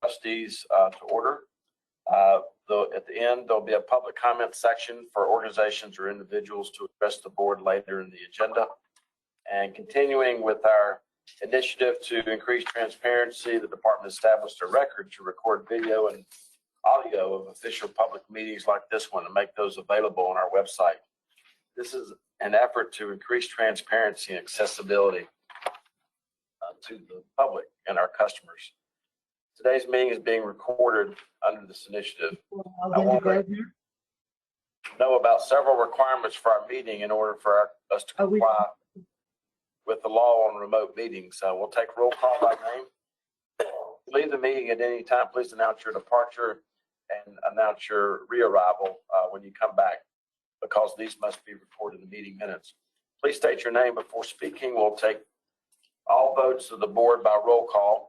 Trustees to order. At the end, there'll be a public comment section for organizations or individuals to address the board later in the agenda. And continuing with our initiative to increase transparency, the department established a record to record video and audio of official public meetings like this one and make those available on our website. This is an effort to increase transparency and accessibility to the public and our customers. Today's meeting is being recorded under this initiative. I want to know about several requirements for our meeting in order for us to comply with the law on remote meetings. We'll take roll call by name. Leave the meeting at any time. Please announce your departure and announce your rearrival when you come back, because these must be recorded in the meeting minutes. Please state your name before speaking. We'll take all votes of the board by roll call.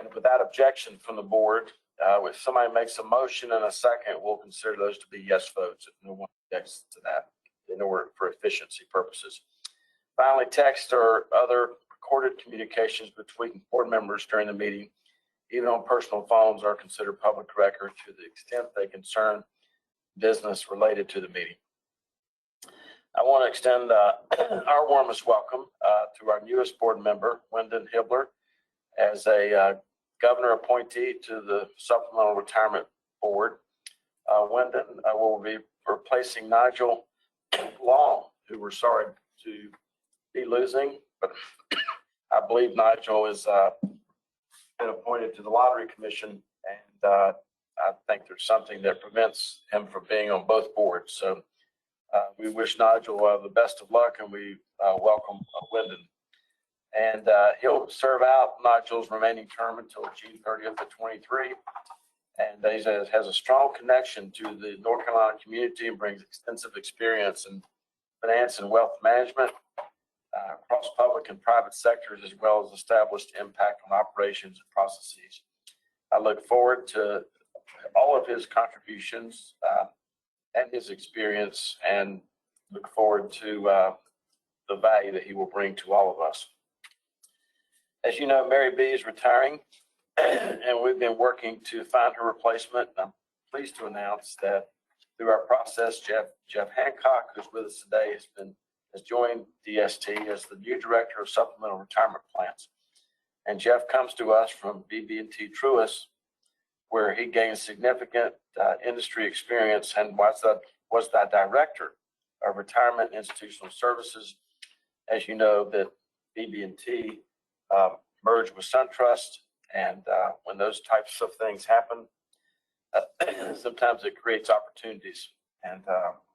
And without objection from the board, if somebody makes a motion and a second, we'll consider those to be yes votes if no one objects to that in order for efficiency purposes. Finally, text or other recorded communications between board members during the meeting, even on personal phones, are considered public record to the extent they concern business related to the meeting. I want to extend our warmest welcome to our newest board member, Wyndon Hibbler, as a governor appointee to the Supplemental Retirement Board. Wyndon will be replacing Nigel Long, who we're sorry to be losing, but I believe Nigel has been appointed to the Lottery Commission, and I think there's something that prevents him from being on both boards. So we wish Nigel the best of luck, and we welcome Wyndon. And he'll serve out Nigel's remaining term until June 30th of 23. And he has a strong connection to the North Carolina community and brings extensive experience in finance and wealth management across public and private sectors, as well as established impact on operations and processes. I look forward to all of his contributions and his experience, and look forward to the value that he will bring to all of us. As you know, Mary B is retiring, and we've been working to find her replacement. I'm pleased to announce that through our process, Jeff Hancock, who's with us today, has joined DST as the new director of supplemental retirement plans. And Jeff comes to us from BB&T Truist, where he gained significant industry experience and was the director of retirement institutional services. As you know, that BB&T merged with SunTrust, and when those types of things happen, sometimes it creates opportunities, and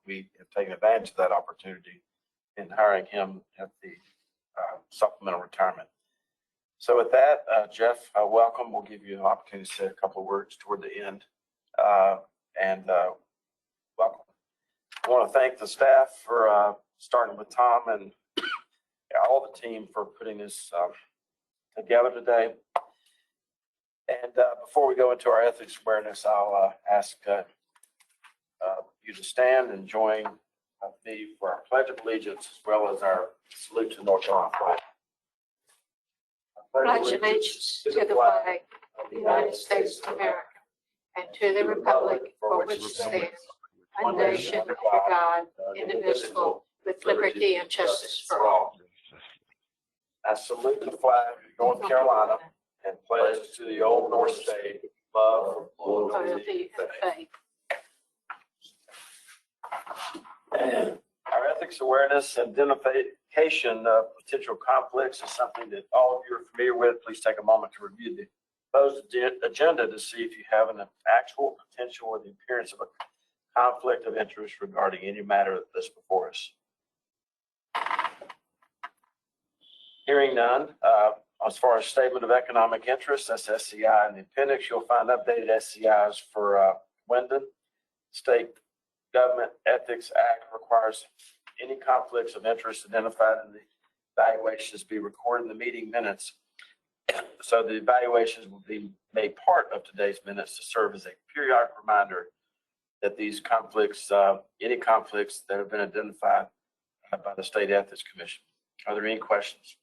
we have taken advantage of that opportunity in hiring him at the supplemental retirement. So with that, Jeff, welcome. We'll give you an opportunity to say a couple of words toward the end, and welcome. I want to thank the staff for starting with Tom and all the team for putting this together today. And before we go into our ethics awareness, I'll ask you to stand and join me for our Pledge of Allegiance, as well as our salute to North Carolina flag. Pledge allegiance to the flag of the United States of America and to the republic for which it stands, one nation under God, indivisible, with liberty and justice for all. I salute the flag of North Carolina and pledge to the old North State love, loyalty, and faith. Our ethics awareness and identification of potential conflicts is something that all of you are familiar with. Please take a moment to review the proposed agenda to see if you have an actual potential or the appearance of a conflict of interest regarding any matter that's before us. Hearing none, as far as statement of economic interest, that's SCI in the appendix. You'll find updated SCIs for Wyndon. State Government Ethics Act requires any conflicts of interest identified in the evaluations be recorded in the meeting minutes. So the evaluations will be made part of today's minutes to serve as a periodic reminder that these conflicts, any conflicts that have been identified by the State Ethics Commission. Are there any questions?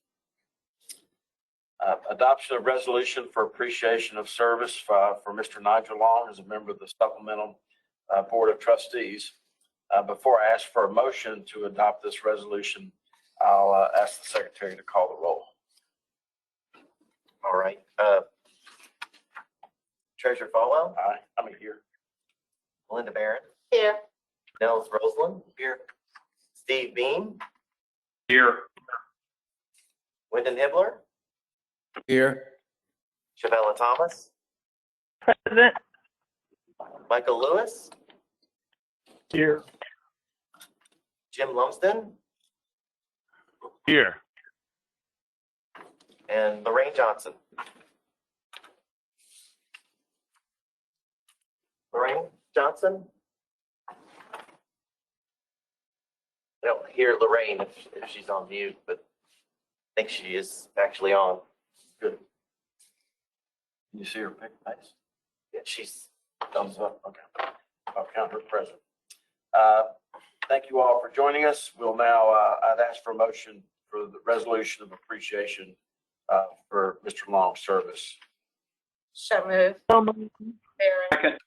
Adoption of resolution for appreciation of service for Mr. Nigel Long as a member of the Supplemental Board of Trustees. Before I ask for a motion to adopt this resolution, I'll ask the secretary to call the roll. All right. Treasurer Falwell, Aye. I'm here. Melinda Barron, Here. Nels Roseland. Here. Steve Bean, Here. Wyndon Hibbler, Here. Shavella Thomas, Present. Michael Lewis, Here. Jim Lumsden, Here. and Lorraine Johnson. Lorraine Johnson? I don't hear Lorraine if she's on mute, but I think she is actually on. Good. Can you see her pick? Nice. Yeah, she's Thumbs up. Okay. I'll count her present. Thank you all for joining us. We'll now, I'd ask for a motion for the resolution of appreciation for Mr. Long's service. So moved. Barron.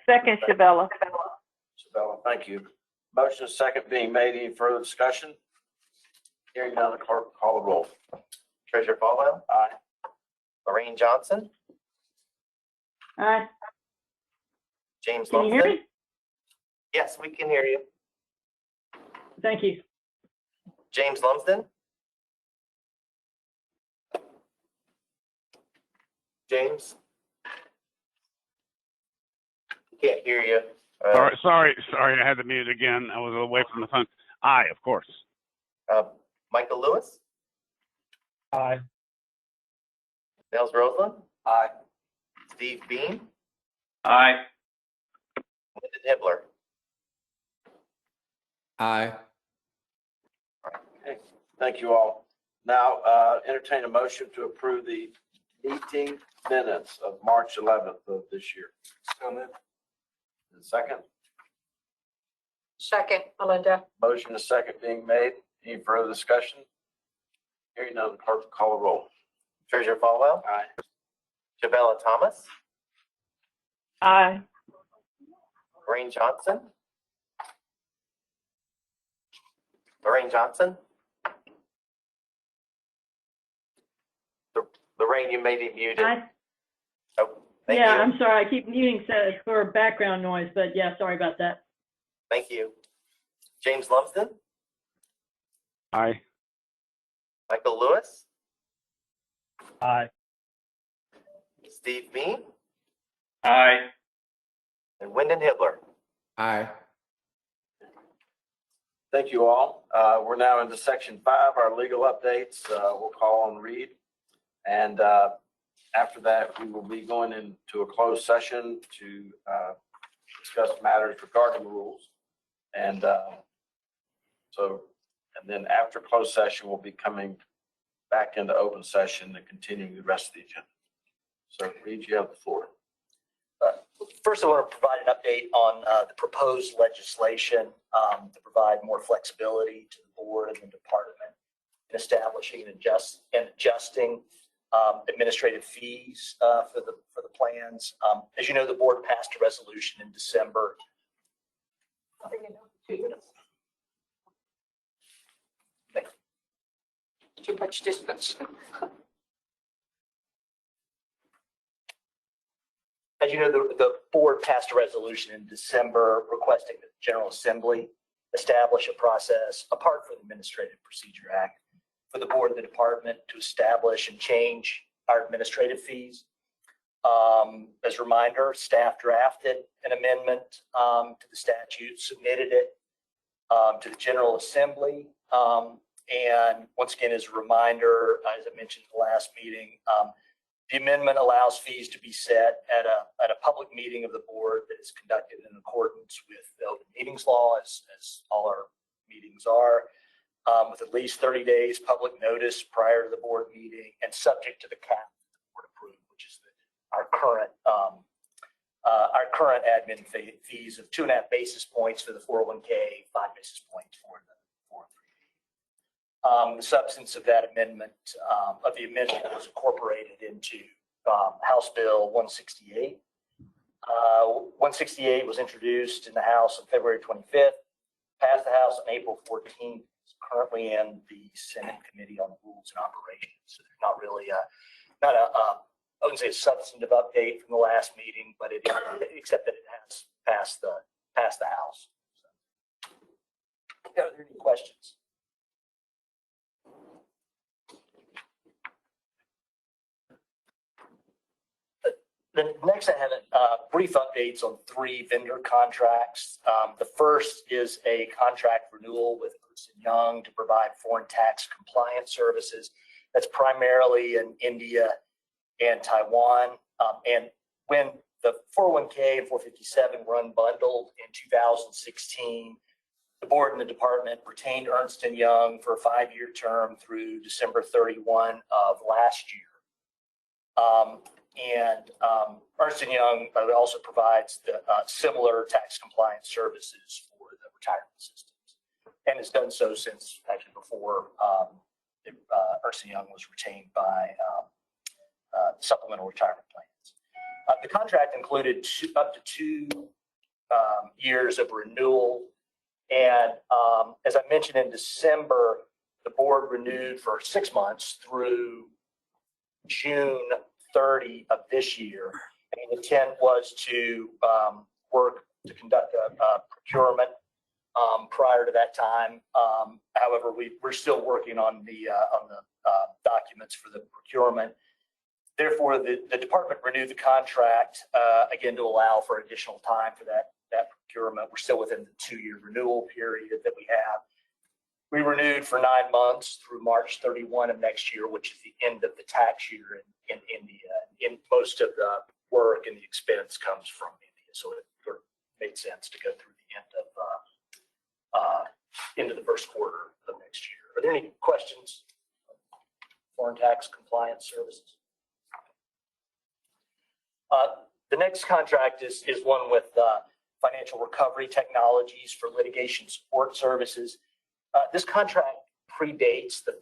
Second, Shavella. Isabella, thank you. Motion is second being made. Any further discussion? Hearing none, the clerk will call the roll. Treasurer Falwell, Aye. Lorraine Johnson, Aye. James Can you hear Lumsden. me? Yes, we can hear you. Thank you. James Lumsden. James. Can't hear you. Sorry, I had to mute again. I was away from the phone. Aye, of course. Michael Lewis, Aye. Nels Roseland, Aye. Steve Bean, Aye. Wyndon Hibbler. Aye. Okay. Thank you all. Now, entertain a motion to approve the meeting minutes of March 11th of this year. So moved. Second. Second, Melinda. Motion is second being made. Any further discussion? Hearing none, the clerk will call the roll. Treasurer Falwell, Aye. Shavella Thomas, Aye. Lorraine Johnson. Lorraine Johnson. Lorraine, you may be muted. Aye. Oh, thank Yeah, you. I'm sorry. I keep muting for background noise, but yeah, sorry about that. Thank you. James Lumsden, Aye. Michael Lewis, Aye. Steve Bean, Aye. and Wyndon Hibbler. Aye. Thank you all. We're now into section 5, our legal updates. We'll call on Reed. And after that, we will be going into a closed session to discuss matters regarding rules. And and then after closed session, we'll be coming back into open session and continuing the rest of the agenda. So Reed, you have the floor. First, I want to provide an update on the proposed legislation to provide more flexibility to the board and the department in establishing and adjusting administrative fees for the plans. As you know, the board passed a resolution in December. Too much distance. As you know, the board passed a resolution in December requesting that the General Assembly establish a process apart from the Administrative Procedure Act for the board and the department to establish and change our administrative fees. As a reminder, staff drafted an amendment to the statute, submitted it to the General Assembly. And once again, as a reminder, as I mentioned in the last meeting, the amendment allows fees to be set at a public meeting of the board that is conducted in accordance with the open meetings law, as all our meetings are, with at least 30 days public notice prior to the board meeting and subject to the cap the board approved, which is our current admin fees of 2.5 basis points for the 401k, 5 basis points for the 403b. The substance of that amendment, was incorporated into House Bill 168. 168 was introduced in the House on February 25th, passed the House on April 14th, is currently in the Senate Committee on Rules and Operations. So there's not really I wouldn't say a substantive update from the last meeting, but except that it has passed the House. So, are there any questions? Then next, I have brief updates on 3 vendor contracts. The first is a contract renewal with Ernst & Young to provide foreign tax compliance services. That's primarily in India and Taiwan. And when the 401k and 457 were unbundled in 2016, the board and the department retained Ernst & Young for a 5-year term through December 31 of last year. Ernst & Young also provides the similar tax compliance services for the retirement systems, and has done so since actually before Ernst & Young was retained by supplemental retirement plans. The contract included up to 2 years of renewal, and as I mentioned in December, the board renewed for 6 months through June 30 of this year. And the intent was to work to conduct a procurement prior to that time. However, we're still working on the documents for the procurement. Therefore, the department renewed the contract again to allow for additional time for that procurement. We're still within the 2-year renewal period that we have. We renewed for 9 months through March 31 of next year, which is the end of the tax year in India. And most of the work and the expense comes from India, so it made sense to go through the end of into the first quarter of next year. Are there any questions? Foreign tax compliance services. The next contract is one with Financial Recovery Technologies for litigation support services. This contract predates the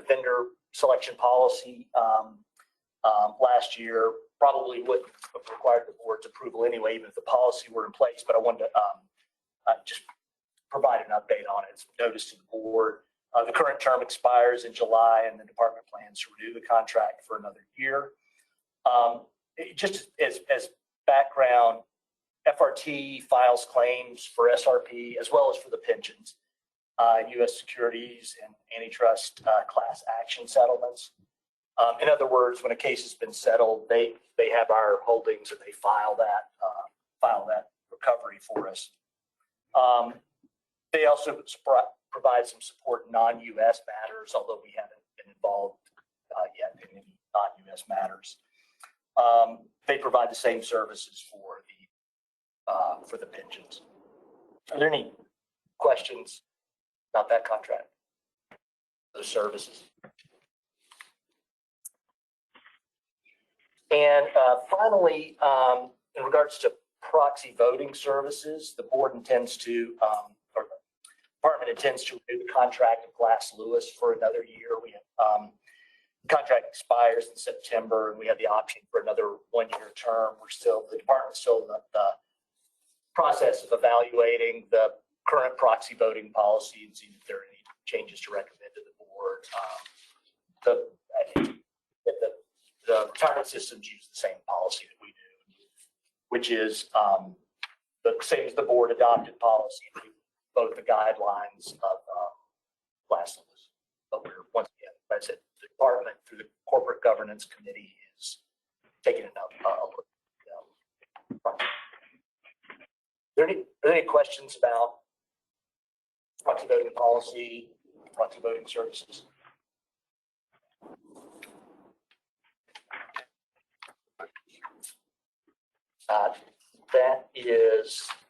vendor selection policy last year. Probably would have required the board's approval anyway, even if the policy were in place. But I wanted to just provide an update on it. It's notice to the board. The current term expires in July, and the department plans to renew the contract for another year. Just as background, FRT files claims for SRP as well as for the pensions, U.S. securities and antitrust class action settlements. In other words, when a case has been settled, they have our holdings and they file that recovery for us. They also provide some support in non-U.S. matters, although we haven't been involved yet in any non-U.S. matters. They provide the same services for the pensions. Are there any questions about that contract? Those services. And finally, in regards to proxy voting services, the board intends to, or the department intends to renew the contract of Glass Lewis for another year. We have, contract expires in September, and we have the option for another 1-year term. The department's still in the process of evaluating the current proxy voting policy and seeing if there are any changes to recommend to the board. The retirement systems use the same policy that we do, which is the same as the board adopted policy, both the guidelines of Glass Lewis. But we're, once again, as I said, the department through the corporate governance committee is taking it up. Are there any questions about proxy voting policy, proxy voting services?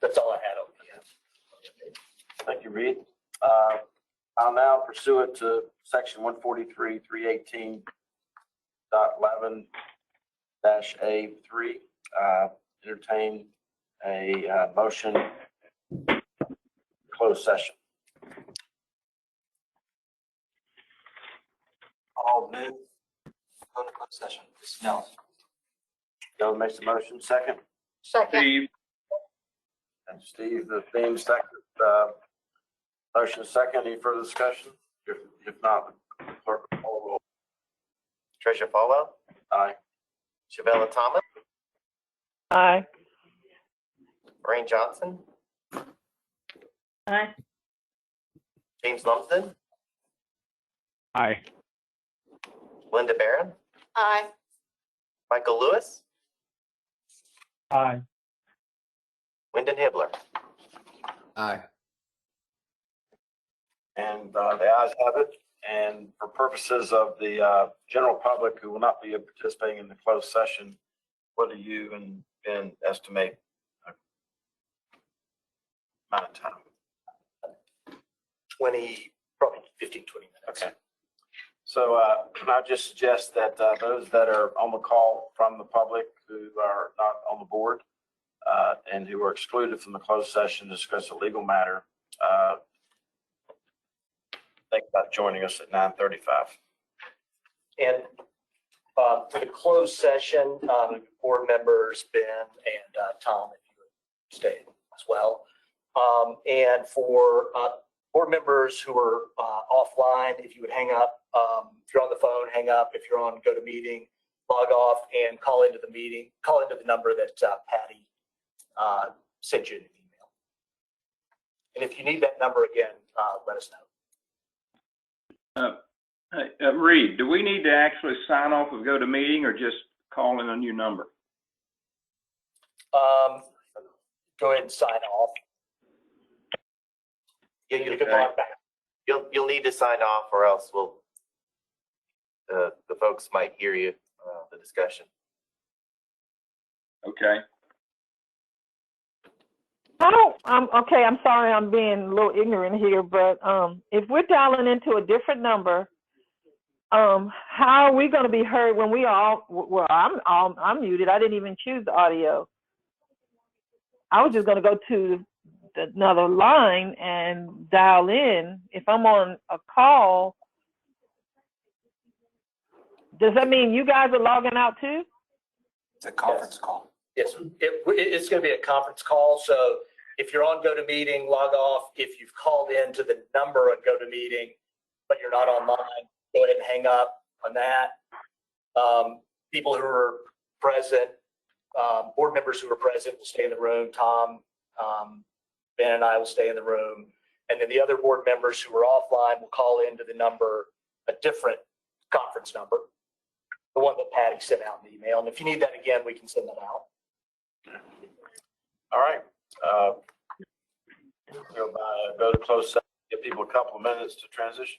That's all I had over here. Thank you, Reed. I'll now pursue it to section 143.318.11-A3. Entertain a motion closed session. called move. Go to closed session. No. Joe makes the motion, second. Second. And Steve, the theme second. Motion second. Any further discussion? If not, clerk will call the roll. Treasurer Falwell, Aye. Shavella Thomas, Aye. Lorraine Johnson, Aye. James Lumsden, Aye. Linda Barron, Aye. Michael Lewis, Aye. Wyndon Hibbler. Aye. And the ayes have it. And for purposes of the general public who will not be participating in the closed session, what do you and Ben estimate amount of time? 20, probably 15, 20 minutes. Okay. So I just suggest that those that are on the call from the public who are not on the board and who are excluded from the closed session to discuss a legal matter, think about joining us at 9:35. And for the closed session, board members, Ben and Tom, if you would stay as well. And for board members who are offline, if you would hang up, if you're on the phone, hang up. If you're on GoToMeeting, log off and call into the meeting, call into the number that Patty sent you an email. And if you need that number again, let us know. Reed, do we need to actually sign off of GoToMeeting or just call in a new number? Go ahead and sign off. Yeah, You can log back. You'll need to sign off or else the folks might hear you, the discussion. Okay. Okay, I'm sorry I'm being a little ignorant here, but if we're dialing into a different number, how are we going to be heard when we all, well, I'm muted. I didn't even choose the audio. I was just going to go to another line and dial in. If I'm on a call, does that mean you guys are logging out too? It's a conference call. Yes, it's going to be a conference call. So if you're on GoToMeeting, log off. If you've called in to the number on GoToMeeting, but you're not online, go ahead and hang up on that. People who are present, board members who are present will stay in the room. Tom, Ben and I will stay in the room. And then the other board members who are offline will call into the number, a different conference number, the one that Patty sent out in the email. And if you need that again, we can send that out. All right. Go to closed session, give people a couple of minutes to transition.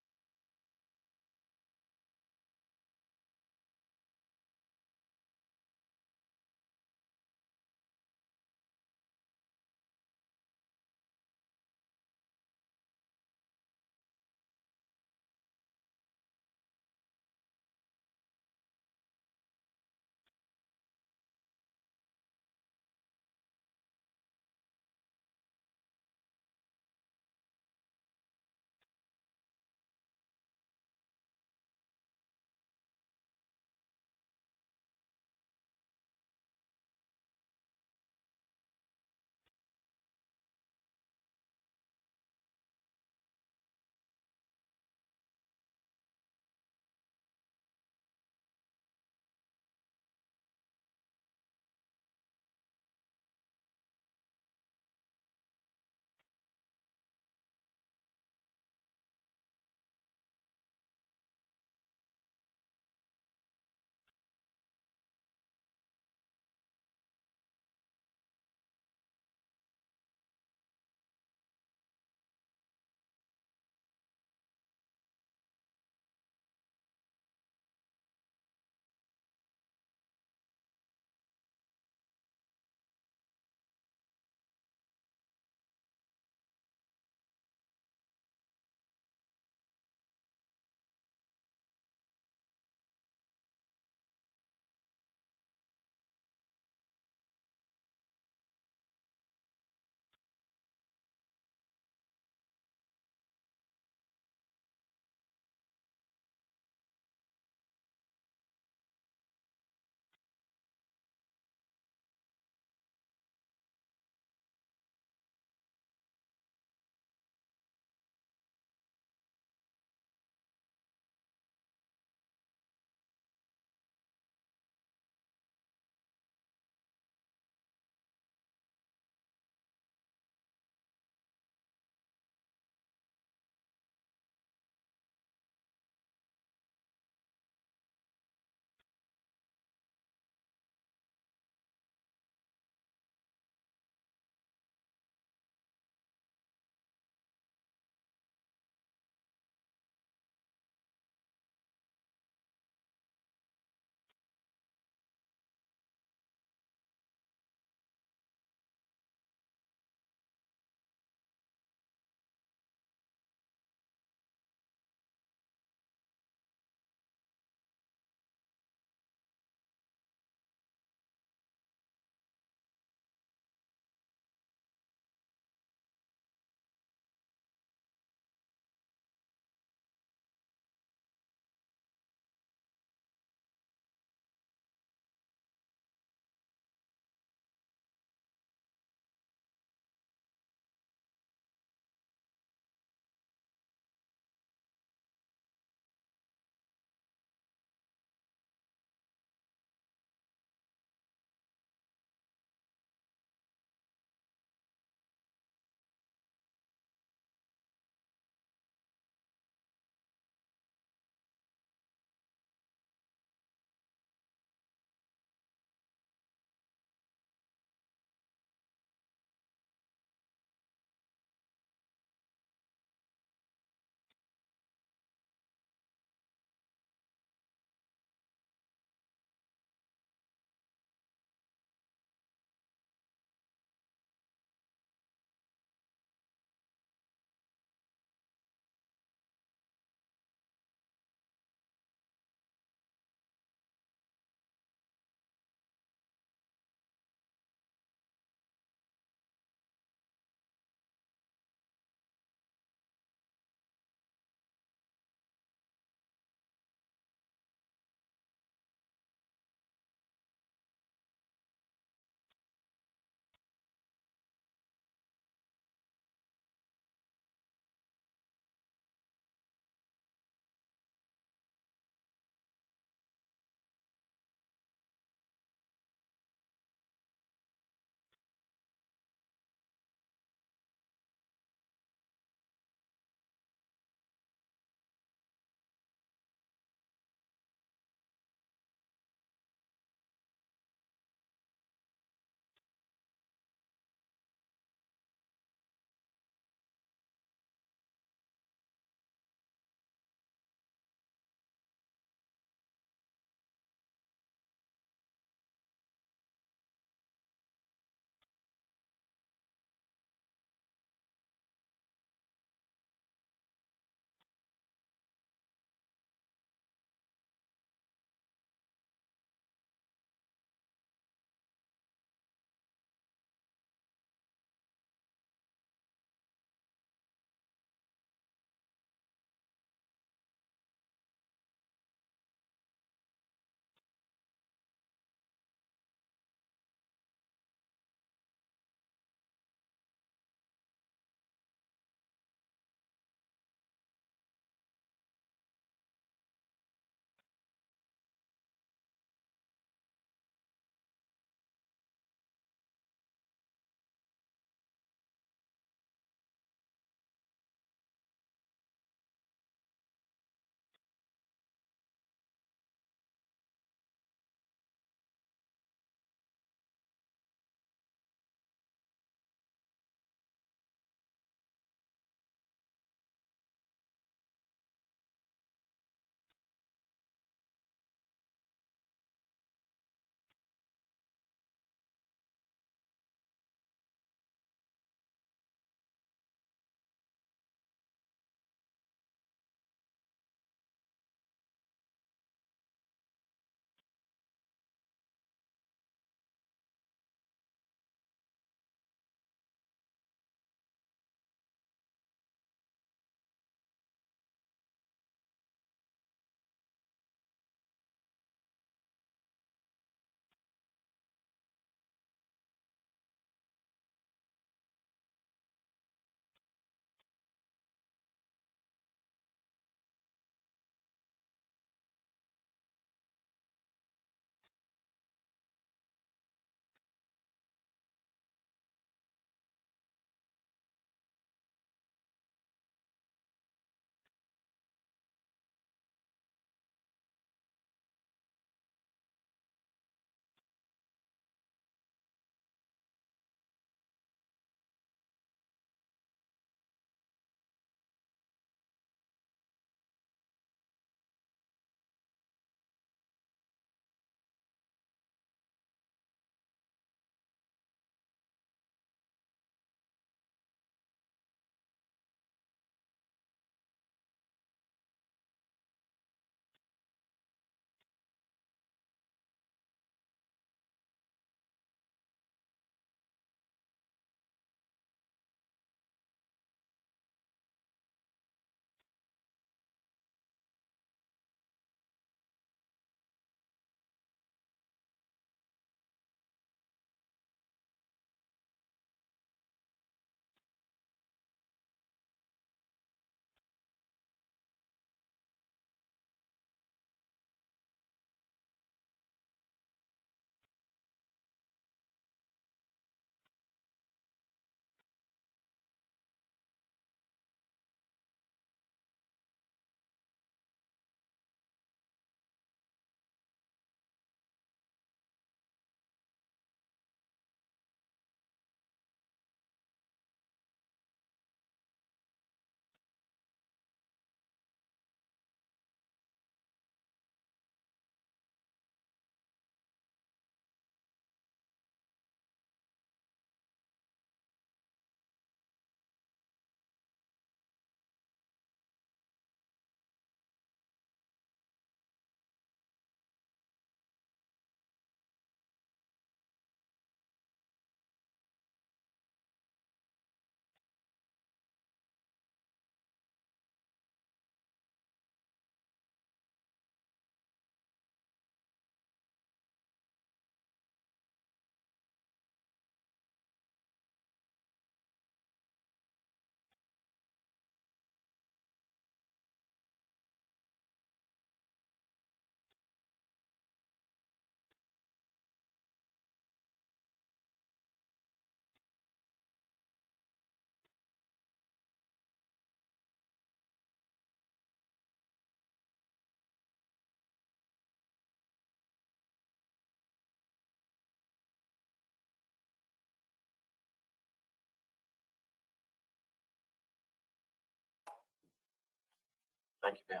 Thank you, Ben.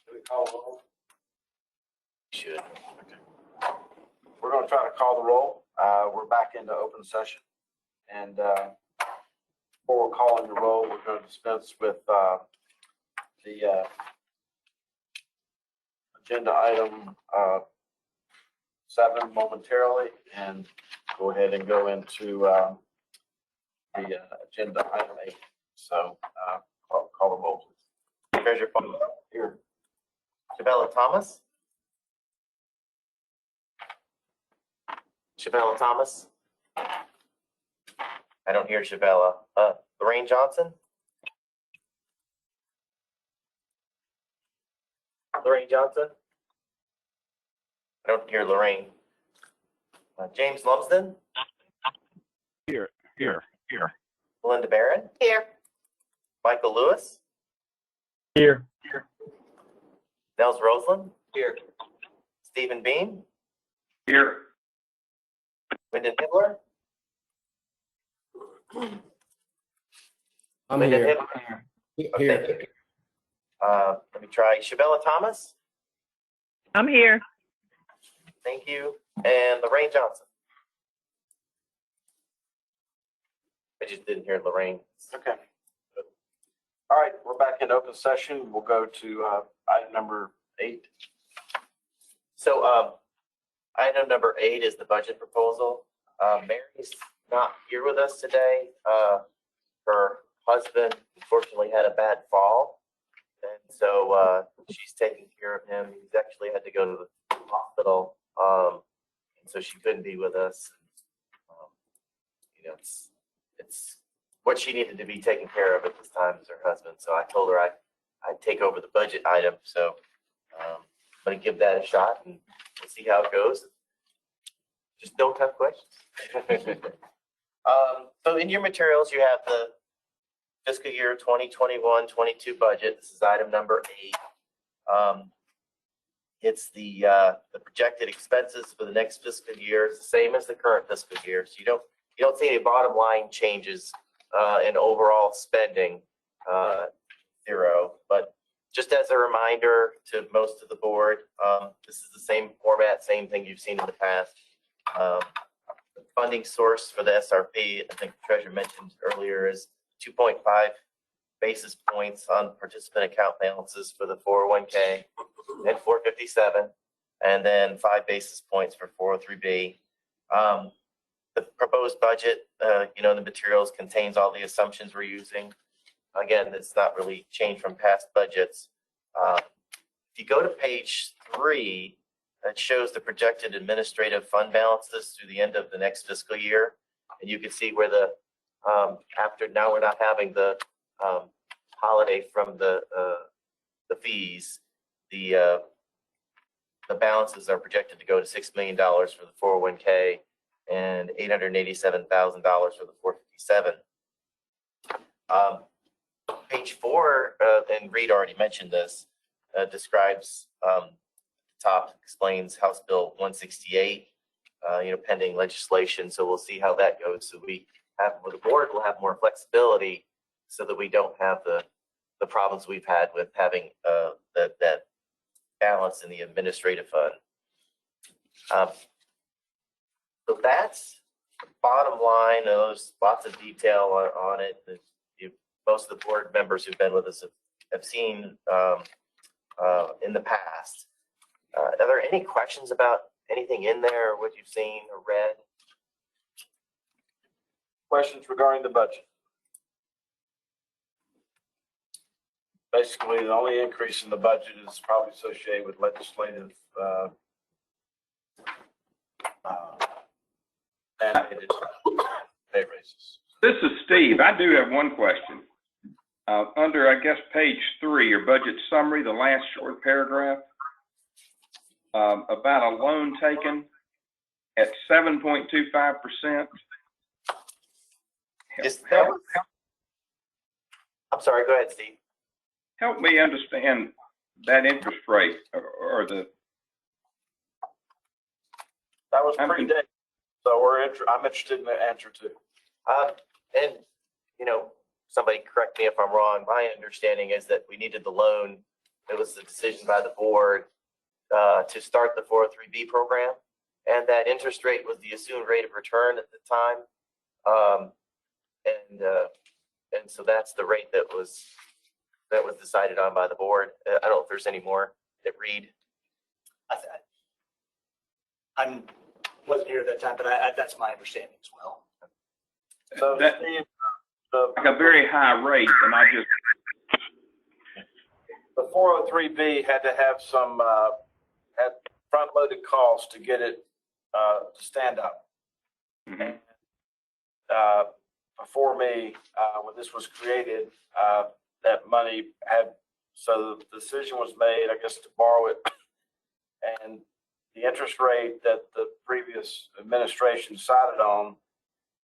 Do we call the roll? Should. We're going to try to call the roll. We're back into open session. And before we're calling the roll, we're going to dispense with the agenda item 7 momentarily and go ahead and go into the agenda item 8. So call the roll, please. Treasurer Paul. Here. Shabella Thomas. Shabella Thomas. I don't hear Shabella. Lorraine Johnson. Lorraine Johnson. I don't hear Lorraine. James Lumsden. Here. Melinda Barron. Here. Michael Lewis. Here. Nels Roseland. Here. Stephen Bean. Here. Wyndon Hibbler. I'm Wyndon here. Hibbler. Oh, thank you. Let me try Shabella Thomas. I'm here. Thank you. And Lorraine Johnson. I just didn't hear Lorraine. Okay. All right, we're back in open session. We'll go to item number 8. So item number 8 is the budget proposal. Mary's not here with us today. Her husband unfortunately had a bad fall. And so she's taking care of him. He's actually had to go to the hospital. And so she couldn't be with us. It's what she needed to be taken care of at this time is her husband. So I told her I'd take over the budget item. So I'm going to give that a shot and we'll see how it goes. Just don't have questions. So in your materials, you have the fiscal year 2021-22 budget. This is item number 8. It's the projected expenses for the next fiscal year. It's the same as the current fiscal year. So you don't see any bottom line changes in overall spending, 0. But just as a reminder to most of the board, this is the same format, same thing you've seen in the past. The funding source for the SRP, I think the treasurer mentioned earlier, is 2.5 basis points on participant account balances for the 401k and 457, and then 5 basis points for 403b. The proposed budget, in the materials contains all the assumptions we're using. Again, it's not really changed from past budgets. If you go to page 3, it shows the projected administrative fund balances through the end of the next fiscal year. And you can see where the, after now we're not having the holiday from the fees, the balances are projected to go to $6 million for the 401k and $887,000 for the 457. Page 4, and Reed already mentioned this, describes top explains House Bill 168, pending legislation. So we'll see how that goes. So we have, with the board, will have more flexibility so that we don't have the problems we've had with having that balance in the administrative fund. So that's the bottom line. There's lots of detail on it. Most of the board members who've been with us have seen in the past. Are there any questions about anything in there, or what you've seen or read? Questions regarding the budget? Basically, the only increase in the budget is probably associated with legislative mandated pay raises. This is Steve. I do have one question. Under, I guess, page 3, your budget summary, the last short paragraph, about a loan taken at 7.25%. I'm sorry, go ahead, Steve. Help me understand that interest rate or the. That was pretty big. So I'm interested in the answer too. And somebody correct me if I'm wrong, my understanding is that we needed the loan. It was the decision by the board to start the 403B program, and that interest rate was the assumed rate of return at the time. And so that's the rate that was decided on by the board. I don't know if there's any more that read. I wasn't here at that time, but that's my understanding as well. So That- Steve, Like a very high rate, and I just, the 403B had to have some, had front-loaded costs to get it to stand up. mhm. Before me, when this was created, that money had, so the decision was made, I guess, to borrow it. And the interest rate that the previous administration decided on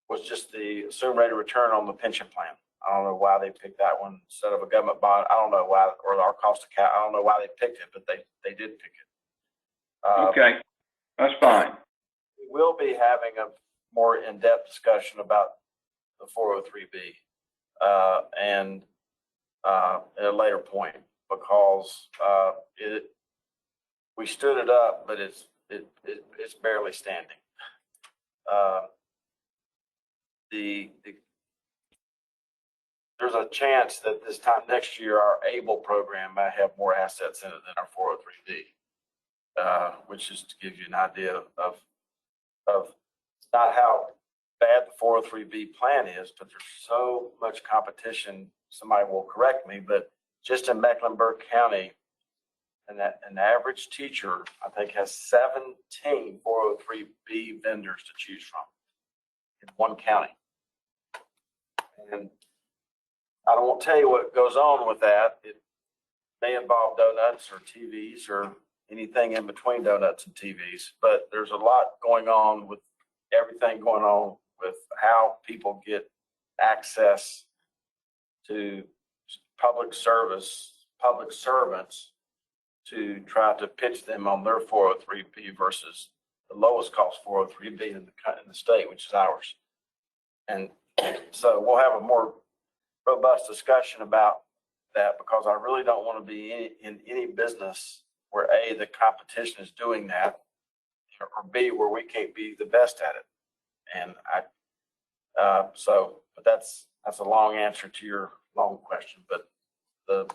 was just the assumed rate of return on the pension plan. I don't know why they picked that one instead of a government bond. I don't know why, or our cost of cap. I don't know why they picked it, but they did pick it. Okay, that's fine. We will be having a more in-depth discussion about the 403B and at a later point, because we stood it up, but it's barely standing. There's a chance that this time next year, our ABLE program might have more assets in it than our 403B, which is to give you an idea of not how bad the 403B plan is, but there's so much competition. Somebody will correct me, but just in Mecklenburg County, an average teacher, I think, has 17 403B vendors to choose from in one county. And I don't want to tell you what goes on with that. It may involve donuts or TVs or anything in between donuts and TVs, but there's a lot going on with everything going on with how people get access to public servants to try to pitch them on their 403B versus the lowest cost 403B in the state, which is ours. And so we'll have a more robust discussion about that, because I really don't want to be in any business where A, the competition is doing that, or B, where we can't be the best at it. And but that's a long answer to your long question, but the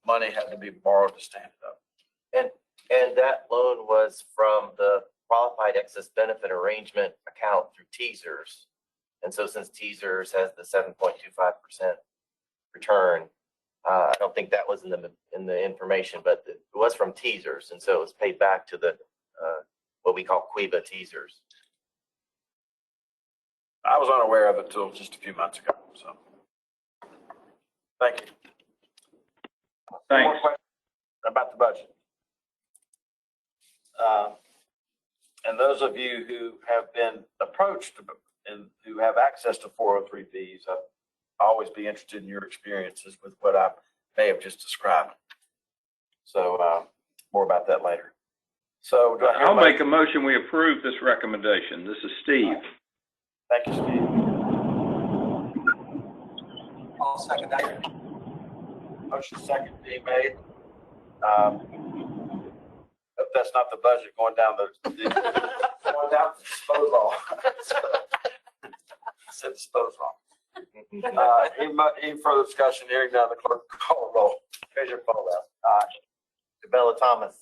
money had to be borrowed to stand it up. And that loan was from the qualified excess benefit arrangement account through teasers. And so since teasers has the 7.25% return, I don't think that was in the information, but it was from teasers. And so it was paid back to the, what we call QUIBA teasers. I was unaware of it till just a few months ago, so. Thank you. Thanks. More questions about the budget? And those of you who have been approached and who have access to 403Bs, I'll always be interested in your experiences with what I may have just described. So more about that later. So do I hear I'll make a motion, we approve this recommendation. This is Steve. Thank you, Steve. I'll second that. Motion second being made. Hope that's not the budget going down going down the disposal. I said disposal. Any further discussion? Hearing none, the clerk call a roll. Here's your poll out. Jabella Thomas.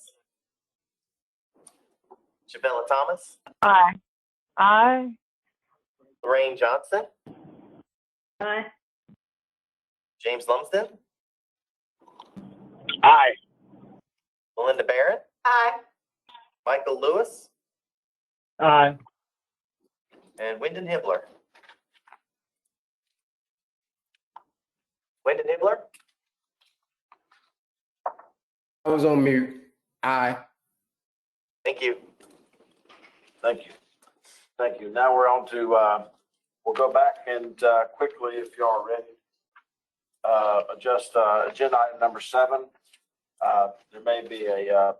Jabella Thomas. Aye. Aye. Lorraine Johnson. Aye. James Lumsden. Aye. Melinda Barrett. Aye. Michael Lewis. Aye. And Wyndon Hibbler. Wyndon Hibbler. I was on mute. Aye. Thank you. Thank you. Thank you. Now we're on to, we'll go back and quickly, if you are ready, adjust agenda item number 7. There may be a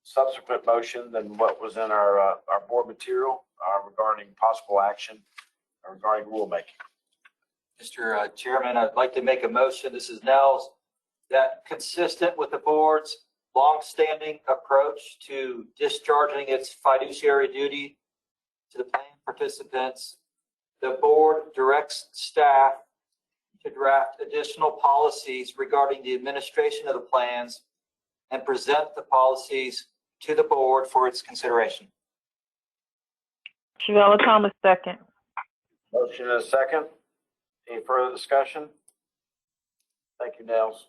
subsequent motion than what was in our board material regarding possible action regarding rulemaking. Mr. Chairman, I'd like to make a motion, this is Nels, that consistent with the board's longstanding approach to discharging its fiduciary duty to the plan participants, the board directs staff to draft additional policies regarding the administration of the plans and present the policies to the board for its consideration. Shavella Thomas, second. Motion and a second. Any further discussion? Thank you, Nels.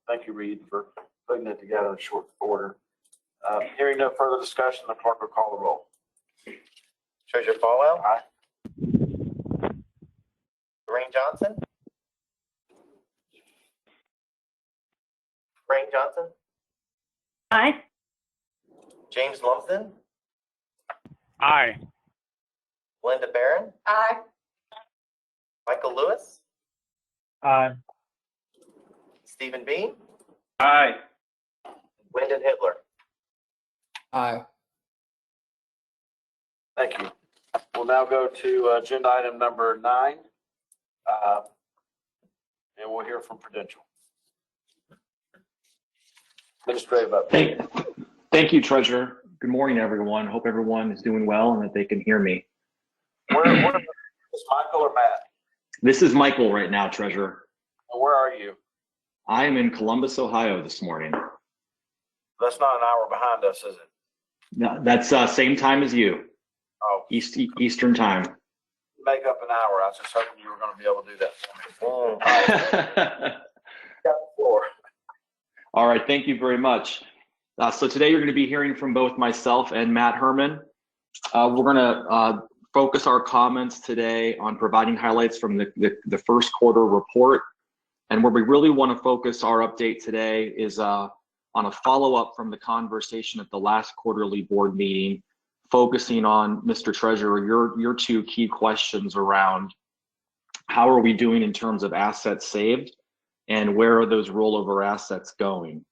Thank you, Reed, for putting it together in short order. Hearing no further discussion, the clerk will call the roll. Treasurer Falwell. Aye. Dwayne Johnson. Frank Johnson. Aye. James Lumsden. Aye. Linda Barron. Aye. Michael Lewis. Aye. Stephen Bean. Aye. Wyndon Hitler. Aye. Thank you. We'll now go to agenda item number 9. And we'll hear from Prudential. Administrative update. Thank you, Treasurer. Good morning, everyone. Hope everyone is doing well and that they can hear me. Where is Michael or Matt? This is Michael right now, Treasurer. And where are you? I am in Columbus, Ohio this morning. That's not an hour behind us, is it? No, that's same time as you, Oh, Eastern time. make up an hour. I was just hoping you were going to be able to do that for me. Got the floor. All right, thank you very much. So today you're going to be hearing from both myself and Matt Herman. We're going to focus our comments today on providing highlights from the first quarter report. And where we really want to focus our update today is on a follow-up from the conversation at the last quarterly board meeting, focusing on, Mr. Treasurer, your 2 key questions around how are we doing in terms of assets saved and where are those rollover assets going.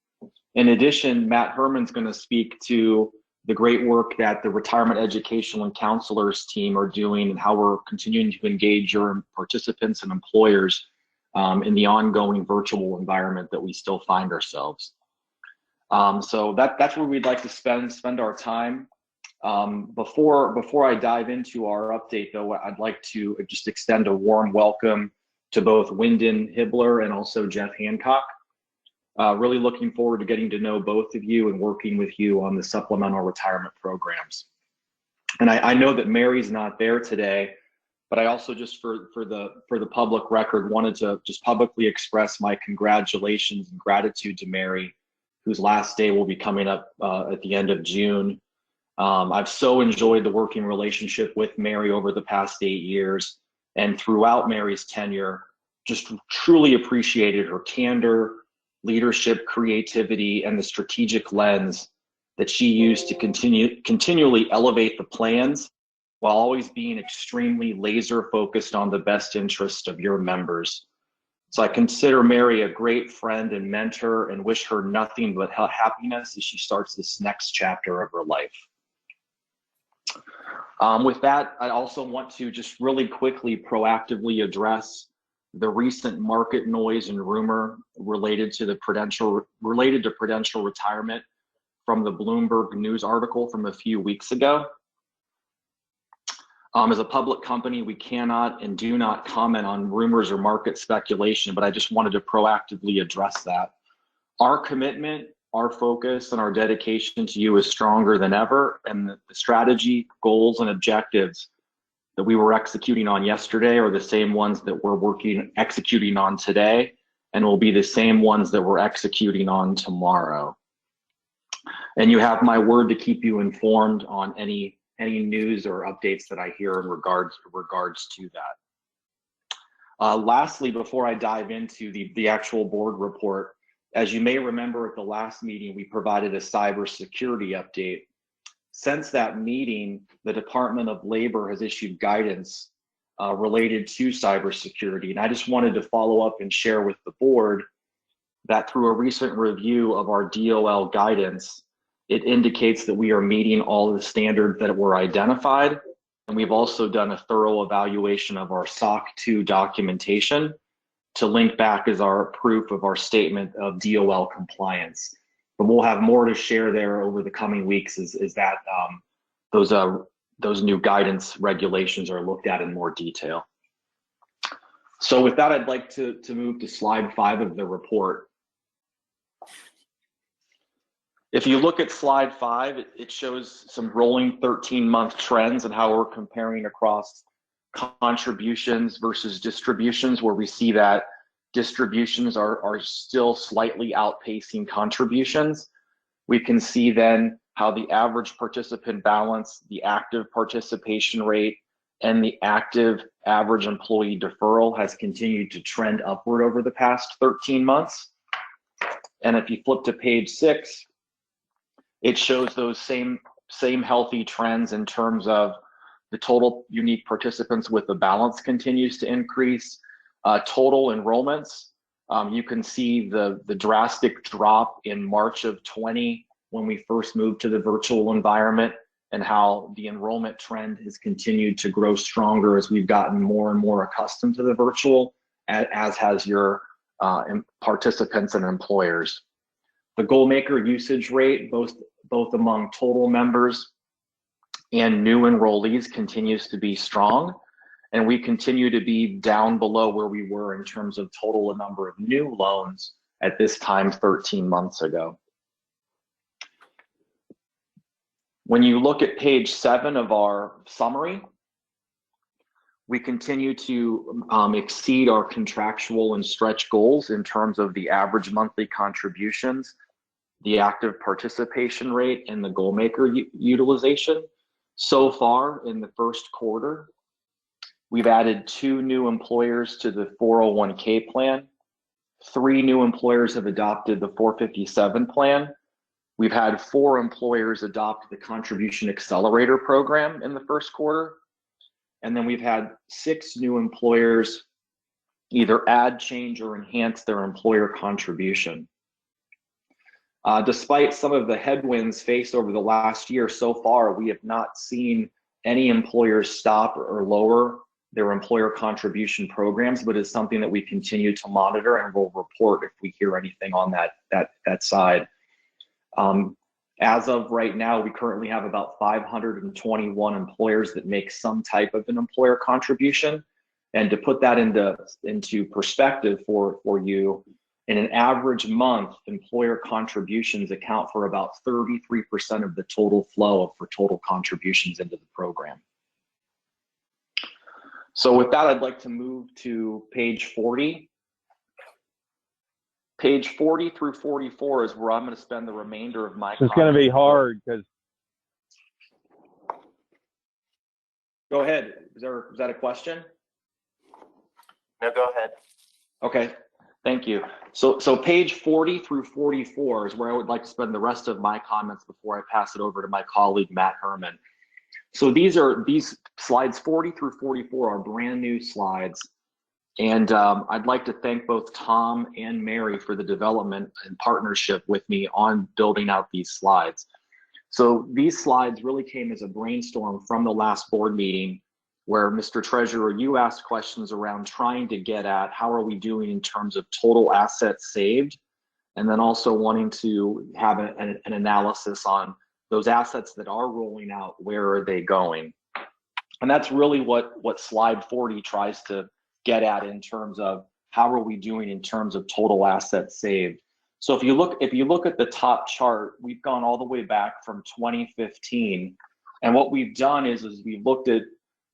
In addition, Matt Herman's going to speak to the great work that the retirement educational and counselors team are doing and how we're continuing to engage your participants and employers in the ongoing virtual environment that we still find ourselves. So that's where we'd like to spend our time. Before I dive into our update, though, I'd like to just extend a warm welcome to both Wyndon Hitler and also Jeff Hancock. Really looking forward to getting to know both of you and working with you on the supplemental retirement programs. And I know that Mary's not there today, but I also just for the public record wanted to just publicly express my congratulations and gratitude to Mary, whose last day will be coming up at the end of June. I've so enjoyed the working relationship with Mary over the past 8 years, and throughout Mary's tenure, just truly appreciated her candor, leadership, creativity, and the strategic lens that she used to continually elevate the plans while always being extremely laser focused on the best interest of your members. So I consider Mary a great friend and mentor and wish her nothing but happiness as she starts this next chapter of her life. With that, I also want to just really quickly proactively address the recent market noise and rumor related to Prudential retirement from the Bloomberg News article from a few weeks ago. As a public company, we cannot and do not comment on rumors or market speculation, but I just wanted to proactively address that. Our commitment, our focus, and our dedication to you is stronger than ever, and the strategy, goals, and objectives that we were executing on yesterday are the same ones that we're executing on today, and will be the same ones that we're executing on tomorrow. And you have my word to keep you informed on any news or updates that I hear in regards to that. Lastly, before I dive into the actual board report, as you may remember at the last meeting, we provided a cybersecurity update. Since that meeting, the Department of Labor has issued guidance related to cybersecurity. And I just wanted to follow up and share with the board that through a recent review of our DOL guidance, it indicates that we are meeting all the standards that were identified, we've also done a thorough evaluation of our SOC 2 documentation to link back as our proof of our statement of DOL compliance. But we'll have more to share there over the coming weeks as that those new guidance regulations are looked at in more detail. So with that, I'd like to move to slide 5 of the report. If you look at slide 5, it shows some rolling 13-month trends and how we're comparing across contributions versus distributions, where we see that distributions are still slightly outpacing contributions. We can see then how the average participant balance, the active participation rate, and the active average employee deferral has continued to trend upward over the past 13 months. And if you flip to page 6, it shows those same healthy trends in terms of the total unique participants with the balance continues to increase. Total enrollments, you can see the drastic drop in March of 20 when we first moved to the virtual environment, and how the enrollment trend has continued to grow stronger as we've gotten more and more accustomed to the virtual, as has your participants and employers. The goal maker usage rate, both among total members and new enrollees, continues to be strong. And we continue to be down below where we were in terms of total number of new loans at this time 13 months ago. When you look at page 7 of our summary, we continue to exceed our contractual and stretch goals in terms of the average monthly contributions, the active participation rate, and the goal maker utilization. So far in the first quarter, we've added 2 new employers to the 401k plan. 3 new employers have adopted the 457 plan. We've had 4 employers adopt the Contribution Accelerator program in the first quarter. And then we've had 6 new employers either add, change, or enhance their employer contribution. Despite some of the headwinds faced over the last year, so far, we have not seen any employers stop or lower their employer contribution programs, but it's something that we continue to monitor, and we'll report if we hear anything on that side. As of right now, we currently have about 521 employers that make some type of an employer contribution. And to put that into perspective for you, in an average month, employer contributions account for about 33% of the total flow for total contributions into the program. So with that, I'd like to move to page 40. Page 40 through 44 is where I'm going to spend the remainder of my. It's going to be hard because. Go ahead. Is that a question? No, go ahead. Okay, thank you. So page 40 through 44 is where I would like to spend the rest of my comments before I pass it over to my colleague, Matt Herman. So these slides 40 through 44 are brand new slides. And I'd like to thank both Tom and Mary for the development and partnership with me on building out these slides. So these slides really came as a brainstorm from the last board meeting, where Mr. Treasurer, you asked questions around trying to get at how are we doing in terms of total assets saved, and then also wanting to have an analysis on those assets that are rolling out, where are they going? And that's really what slide 40 tries to get at in terms of how are we doing in terms of total assets saved. So if you look at the top chart, we've gone all the way back from 2015, and what we've done is we've looked at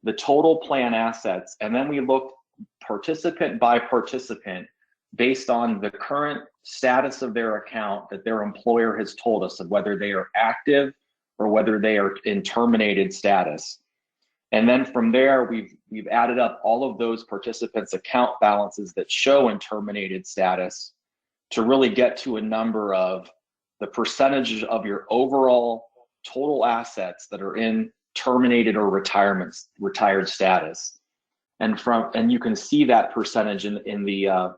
the total plan assets, and then we looked participant by participant based on the current status of their account that their employer has told us of whether they are active or whether they are in terminated status. And then from there, we've added up all of those participants' account balances that show in terminated status to really get to a number of the percentage of your overall total assets that are in terminated or retired status. And you can see that percentage in the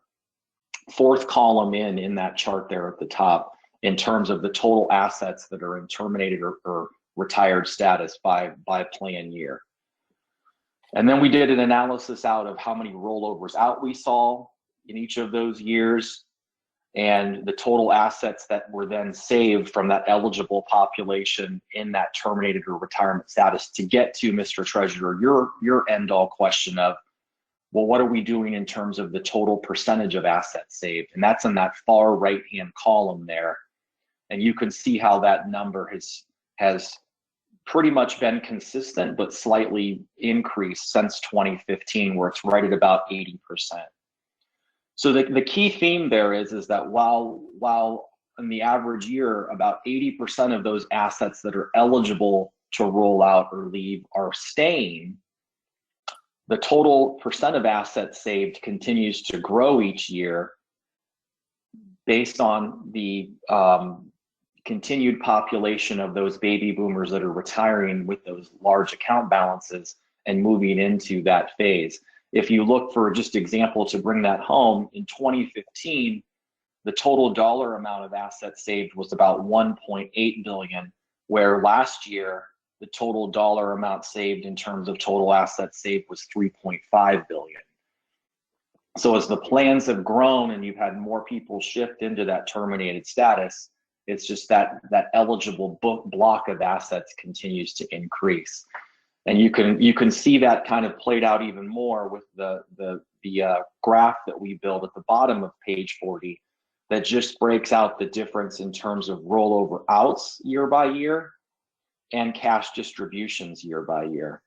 fourth column in that chart there at the top in terms of the total assets that are in terminated or retired status by plan year. And then we did an analysis out of how many rollovers out we saw in each of those years, and the total assets that were then saved from that eligible population in that terminated or retirement status, to get to, Mr. Treasurer, your end all question of, well, what are we doing in terms of the total percentage of assets saved? And that's in that far right-hand column there. And you can see how that number has pretty much been consistent, but slightly increased since 2015, where it's right at about 80%. So the key theme there is that while in the average year, about 80% of those assets that are eligible to roll out or leave are staying, the total percent of assets saved continues to grow each year based on the continued population of those baby boomers that are retiring with those large account balances and moving into that phase. If you look for just example to bring that home, in 2015, the total dollar amount of assets saved was about 1.8 billion, where last year the total dollar amount saved in terms of total assets saved was 3.5 billion. So as the plans have grown and you've had more people shift into that terminated status, it's just that eligible block of assets continues to increase. And you can see that kind of played out even more with the graph that we build at the bottom of page 40 that just breaks out the difference in terms of rollover outs year by year and cash distributions year by year.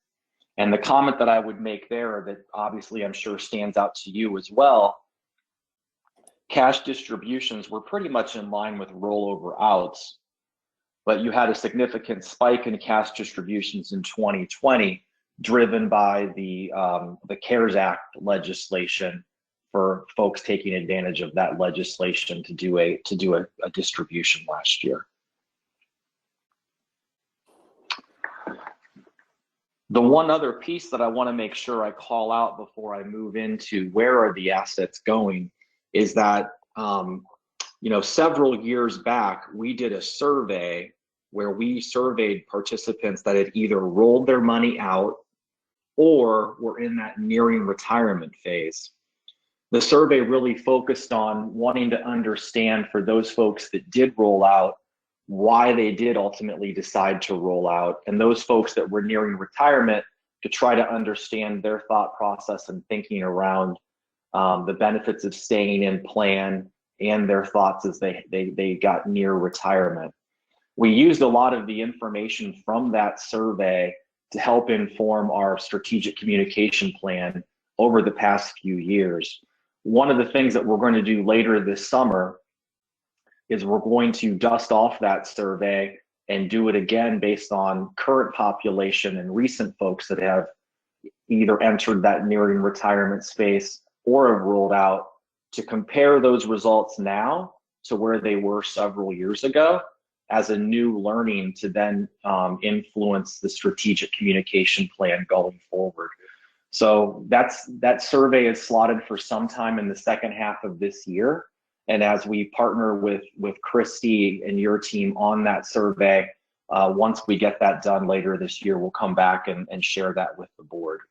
And the comment that I would make there that obviously I'm sure stands out to you as well, cash distributions were pretty much in line with rollover outs, but you had a significant spike in cash distributions in 2020, driven by the CARES Act legislation for folks taking advantage of that legislation to do a distribution last year. The one other piece that I want to make sure I call out before I move into where are the assets going is that several years back, we did a survey where we surveyed participants that had either rolled their money out or were in that nearing retirement phase. The survey really focused on wanting to understand for those folks that did roll out, why they did ultimately decide to roll out, and those folks that were nearing retirement to try to understand their thought process and thinking around the benefits of staying in plan and their thoughts as they got near retirement. We used a lot of the information from that survey to help inform our strategic communication plan over the past few years. One of the things that we're going to do later this summer is we're going to dust off that survey and do it again based on current population and recent folks that have either entered that nearing retirement space or have rolled out, to compare those results now to where they were several years ago as a new learning to then influence the strategic communication plan going forward. So that survey is slotted for sometime in the second half of this year. And as we partner with Christy and your team on that survey, once we get that done later this year, we'll come back and share that with the board.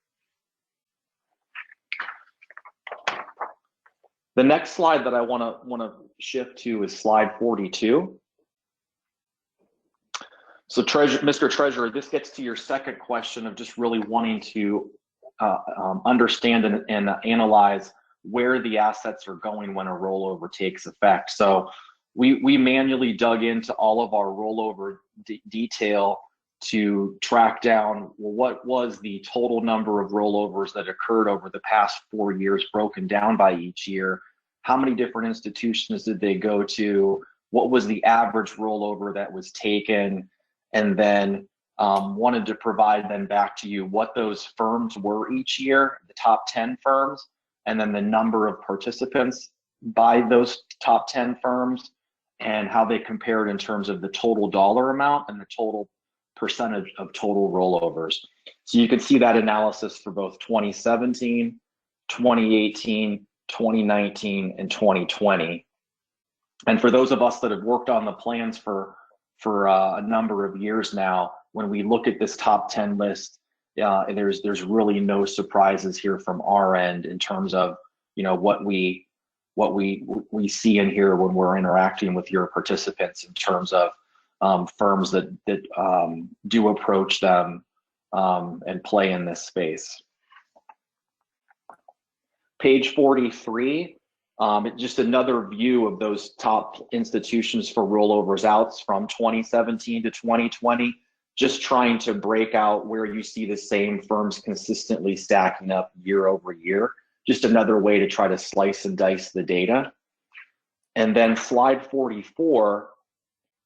The next slide that I want to shift to is slide 42. So Mr. Treasurer, this gets to your second question of just really wanting to understand and analyze where the assets are going when a rollover takes effect. So we manually dug into all of our rollover detail to track down, well, what was the total number of rollovers that occurred over the past 4 years, broken down by each year? How many different institutions did they go to? What was the average rollover that was taken? And then wanted to provide then back to you what those firms were each year, the top 10 firms, and then the number of participants by those top 10 firms, and how they compared in terms of the total dollar amount and the total percentage of total rollovers. So you can see that analysis for both 2017, 2018, 2019, and 2020. And for those of us that have worked on the plans for a number of years now, when we look at this top 10 list, And there's really no surprises here from our end in terms of, you know, what we see in here when we're interacting with your participants in terms of firms that do approach them and play in this space. Page 43, just another view of those top institutions for rollovers outs from 2017 to 2020, just trying to break out where you see the same firms consistently stacking up year over year. Just another way to try to slice and dice the data. And then slide 44,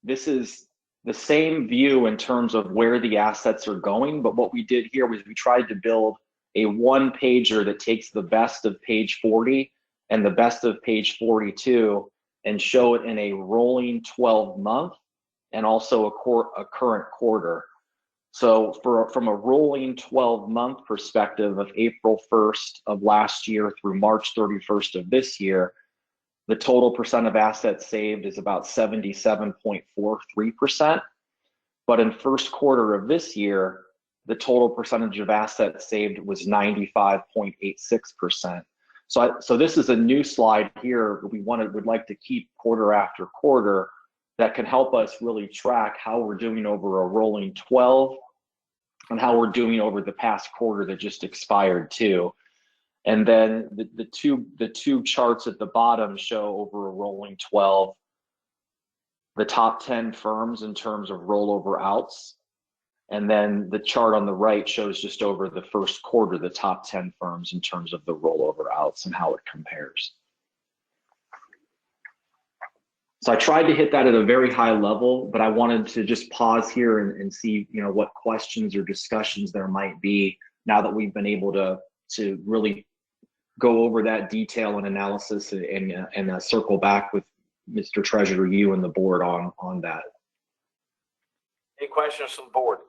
this is the same view in terms of where the assets are going, but what we did here was we tried to build a one-pager that takes the best of page 40 and the best of page 42 and show it in a rolling 12-month and also a current quarter. So from a rolling 12-month perspective of April 1st of last year through March 31st of this year, the total percent of assets saved is about 77.43%. But in first quarter of this year, the total percentage of assets saved was 95.86%. So this is a new slide here we would like to keep quarter after quarter that can help us really track how we're doing over a rolling 12 and how we're doing over the past quarter that just expired too. And then the two charts at the bottom show over a rolling 12 the top 10 firms in terms of rollover outs. And then the chart on the right shows just over the first quarter the top 10 firms in terms of the rollover outs and how it compares. So I tried to hit that at a very high level, but I wanted to just pause here and see, you know, what questions or discussions there might be now that we've been able to really go over that detail and analysis and circle back with Mr. Treasurer, you and the board on that. Any questions from the board?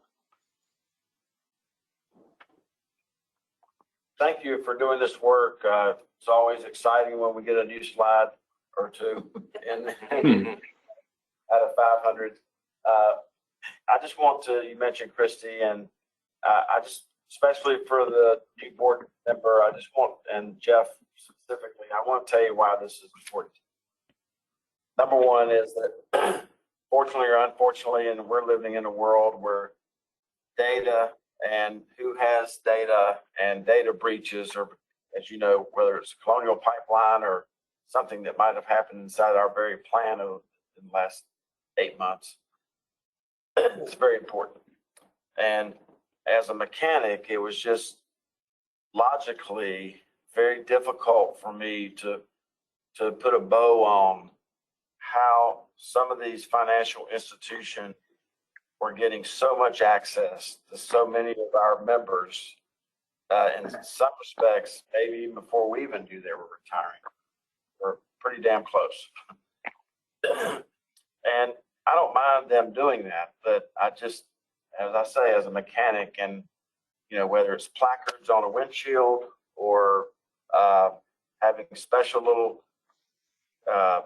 Thank you for doing this work. It's always exciting when we get a new slide or two in out of 500. I just want to, you mentioned Christy, and I just, especially for the new board member, I just want, and Jeff specifically, I want to tell you why this is important. Number one is that fortunately or unfortunately, and we're living in a world where data and who has data and data breaches, or as you know, whether it's a colonial pipeline or something that might have happened inside our very plan in the last 8 months, it's very important. And as a mechanic, it was just logically very difficult for me to put a bow on how some of these financial institutions were getting so much access to so many of our members. In some respects, maybe even before we even knew they were retiring. We're pretty damn close. And I don't mind them doing that, but I just, as I say, as a mechanic, and you know, whether it's placards on a windshield or having special little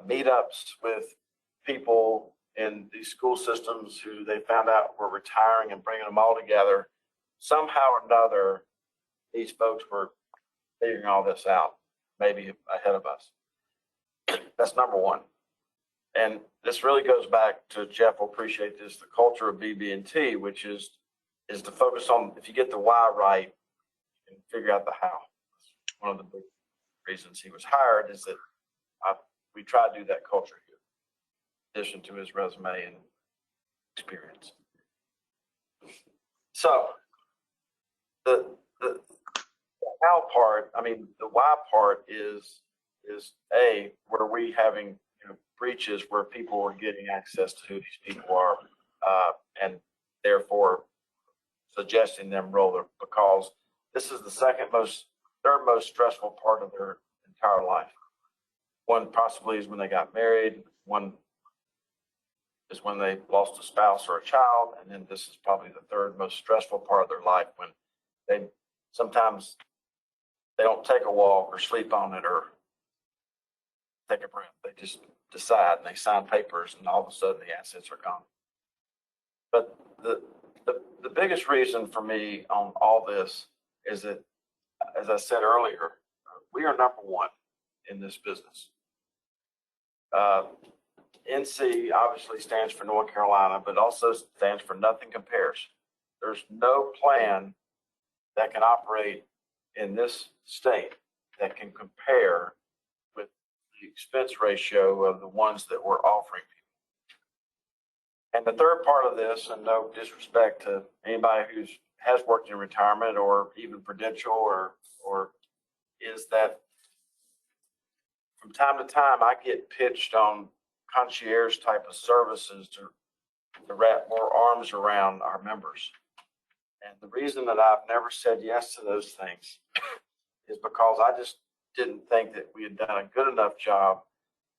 meetups with people in these school systems who they found out were retiring and bringing them all together, somehow or another, these folks were figuring all this out, maybe ahead of us. That's number one. And this really goes back to, Jeff will appreciate this, the culture of BB&T, which is to focus on, if you get the why right, you can figure out the how. One of the big reasons he was hired is that we try to do that culture here, in addition to his resume and experience. So the how part, I mean, the why part is A, were we having, you know, breaches where people were getting access to who these people are, and therefore suggesting them roll, because this is the third most stressful part of their entire life. One possibly is when they got married, one is when they lost a spouse or a child, and then this is probably the third most stressful part of their life, when they sometimes they don't take a walk or sleep on it or take a breath. They just decide and they sign papers, and all of a sudden the assets are gone. But the the biggest reason for me on all this is that, as I said earlier, we are number one in this business. NC obviously stands for North Carolina, but also stands for nothing compares. There's no plan that can operate in this state that can compare with the expense ratio of the ones that we're offering people. And the third part of this, and no disrespect to anybody who has worked in retirement or even Prudential or is that from time to time I get pitched on concierge type of services to wrap more arms around our members. And the reason that I've never said yes to those things is because I just didn't think that we had done a good enough job,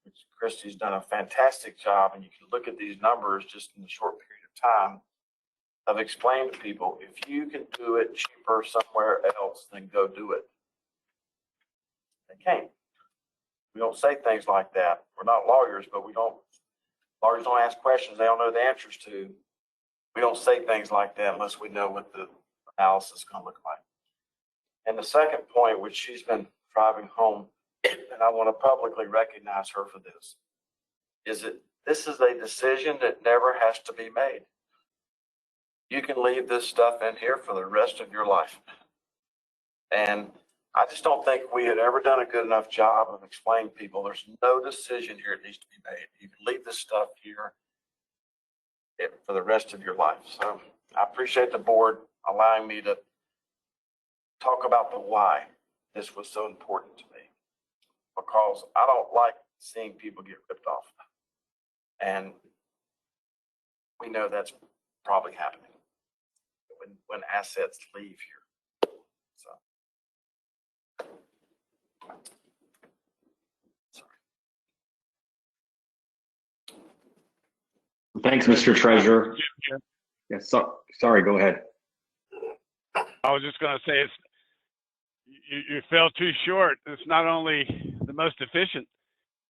which Christy's done a fantastic job, and you can look at these numbers just in a short period of time, of explaining to people, if you can do it cheaper somewhere else, then go do it. They can't. We don't say things like that. We're not lawyers, but lawyers don't ask questions they don't know the answers to. We don't say things like that unless we know what the analysis is going to look like. And the second point, which she's been driving home, and I want to publicly recognize her for this, is that this is a decision that never has to be made. You can leave this stuff in here for the rest of your life. And I just don't think we had ever done a good enough job of explaining to people there's no decision here that needs to be made. You can leave this stuff here for the rest of your life. So I appreciate the board allowing me to talk about the why this was so important to me, because I don't like seeing people get ripped off. And we know that's probably happening when assets leave here. So. Thanks, Mr. Treasurer. Yes, sorry, go ahead. I was just going to say, you fell too short. It's not only the most efficient,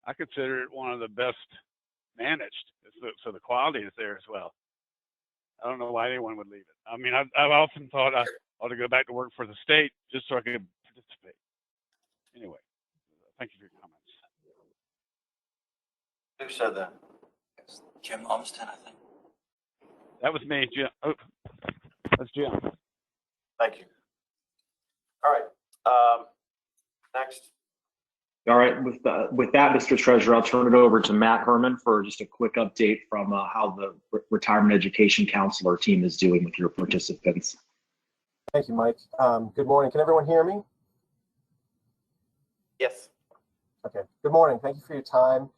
I consider it one of the best managed. So the quality is there as well. I don't know why anyone would leave it. I mean, I've often thought I ought to go back to work for the state just so I could participate. Anyway, thank you for your comments. Who said that? Jim Lumsden, I think. That was me, Jim. Oh, that's Jim. Thank you. All right. Next. All right, with that, Mr. Treasurer, I'll turn it over to Matt Herman for just a quick update from how the Retirement Education Counselor team is doing with your participants. Thank you, Mike. Good morning. Can everyone hear me? Yes. Okay. Good morning. Thank you for your time.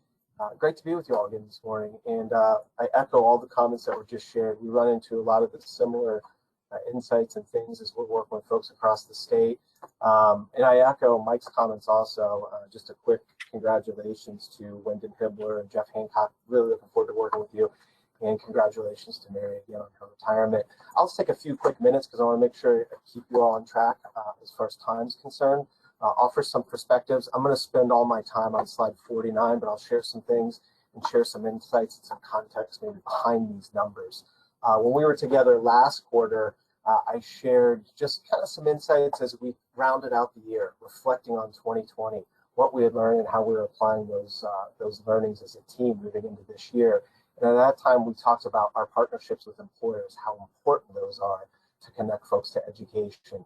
Great to be with you all again this morning. And I echo all the comments that were just shared. We run into a lot of the similar insights and things as we're working with folks across the state. And I echo Mike's comments also. Just a quick congratulations to Wyndon Hibbler and Jeff Hancock. Really looking forward to working with you. And congratulations to Mary again on her retirement. I'll just take a few quick minutes because I want to make sure I keep you all on track as far as time is concerned. Offer some perspectives. I'm going to spend all my time on slide 49, but I'll share some things and share some insights and some context maybe behind these numbers. When we were together last quarter, I shared just kind of some insights as we rounded out the year, reflecting on 2020, what we had learned and how we were applying those learnings as a team moving into this year. And at that time, we talked about our partnerships with employers, how important those are to connect folks to education,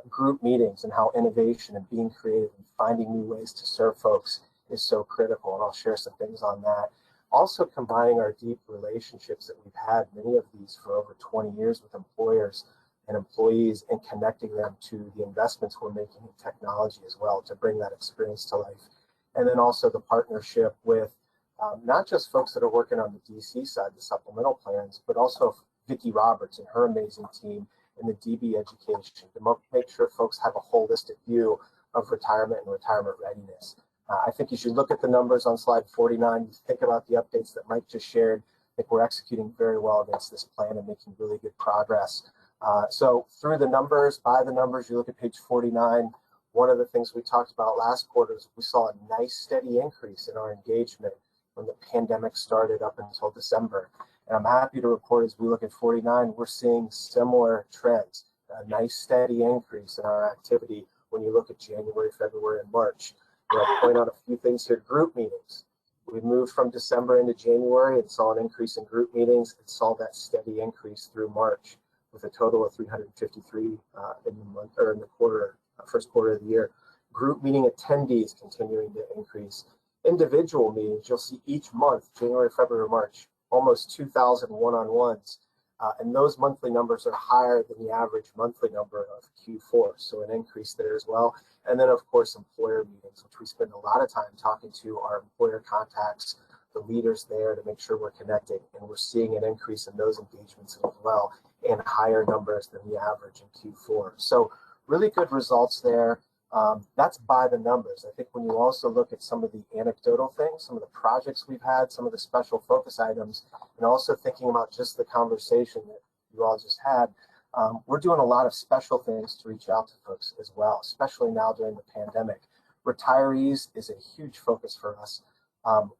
group meetings, and how innovation and being creative and finding new ways to serve folks is so critical. And I'll share some things on that. Also combining our deep relationships that we've had, many of these for over 20 years with employers and employees, and connecting them to the investments we're making in technology as well to bring that experience to life. And then also the partnership with not just folks that are working on the DC side, the supplemental plans, but also Vicki Roberts and her amazing team in the DB education to make sure folks have a holistic view of retirement and retirement readiness. I think as you look at the numbers on slide 49, you think about the updates that Mike just shared, I think we're executing very well against this plan and making really good progress. So through the numbers, by the numbers, you look at page 49, one of the things we talked about last quarter is we saw a nice steady increase in our engagement when the pandemic started up until December. And I'm happy to report as we look at 49, we're seeing similar trends, a nice steady increase in our activity when you look at January, February, and March. I'll point out a few things here. Group meetings. We moved from December into January and saw an increase in group meetings and saw that steady increase through March with a total of 353 in the month or in the quarter, first quarter of the year. Group meeting attendees continuing to increase. Individual meetings, you'll see each month, January, February, March, almost 2,000 one-on-ones. And those monthly numbers are higher than the average monthly number of Q4. So an increase there as well. And then, of course, employer meetings, which we spend a lot of time talking to our employer contacts, the leaders there to make sure we're connecting. And we're seeing an increase in those engagements as well and higher numbers than the average in Q4. So really good results there. That's by the numbers. I think when you also look at some of the anecdotal things, some of the projects we've had, some of the special focus items, and also thinking about just the conversation that you all just had, we're doing a lot of special things to reach out to folks as well, especially now during the pandemic. Retirees is a huge focus for us.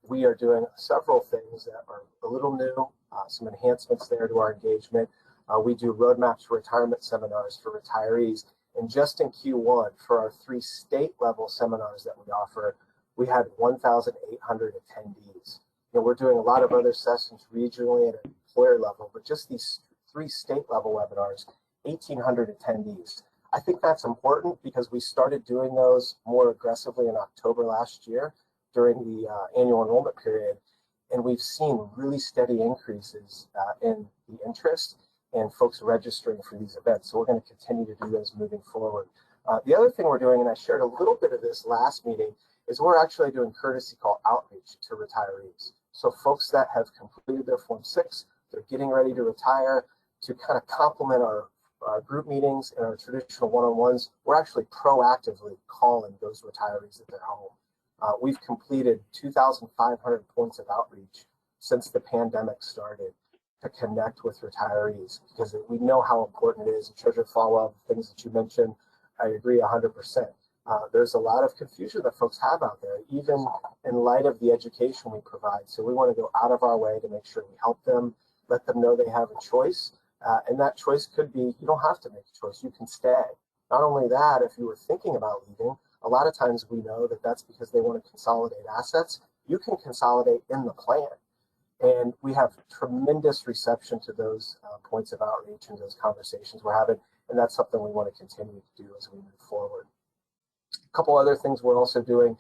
We are doing several things that are a little new, some enhancements there to our engagement. We do roadmaps for retirement seminars for retirees. And just in Q1, for our 3 state-level seminars that we offer, we had 1,800 attendees. We're doing a lot of other sessions regionally at an employer level, but just these 3 state-level webinars, 1,800 attendees. I think that's important because we started doing those more aggressively in October last year during the annual enrollment period, and we've seen really steady increases in the interest and folks registering for these events. So we're going to continue to do those moving forward. The other thing we're doing, and I shared a little bit of this last meeting, is we're actually doing courtesy call outreach to retirees. So folks that have completed their Form 6, they're getting ready to retire, to kind of complement our group meetings and our traditional one-on-ones, we're actually proactively calling those retirees at their home. We've completed 2,500 points of outreach since the pandemic started to connect with retirees, because we know how important it is. And Treasurer Falwell, the things that you mentioned, I agree 100%. There's a lot of confusion that folks have out there, even in light of the education we provide. So we want to go out of our way to make sure we help them, let them know they have a choice. And that choice could be, you don't have to make a choice, you can stay. Not only that, if you were thinking about leaving, a lot of times we know that that's because they want to consolidate assets. You can consolidate in the plan. And we have tremendous reception to those points of outreach and those conversations we're having. And that's something we want to continue to do as we move forward. A couple other things we're also doing,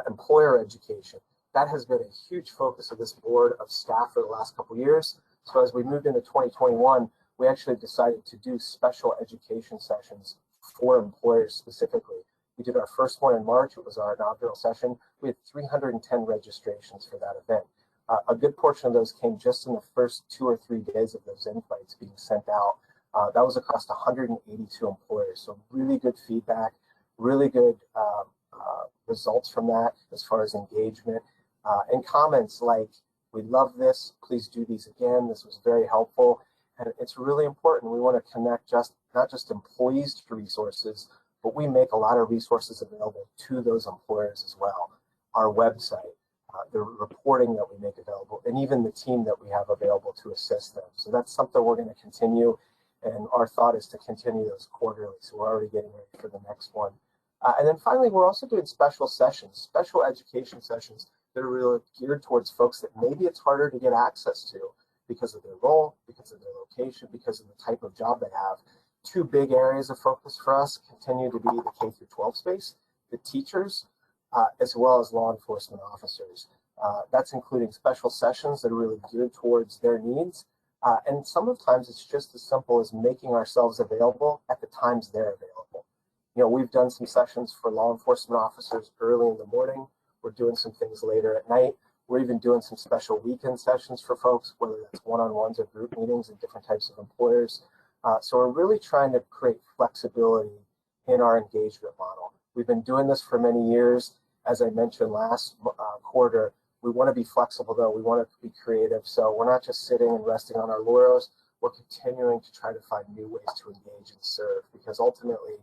employer education. That has been a huge focus of this board of staff for the last couple of years. So as we moved into 2021, we actually decided to do special education sessions for employers specifically. We did our first one in March. It was our inaugural session. We had 310 registrations for that event. A good portion of those came just in the first 2 or 3 days of those invites being sent out. That was across 182 employers. So really good feedback, really good results from that as far as engagement. And comments like, we love this, please do these again. This was very helpful. And it's really important. We want to connect not just employees to resources, but we make a lot of resources available to those employers as well. Our website, the reporting that we make available, and even the team that we have available to assist them. So that's something we're going to continue. And our thought is to continue those quarterly. So we're already getting ready for the next one. And then finally, we're also doing special sessions, special education sessions that are really geared towards folks that maybe it's harder to get access to because of their role, because of their location, because of the type of job they have. 2 big areas of focus for us continue to be the K through 12 space, the teachers, as well as law enforcement officers. That's including special sessions that are really geared towards their needs. And sometimes it's just as simple as making ourselves available at the times they're available. We've done some sessions for law enforcement officers early in the morning. We're doing some things later at night. We're even doing some special weekend sessions for folks, whether that's one-on-ones or group meetings and different types of employers. So we're really trying to create flexibility in our engagement model. We've been doing this for many years. As I mentioned last quarter, we want to be flexible though. We want to be creative. So we're not just sitting and resting on our laurels. We're continuing to try to find new ways to engage and serve, because ultimately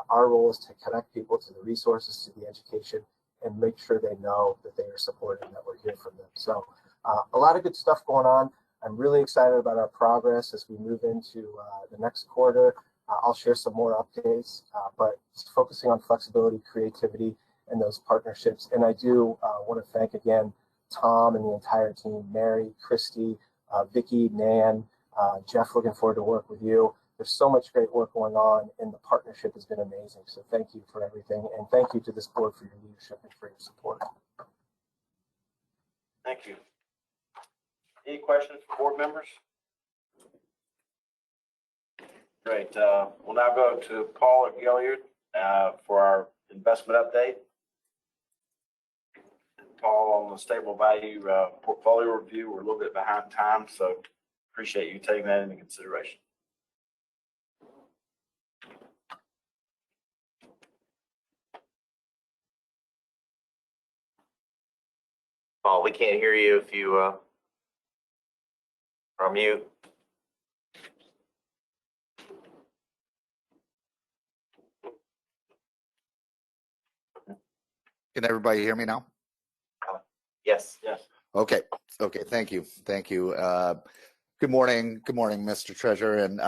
our role is to connect people to the resources, to the education, and make sure they know that they are supported and that we're here for them. So a lot of good stuff going on. I'm really excited about our progress as we move into the next quarter. I'll share some more updates, but focusing on flexibility, creativity, and those partnerships. And I do want to thank again Tom and the entire team, Mary, Christy, Vicky, Nan, Jeff, looking forward to work with you. There's so much great work going on, and the partnership has been amazing. So thank you for everything, and thank you to this board for your leadership and for your support. Thank you. Any questions for board members? Great. We'll now go to Paul Gilliard for our investment update. Paul, on the stable value portfolio review, we're a little bit behind time, so appreciate you taking that into consideration. Paul, we can't hear you if you are on mute. Can everybody hear me now? Yes. Yes. Okay. Okay. Thank you. Thank you. Good morning. Good morning, Mr. Treasurer, and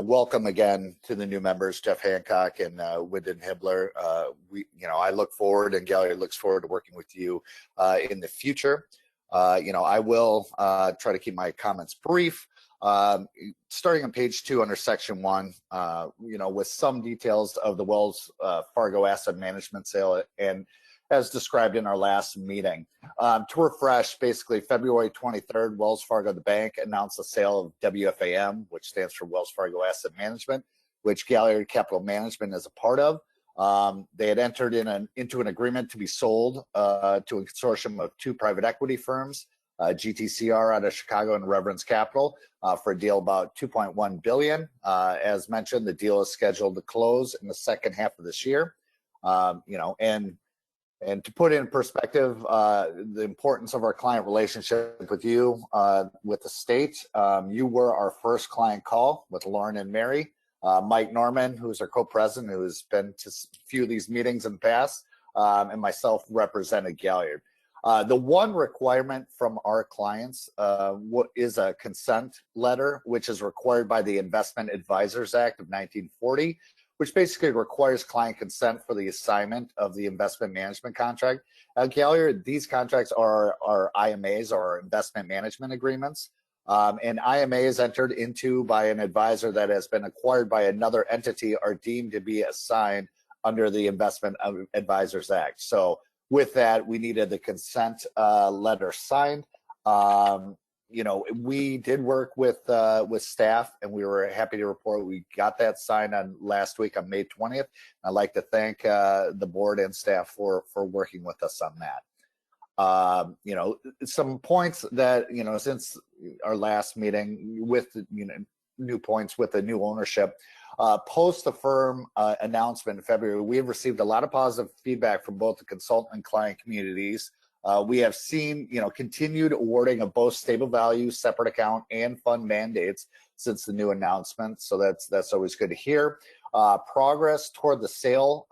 welcome again to the new members, Jeff Hancock and Wyndon Hibbler. I look forward, and Gallery looks forward to working with you in the future. I will try to keep my comments brief. Starting on page 2 under section 1, with some details of the Wells Fargo asset management sale, and as described in our last meeting. To refresh, basically February 23rd, Wells Fargo, the bank, announced the sale of WFAM, which stands for Wells Fargo Asset Management, which Gallery Capital Management is a part of. They had entered into an agreement to be sold to a consortium of 2 private equity firms, GTCR out of Chicago and Reverence Capital, for a deal about $2.1 billion. As mentioned, the deal is scheduled to close in the second half of this year. And to put in perspective the importance of our client relationship with you, with the state, you were our first client call with Lauren and Mary. Mike Norman, who's our co-president, who has been to a few of these meetings in the past, and myself represented Galliard. The one requirement from our clients is a consent letter, which is required by the Investment Advisors Act of 1940, which basically requires client consent for the assignment of the investment management contract. Galliard, these contracts are IMAs, or investment management agreements. And IMAs entered into by an advisor that has been acquired by another entity are deemed to be assigned under the Investment Advisors Act. So with that, we needed the consent letter signed. We did work with staff, and we were happy to report we got that signed on last week on May 20th. I'd like to thank the board and staff for working with us on that. Some points that, since our last meeting with, new points with the new ownership, post the firm announcement in February, we have received a lot of positive feedback from both the consultant and client communities. We have seen, continued awarding of both stable value, separate account, and fund mandates since the new announcement. So that's always good to hear. Progress toward the sale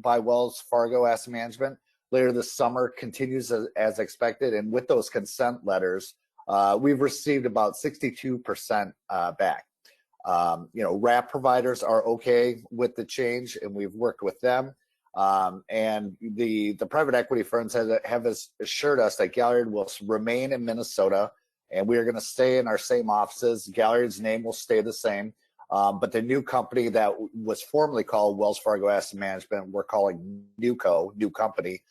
by Wells Fargo Asset Management later this summer continues as expected. And with those consent letters, we've received about 62% back. Wrap providers are okay with the change, and we've worked with them. And the private equity firms have assured us that Galliard will remain in Minnesota, and we are going to stay in our same offices. Galliard's name will stay the same, but the new company that was formerly called Wells Fargo Asset Management, we're calling new company.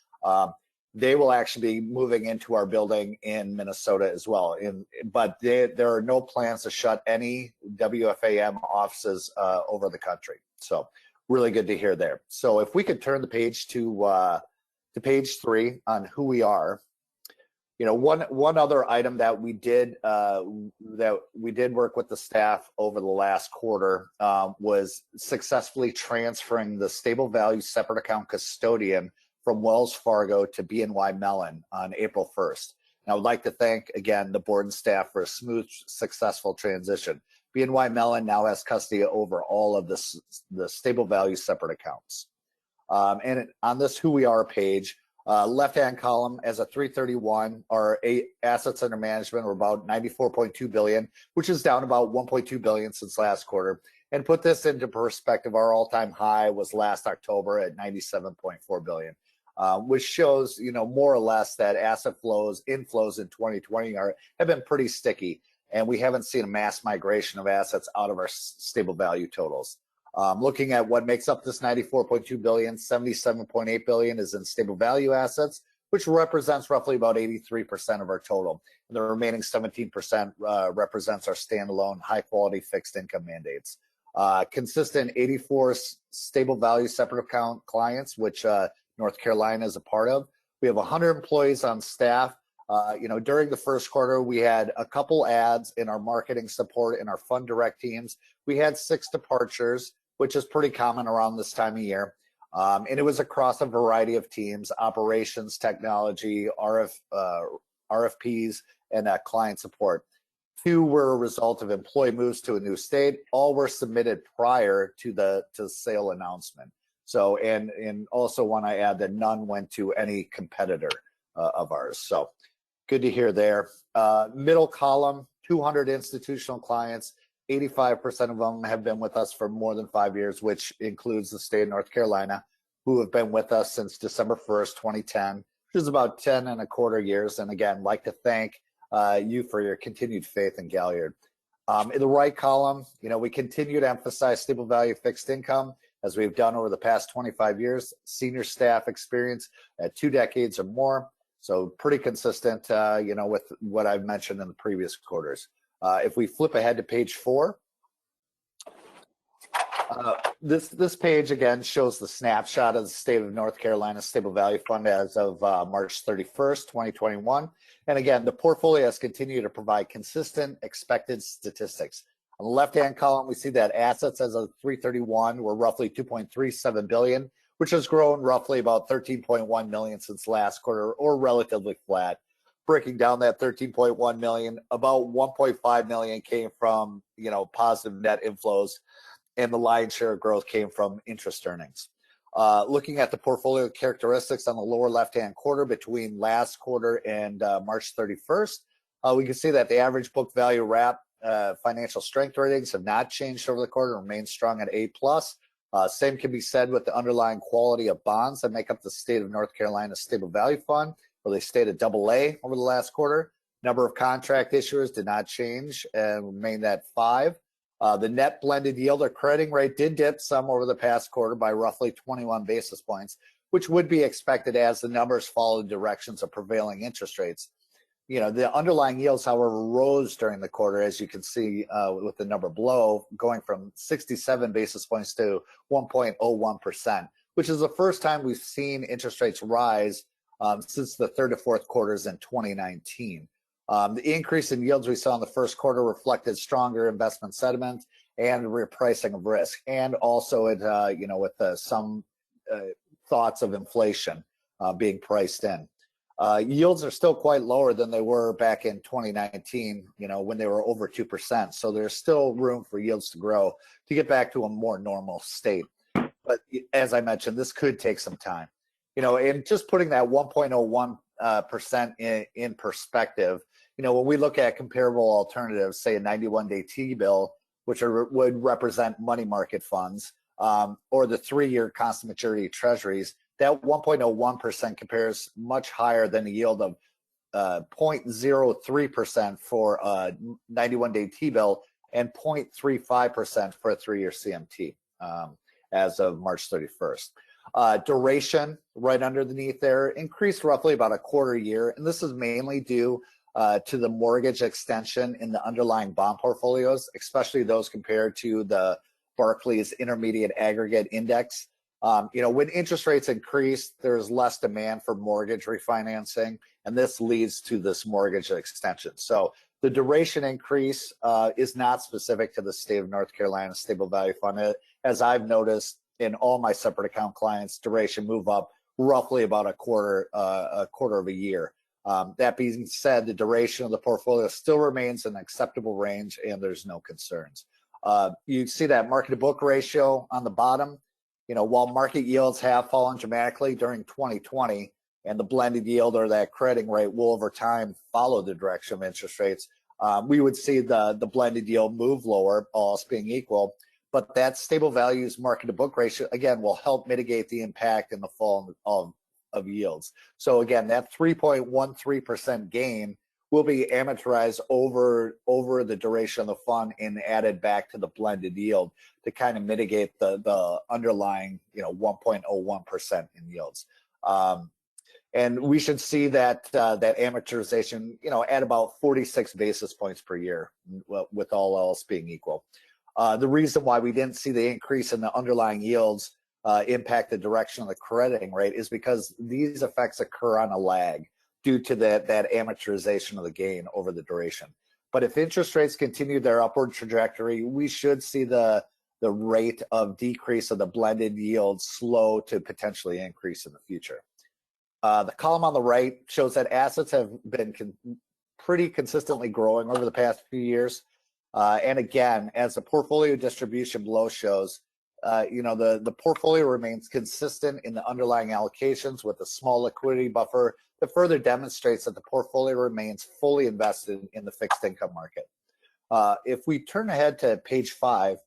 They will actually be moving into our building in Minnesota as well. But there are no plans to shut any WFAM offices over the country. So really good to hear there. So if we could turn the page to page 3 on who we are. One other item that we did work with the staff over the last quarter was successfully transferring the stable value separate account custodian from Wells Fargo to BNY Mellon on April 1st. And I would like to thank again the board and staff for a smooth, successful transition. BNY Mellon now has custody over all of the stable value separate accounts. And on this who we are page, Left-hand column, as a 331, our assets under management were about 94.2 billion, which is down about 1.2 billion since last quarter. And put this into perspective, our all-time high was last October at 97.4 billion, which shows, more or less that asset flows, inflows in 2020 have been pretty sticky, and we haven't seen a mass migration of assets out of our stable value totals. Looking at what makes up this 94.2 billion, 77.8 billion is in stable value assets, which represents roughly about 83% of our total. And the remaining 17% represents our standalone high quality fixed income mandates. Consistent 84 stable value separate account clients, which North Carolina is a part of. We have 100 employees on staff. During the first quarter, we had a couple ads in our marketing support and our fund direct teams. We had 6 departures, which is pretty common around this time of year. And it was across a variety of teams: operations, technology, RFPs, and client support. 2 were a result of employee moves to a new state. All were submitted prior to the sale announcement. So, and also want to add that none went to any competitor of ours. So good to hear there. Middle column, 200 institutional clients. 85% of them have been with us for more than 5 years, which includes the state of North Carolina, who have been with us since December 1st, 2010, which is about 10 and a quarter years. And again, like to thank you for your continued faith in Galliard. In the right column, we continue to emphasize stable value fixed income, as we've done over the past 25 years, senior staff experience at 2 decades or more. So pretty consistent, with what I've mentioned in the previous quarters. If we flip ahead to page 4, this page again shows the snapshot of the state of North Carolina Stable Value Fund as of March 31st, 2021. And again, the portfolio has continued to provide consistent expected statistics. On the left-hand column, we see that assets as of 3/31 were roughly 2.37 billion, which has grown roughly about 13.1 million since last quarter, or relatively flat. Breaking down that 13.1 million, about 1.5 million came from, positive net inflows, and the lion's share of growth came from interest earnings. Looking at the portfolio characteristics on the lower left-hand quarter between last quarter and March 31st, we can see that the average book value wrap financial strength ratings have not changed over the quarter, remain strong at A+. Same can be said with the underlying quality of bonds that make up the state of North Carolina Stable Value Fund, where they stayed at AA over the last quarter. Number of contract issuers did not change and remained at 5. The net blended yield or crediting rate did dip some over the past quarter by roughly 21 basis points, which would be expected as the numbers follow the directions of prevailing interest rates. The underlying yields, however, rose during the quarter, as you can see with the number below, going from 67 basis points to 1.01%, which is the first time we've seen interest rates rise since the 3rd to 4th quarters in 2019. The increase in yields we saw in the first quarter reflected stronger investment sentiment and repricing of risk, and also with some thoughts of inflation being priced in. Yields are still quite lower than they were back in 2019, when they were over 2%. So there's still room for yields to grow to get back to a more normal state. But as I mentioned, this could take some time. And just putting that 1.01% in perspective, when we look at comparable alternatives, say a 91-day T-bill, which would represent money market funds, or the 3-year constant maturity treasuries, that 1.01% compares much higher than a yield of 0.03% for a 91-day T-bill and 0.35% for a 3-year CMT as of March 31st. Duration, right underneath there, increased roughly about a quarter year, and this is mainly due to the mortgage extension in the underlying bond portfolios, especially those compared to the Barclays Intermediate Aggregate Index. When interest rates increase, there's less demand for mortgage refinancing, and this leads to this mortgage extension. So the duration increase is not specific to the state of North Carolina Stable Value Fund. As I've noticed in all my separate account clients, duration move up roughly about a quarter of a year. That being said, the duration of the portfolio still remains in an acceptable range, and there's no concerns. You see that market to book ratio on the bottom. While market yields have fallen dramatically during 2020, and the blended yield or that crediting rate will over time follow the direction of interest rates, we would see the blended yield move lower, all else being equal. But that stable values market to book ratio, again, will help mitigate the impact in the fall of yields. So again, that 3.13% gain will be amortized over the duration of the fund and added back to the blended yield to kind of mitigate the underlying 1.01% in yields. And we should see that that amortization at about 46 basis points per year, with all else being equal. The reason why we didn't see the increase in the underlying yields impact the direction of the crediting rate is because these effects occur on a lag due to that amortization of the gain over the duration. But if interest rates continue their upward trajectory, we should see the rate of decrease of the blended yield slow to potentially increase in the future. The column on the right shows that assets have been pretty consistently growing over the past few years. And again, as the portfolio distribution below shows, the portfolio remains consistent in the underlying allocations with a small liquidity buffer that further demonstrates that the portfolio remains fully invested in the fixed income market. If we turn ahead to page 5,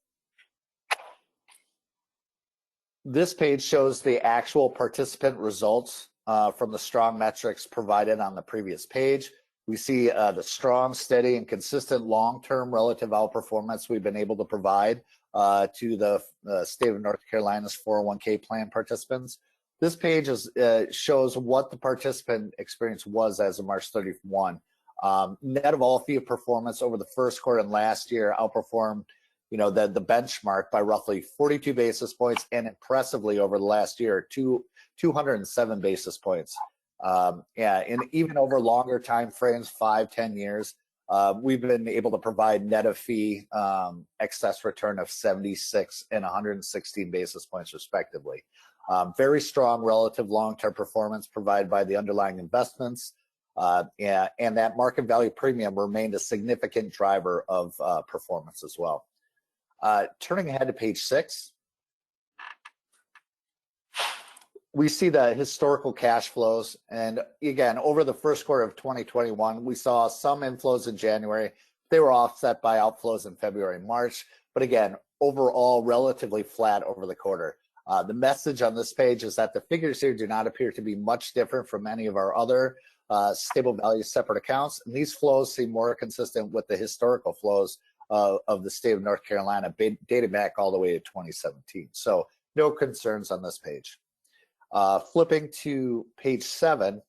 this page shows the actual participant results from the strong metrics provided on the previous page. We see the strong, steady, and consistent long-term relative outperformance we've been able to provide to the state of North Carolina's 401k plan participants. This page shows what the participant experience was as of March 31. Net of all fee performance over the first quarter and last year outperformed the benchmark by roughly 42 basis points, and impressively over the last year, 207 basis points. And even over longer time frames, 5-10 years, we've been able to provide net of fee excess return of 76 and 116 basis points respectively. Very strong relative long-term performance provided by the underlying investments, and that market value premium remained a significant driver of performance as well. Turning ahead to page 6, we see the historical cash flows. And again, over the first quarter of 2021, we saw some inflows in January. They were offset by outflows in February and March. But again, overall, relatively flat over the quarter. The message on this page is that the figures here do not appear to be much different from any of our other stable value separate accounts. And these flows seem more consistent with the historical flows of the state of North Carolina, dating back all the way to 2017. So no concerns on this page. Flipping to page 7,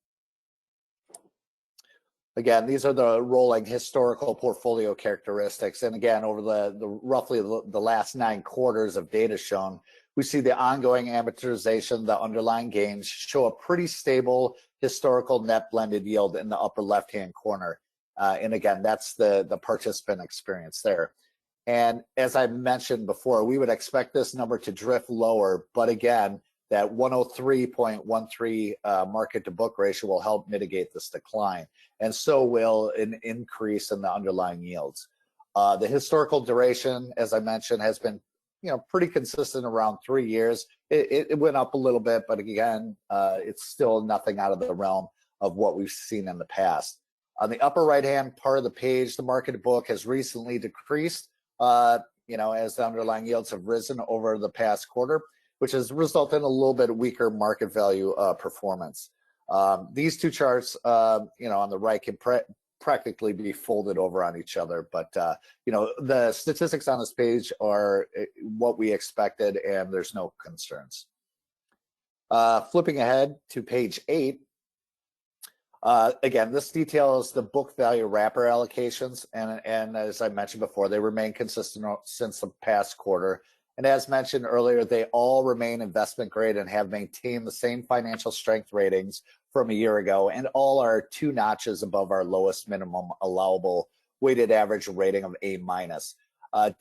again, these are the rolling historical portfolio characteristics. And again, over the roughly the last 9 quarters of data shown, we see the ongoing amortization, the underlying gains show a pretty stable historical net blended yield in the upper left-hand corner. And again, that's the participant experience there. And as I mentioned before, we would expect this number to drift lower, but again, that 103.13 market to book ratio will help mitigate this decline. And so will an increase in the underlying yields. The historical duration, as I mentioned, has been pretty consistent around 3 years. It went up a little bit, but again, it's still nothing out of the realm of what we've seen in the past. On the upper right-hand part of the page, the market to book has recently decreased, as the underlying yields have risen over the past quarter, which has resulted in a little bit weaker market value performance. These two charts, on the right can practically be folded over on each other, but the statistics on this page are what we expected, and there's no concerns. Flipping ahead to page 8, again, this details the book value wrapper allocations, and as I mentioned before, they remain consistent since the past quarter. And as mentioned earlier, they all remain investment grade and have maintained the same financial strength ratings from a year ago, and all are 2 notches above our lowest minimum allowable weighted average rating of A-.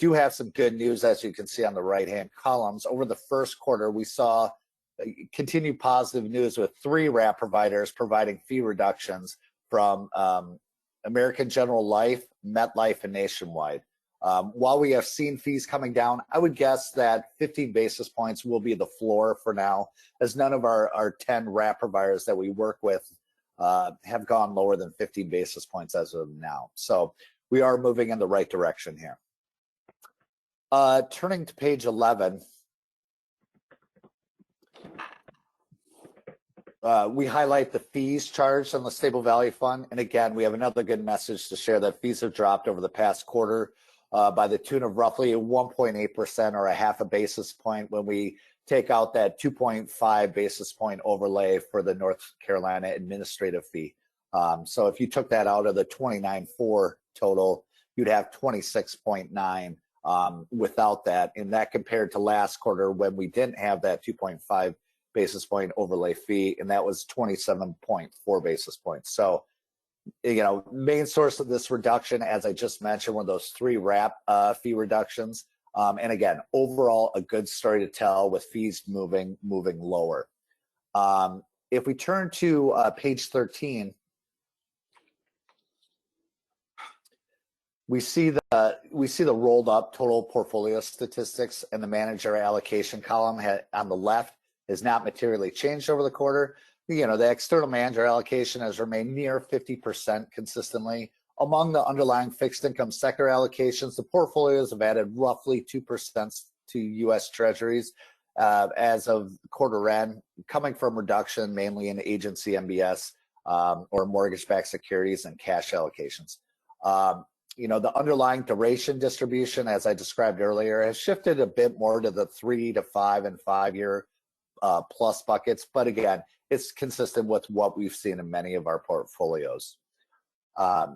Do have some good news, as you can see on the right-hand columns. Over the first quarter, we saw continued positive news with 3 wrap providers providing fee reductions from American General Life, MetLife, and Nationwide. While we have seen fees coming down, I would guess that 15 basis points will be the floor for now, as none of our 10 wrap providers that we work with have gone lower than 15 basis points as of now. So we are moving in the right direction here. Turning to page 11, we highlight the fees charged on the Stable Value Fund. And again, we have another good message to share that fees have dropped over the past quarter by the tune of roughly 1.8% or a half a basis point when we take out that 2.5 basis point overlay for the North Carolina administrative fee. So if you took that out of the 29.4 total, you'd have 26.9 without that. And that compared to last quarter when we didn't have that 2.5 basis point overlay fee, and that was 27.4 basis points. So, main source of this reduction, as I just mentioned, were those 3 wrap fee reductions. And again, overall, a good story to tell with fees moving lower. If we turn to page 13, we see the rolled up total portfolio statistics, and the manager allocation column on the left has not materially changed over the quarter. The external manager allocation has remained near 50% consistently. Among the underlying fixed income sector allocations, the portfolios have added roughly 2% to U.S. Treasuries as of quarter end, coming from reduction mainly in agency MBS or mortgage-backed securities and cash allocations. The underlying duration distribution, as I described earlier, has shifted a bit more to the 3 to 5 and 5 year plus buckets, but again, it's consistent with what we've seen in many of our portfolios.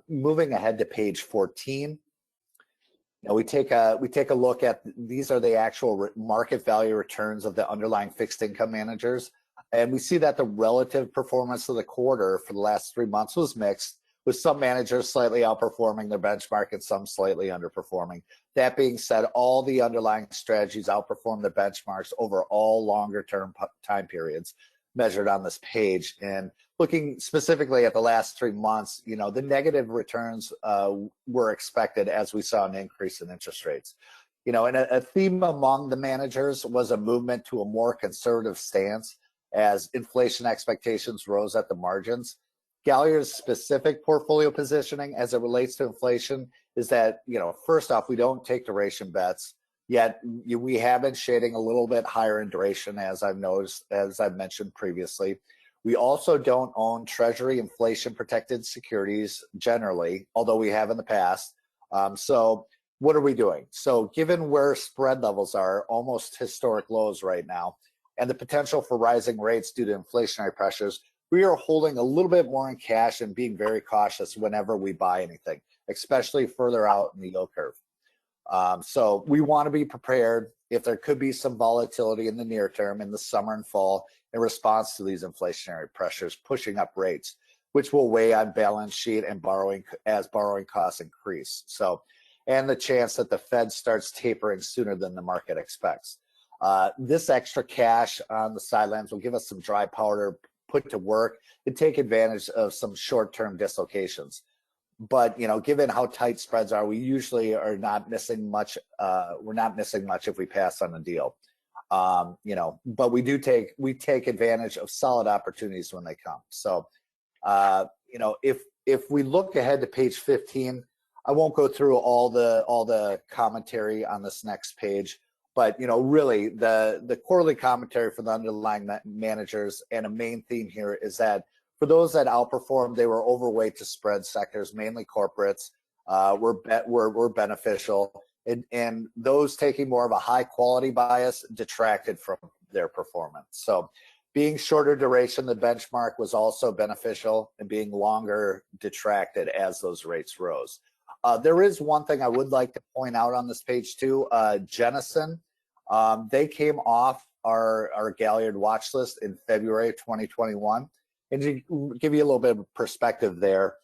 Moving ahead to page 14, we take a look at, these are the actual market value returns of the underlying fixed income managers, and we see that the relative performance of the quarter for the last 3 months was mixed, with some managers slightly outperforming their benchmark and some slightly underperforming. That being said, all the underlying strategies outperform the benchmarks over all longer term time periods measured on this page. And looking specifically at the last 3 months, the negative returns were expected as we saw an increase in interest rates. And a theme among the managers was a movement to a more conservative stance as inflation expectations rose at the margins. Gallagher's specific portfolio positioning as it relates to inflation is that, first off, we don't take duration bets, yet we have been shading a little bit higher in duration, as I've noticed, as I've mentioned previously. We also don't own Treasury inflation protected securities generally, although we have in the past. So what are we doing? So given where spread levels are, almost historic lows right now, and the potential for rising rates due to inflationary pressures, we are holding a little bit more in cash and being very cautious whenever we buy anything, especially further out in the yield curve. So we want to be prepared if there could be some volatility in the near term in the summer and fall in response to these inflationary pressures pushing up rates, which will weigh on balance sheet and borrowing costs increase. So, and the chance that the Fed starts tapering sooner than the market expects. This extra cash on the sidelines will give us some dry powder put to work and take advantage of some short-term dislocations. But given how tight spreads are, we usually are not missing much. We're not missing much if we pass on a deal. But we take advantage of solid opportunities when they come. So, if we look ahead to page 15, I won't go through all the commentary on this next page. But really, the quarterly commentary for the underlying managers, and a main theme here is that for those that outperformed, they were overweight to spread sectors, mainly corporates, were beneficial, and those taking more of a high quality bias detracted from their performance. So, being shorter duration, the benchmark was also beneficial, and being longer detracted as those rates rose. There is one thing I would like to point out on this page too. Jennison, they came off our Gallagher watch list in February of 2021. And to give you a little bit of perspective there,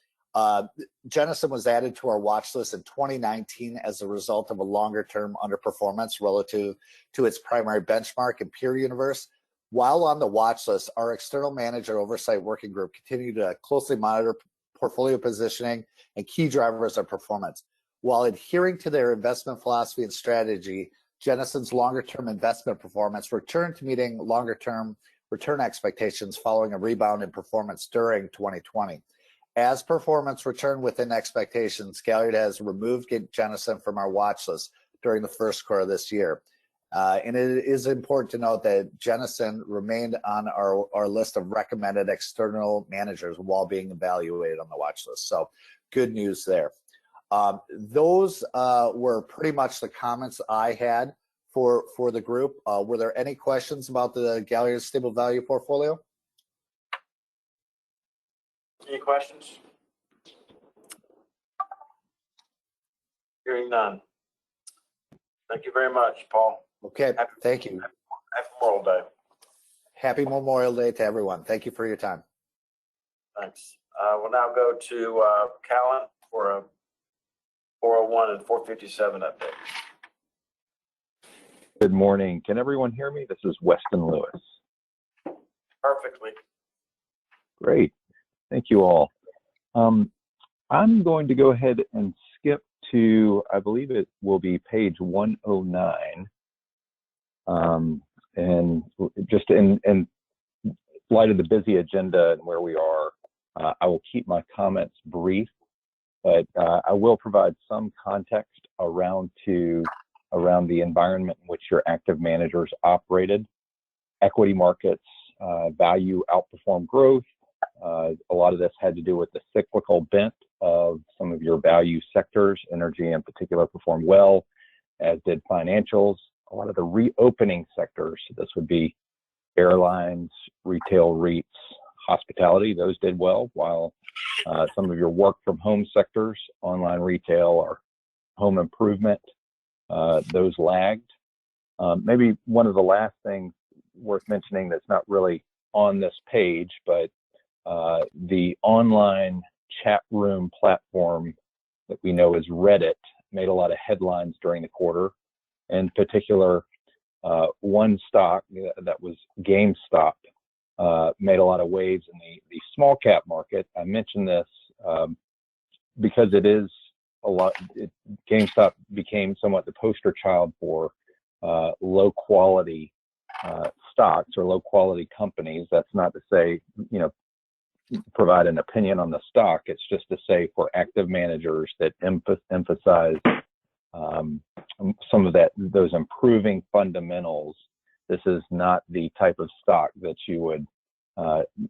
Jennison was added to our watch list in 2019 as a result of a longer term underperformance relative to its primary benchmark and peer universe. While on the watch list, our external manager oversight working group continued to closely monitor portfolio positioning and key drivers of performance. While adhering to their investment philosophy and strategy, Jennison's longer-term investment performance returned to meeting longer-term return expectations following a rebound in performance during 2020. As performance returned within expectations, Galliard has removed Jennison from our watch list during the first quarter of this year. And it is important to note that Jennison remained on our list of recommended external managers while being evaluated on the watch list. So good news there. Those were pretty much the comments I had for the group. Were there any questions about the Galliard Stable Value portfolio? Any questions? Hearing none. Thank you very much, Paul. Okay, thank you. Happy Memorial Day. Happy Memorial Day to everyone. Thank you for your time. Thanks. We'll now go to Callan for a 401 and 457 update. Good morning. Can everyone hear me? This is Weston Lewis. Perfectly. Great. Thank you all. I'm going to go ahead and skip to, I believe it will be page 109. And just in light of the busy agenda and where we are, I will keep my comments brief, but I will provide some context around the environment in which your active managers operated. Equity markets value outperform growth. A lot of this had to do with the cyclical bent of some of your value sectors. Energy in particular performed well, as did financials. A lot of the reopening sectors, this would be airlines, retail REITs, hospitality, those did well, while some of your work from home sectors, online retail or home improvement, those lagged. Maybe one of the last things worth mentioning that's not really on this page, but the online chat room platform that we know as Reddit made a lot of headlines during the quarter. In particular, one stock that was GameStop made a lot of waves in the small cap market. I mention this because it is a lot. GameStop became somewhat the poster child for low quality stocks or low quality companies. That's not to say, provide an opinion on the stock. It's just to say for active managers that emphasize some of those improving fundamentals. This is not the type of stock that you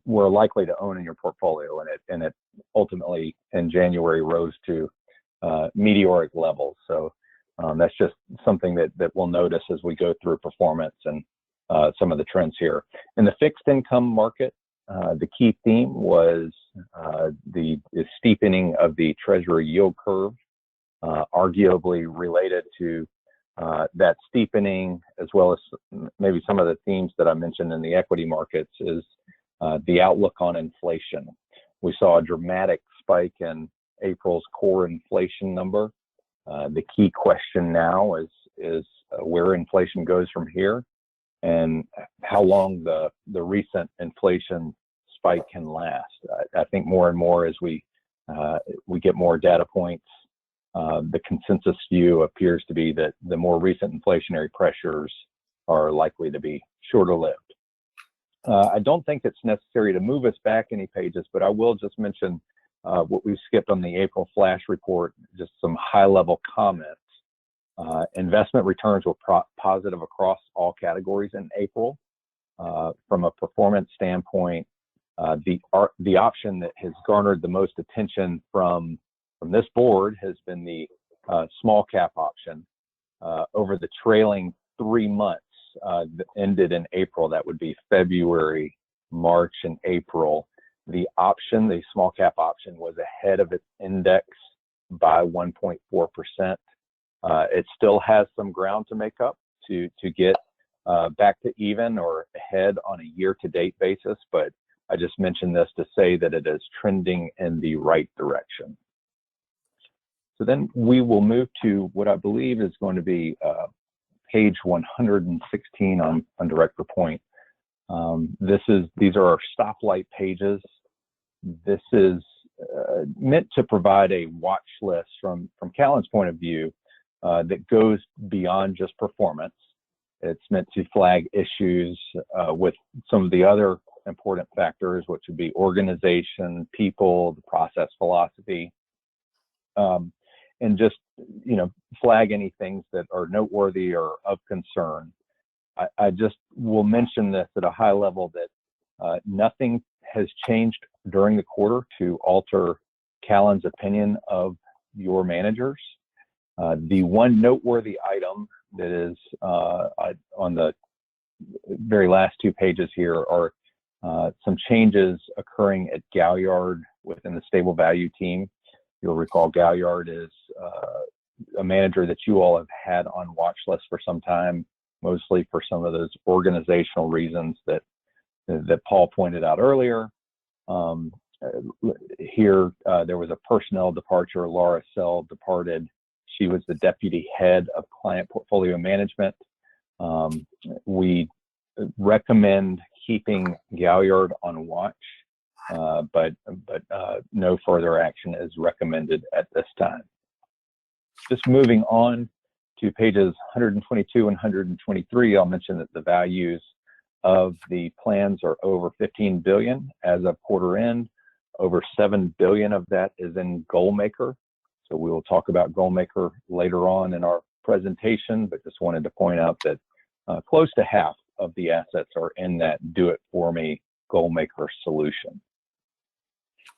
were likely to own in your portfolio, and it ultimately in January rose to meteoric levels. So that's just something that we'll notice as we go through performance and some of the trends here. In the fixed income market, the key theme was the steepening of the Treasury yield curve, arguably related to that steepening, as well as maybe some of the themes that I mentioned in the equity markets, is the outlook on inflation. We saw a dramatic spike in April's core inflation number. The key question now is where inflation goes from here, and how long the recent inflation spike can last. I think more and more as we get more data points, the consensus view appears to be that the more recent inflationary pressures are likely to be shorter-lived. I don't think it's necessary to move us back any pages, but I will just mention what we skipped on the April flash report, just some high-level comments. Investment returns were positive across all categories in April. From a performance standpoint, the option that has garnered the most attention from this board has been the small cap option. Over the trailing 3 months that ended in April, that would be February, March, and April, the small cap option was ahead of its index by 1.4%. It still has some ground to make up to get back to even or ahead on a year-to-date basis, but I just mentioned this to say that it is trending in the right direction. So then we will move to what I believe is going to be page 116 on Director Point. These are our stoplight pages. This is meant to provide a watch list from Callan's point of view that goes beyond just performance. It's meant to flag issues with some of the other important factors, which would be organization, people, the process philosophy, and just, flag any things that are noteworthy or of concern. I just will mention this at a high level that nothing has changed during the quarter to alter Callan's opinion of your managers. The one noteworthy item that is on the very last 2 pages here are some changes occurring at Galliard within the stable value team. You'll recall Galliard is a manager that you all have had on watch list for some time, mostly for some of those organizational reasons that Paul pointed out earlier. Here, there was a personnel departure. Laura Sell departed. She was the deputy head of client portfolio management. We recommend keeping Galliard on watch, but no further action is recommended at this time. Just moving on to pages 122 and 123, I'll mention that the values of the plans are over 15 billion as of quarter end. Over 7 billion of that is in Goalmaker. So we will talk about Goalmaker later on in our presentation, but just wanted to point out that close to half of the assets are in that do-it-for-me Goalmaker solution.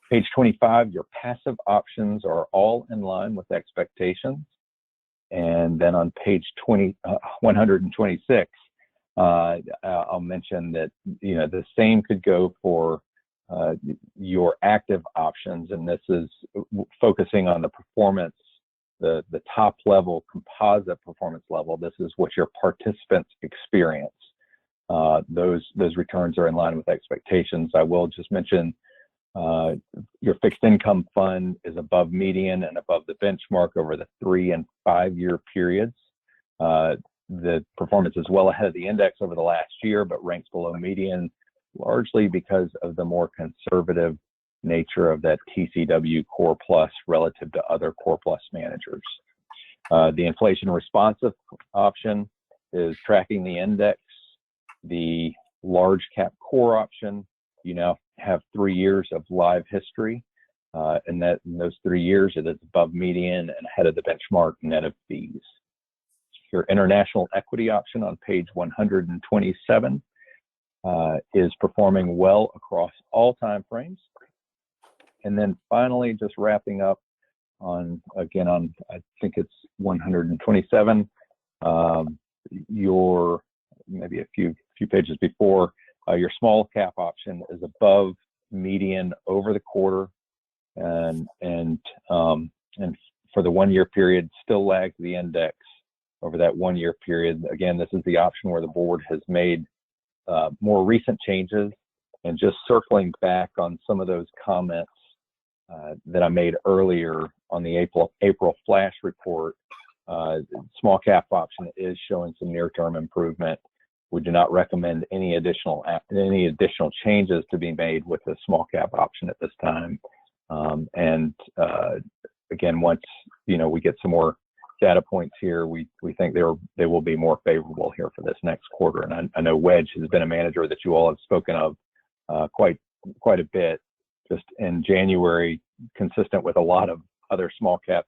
Page 25, your passive options are all in line with expectations. And then on page 126, I'll mention that the same could go for your active options, and this is focusing on the performance, the top level composite performance level. This is what your participants experience. Those returns are in line with expectations. I will just mention your fixed income fund is above median and above the benchmark over the 3 and 5 year periods. The performance is well ahead of the index over the last year, but ranks below median, largely because of the more conservative nature of that TCW Core Plus relative to other Core Plus managers. The inflation responsive option is tracking the index. The large cap core option, you now have 3 years of live history, and that in those 3 years it is above median and ahead of the benchmark net of fees. Your international equity option on page 127 is performing well across all time frames. And then finally, just wrapping up on I think it's 127, your maybe a few pages before, your small cap option is above median over the quarter, and for the 1 year period still lags the index over that 1 year period. Again, this is the option where the board has made more recent changes, and just circling back on some of those comments that I made earlier on the April flash report. Small cap option is showing some near-term improvement. We do not recommend any additional changes to be made with the small cap option at this time. Again, once we get some more data points here, we think they will be more favorable here for this next quarter. And I know Wedge has been a manager that you all have spoken of quite a bit just in January, consistent with a lot of other small cap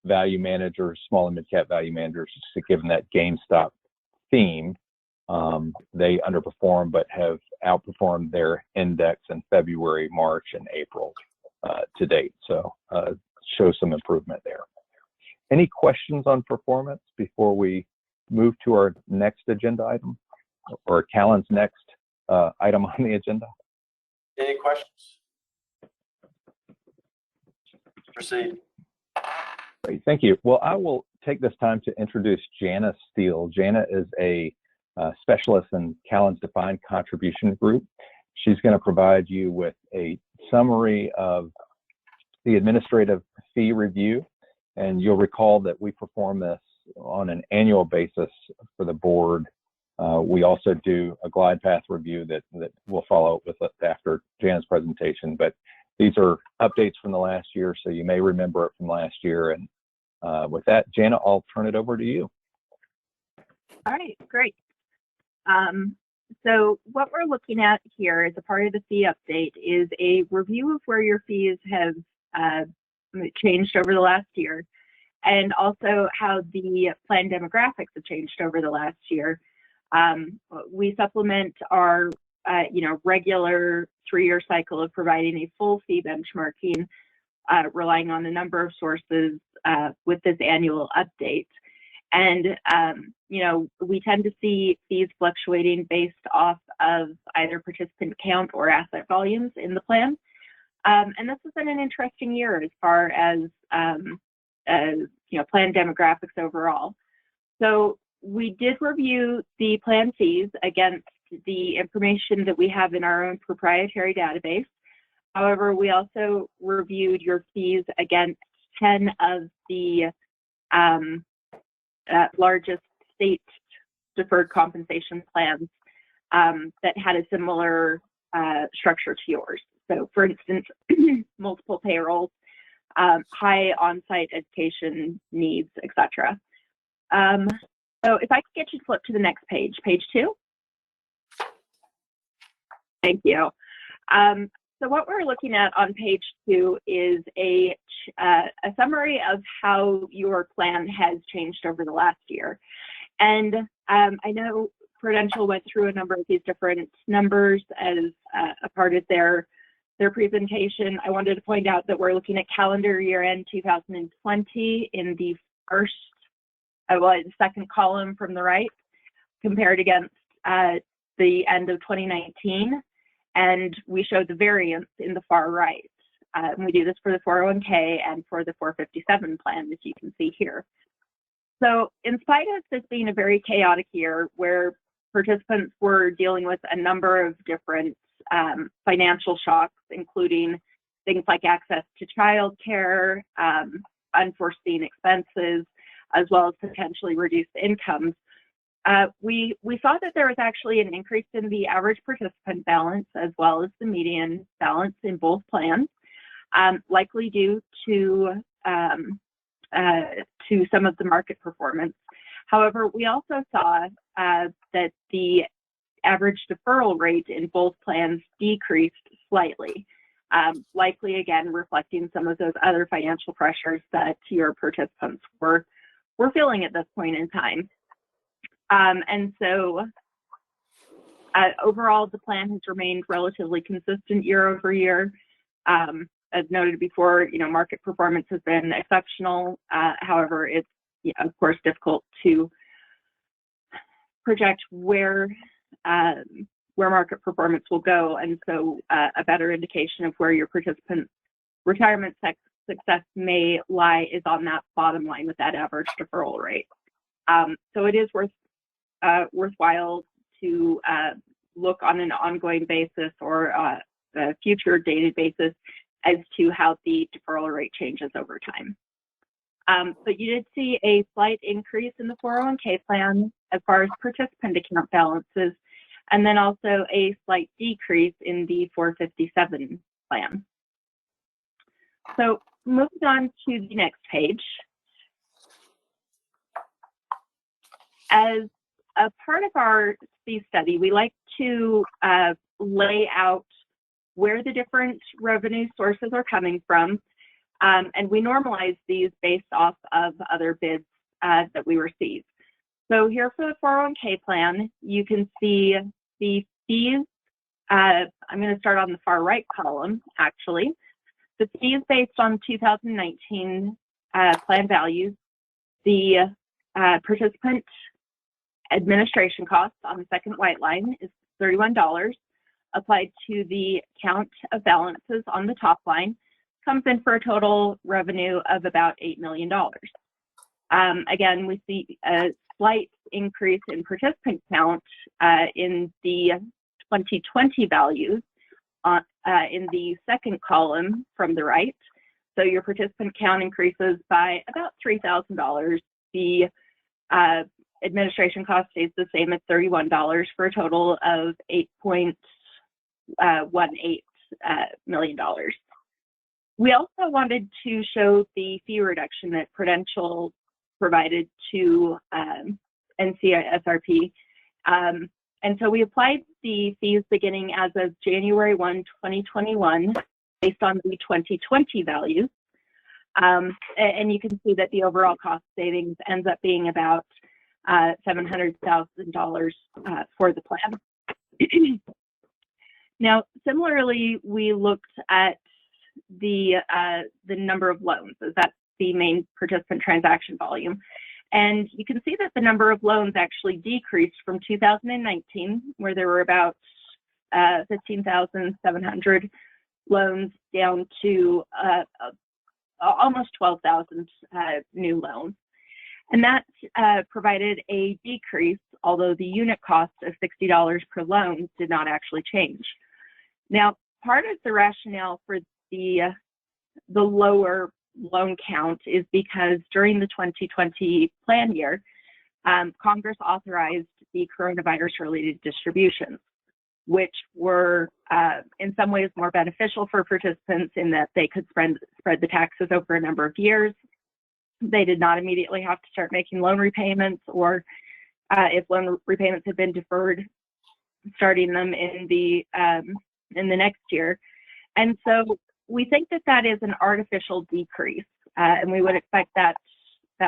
value managers, small and mid cap value managers, given that GameStop theme. They underperformed but have outperformed their index in February, March, and April to date. So show some improvement there. Any questions on performance before we move to our next agenda item, or Callan's next item on the agenda? Any questions? Proceed. Great, thank you. Well, I will take this time to introduce Jana Steele. Jana is a specialist in Callan's Defined Contribution Group. She's going to provide you with a summary of the administrative fee review. And you'll recall that we perform this on an annual basis for the board. We also do a glide path review that we'll follow up with after Jan's presentation. But these are updates from the last year, so you may remember it from last year. And with that, Jana, I'll turn it over to you. All right, great. So what we're looking at here as a part of the fee update is a review of where your fees have changed over the last year, and also how the plan demographics have changed over the last year. We supplement our regular 3-year cycle of providing a full fee benchmarking, relying on a number of sources with this annual update. And, we tend to see fees fluctuating based off of either participant count or asset volumes in the plan. And this has been an interesting year as far as, plan demographics overall. So we did review the plan fees against the information that we have in our own proprietary database. However, we also reviewed your fees against 10 of the largest state deferred compensation plans that had a similar structure to yours. So for instance, multiple payrolls, high on-site education needs, etc. So if I could get you to flip to the next page, page 2. Thank you. So what we're looking at on page 2 is a summary of how your plan has changed over the last year. And I know Prudential went through a number of these different numbers as a part of their presentation. I wanted to point out that we're looking at calendar year end 2020 in the the second column from the right, compared against the end of 2019. And we show the variance in the far right. We do this for the 401k and for the 457 plan, as you can see here. So in spite of this being a very chaotic year where participants were dealing with a number of different financial shocks, including things like access to childcare, unforeseen expenses, as well as potentially reduced incomes, we saw that there was actually an increase in the average participant balance as well as the median balance in both plans, likely due to some of the market performance. However, we also saw that the average deferral rate in both plans decreased slightly, likely again reflecting some of those other financial pressures that your participants were feeling at this point in time. And so overall, the plan has remained relatively consistent year over year. As noted before, market performance has been exceptional. However, it's of course difficult to project where market performance will go, and so a better indication of where your participant retirement success may lie is on that bottom line with that average deferral rate. So it is worthwhile to look on an ongoing basis or a future dated basis as to how the deferral rate changes over time. But you did see a slight increase in the 401k plan as far as participant account balances, and then also a slight decrease in the 457 plan. So moving on to the next page. As a part of our fee study, we like to lay out where the different revenue sources are coming from, and we normalize these based off of other bids that we receive. So here for the 401k plan, you can see the fees. I'm going to start on the far right column, actually. The fees based on 2019 plan values, the participant administration costs on the second white line is $31, applied to the count of balances on the top line, comes in for a total revenue of about $8 million. Again, we see a slight increase in participant count in the 2020 values in the second column from the right. So your participant count increases by about $3,000. The administration cost stays the same at $31 for a total of $8.18 million. We also wanted to show the fee reduction that Prudential provided to SRP. And so we applied the fees beginning as of January 1, 2021, based on the 2020 values. And you can see that the overall cost savings ends up being about $700,000 for the plan. Now, similarly, we looked at the number of loans, as that's the main participant transaction volume. And you can see that the number of loans actually decreased from 2019, where there were about 15,700 loans, down to almost 12,000 new loans. And that provided a decrease, although the unit cost of $60 per loan did not actually change. Now, part of the rationale for the lower loan count is because during the 2020 plan year, Congress authorized the coronavirus-related distributions, which were in some ways more beneficial for participants in that they could spread the taxes over a number of years. They did not immediately have to start making loan repayments, or if loan repayments had been deferred, starting them in the next year. And so we think that that is an artificial decrease, and we would expect that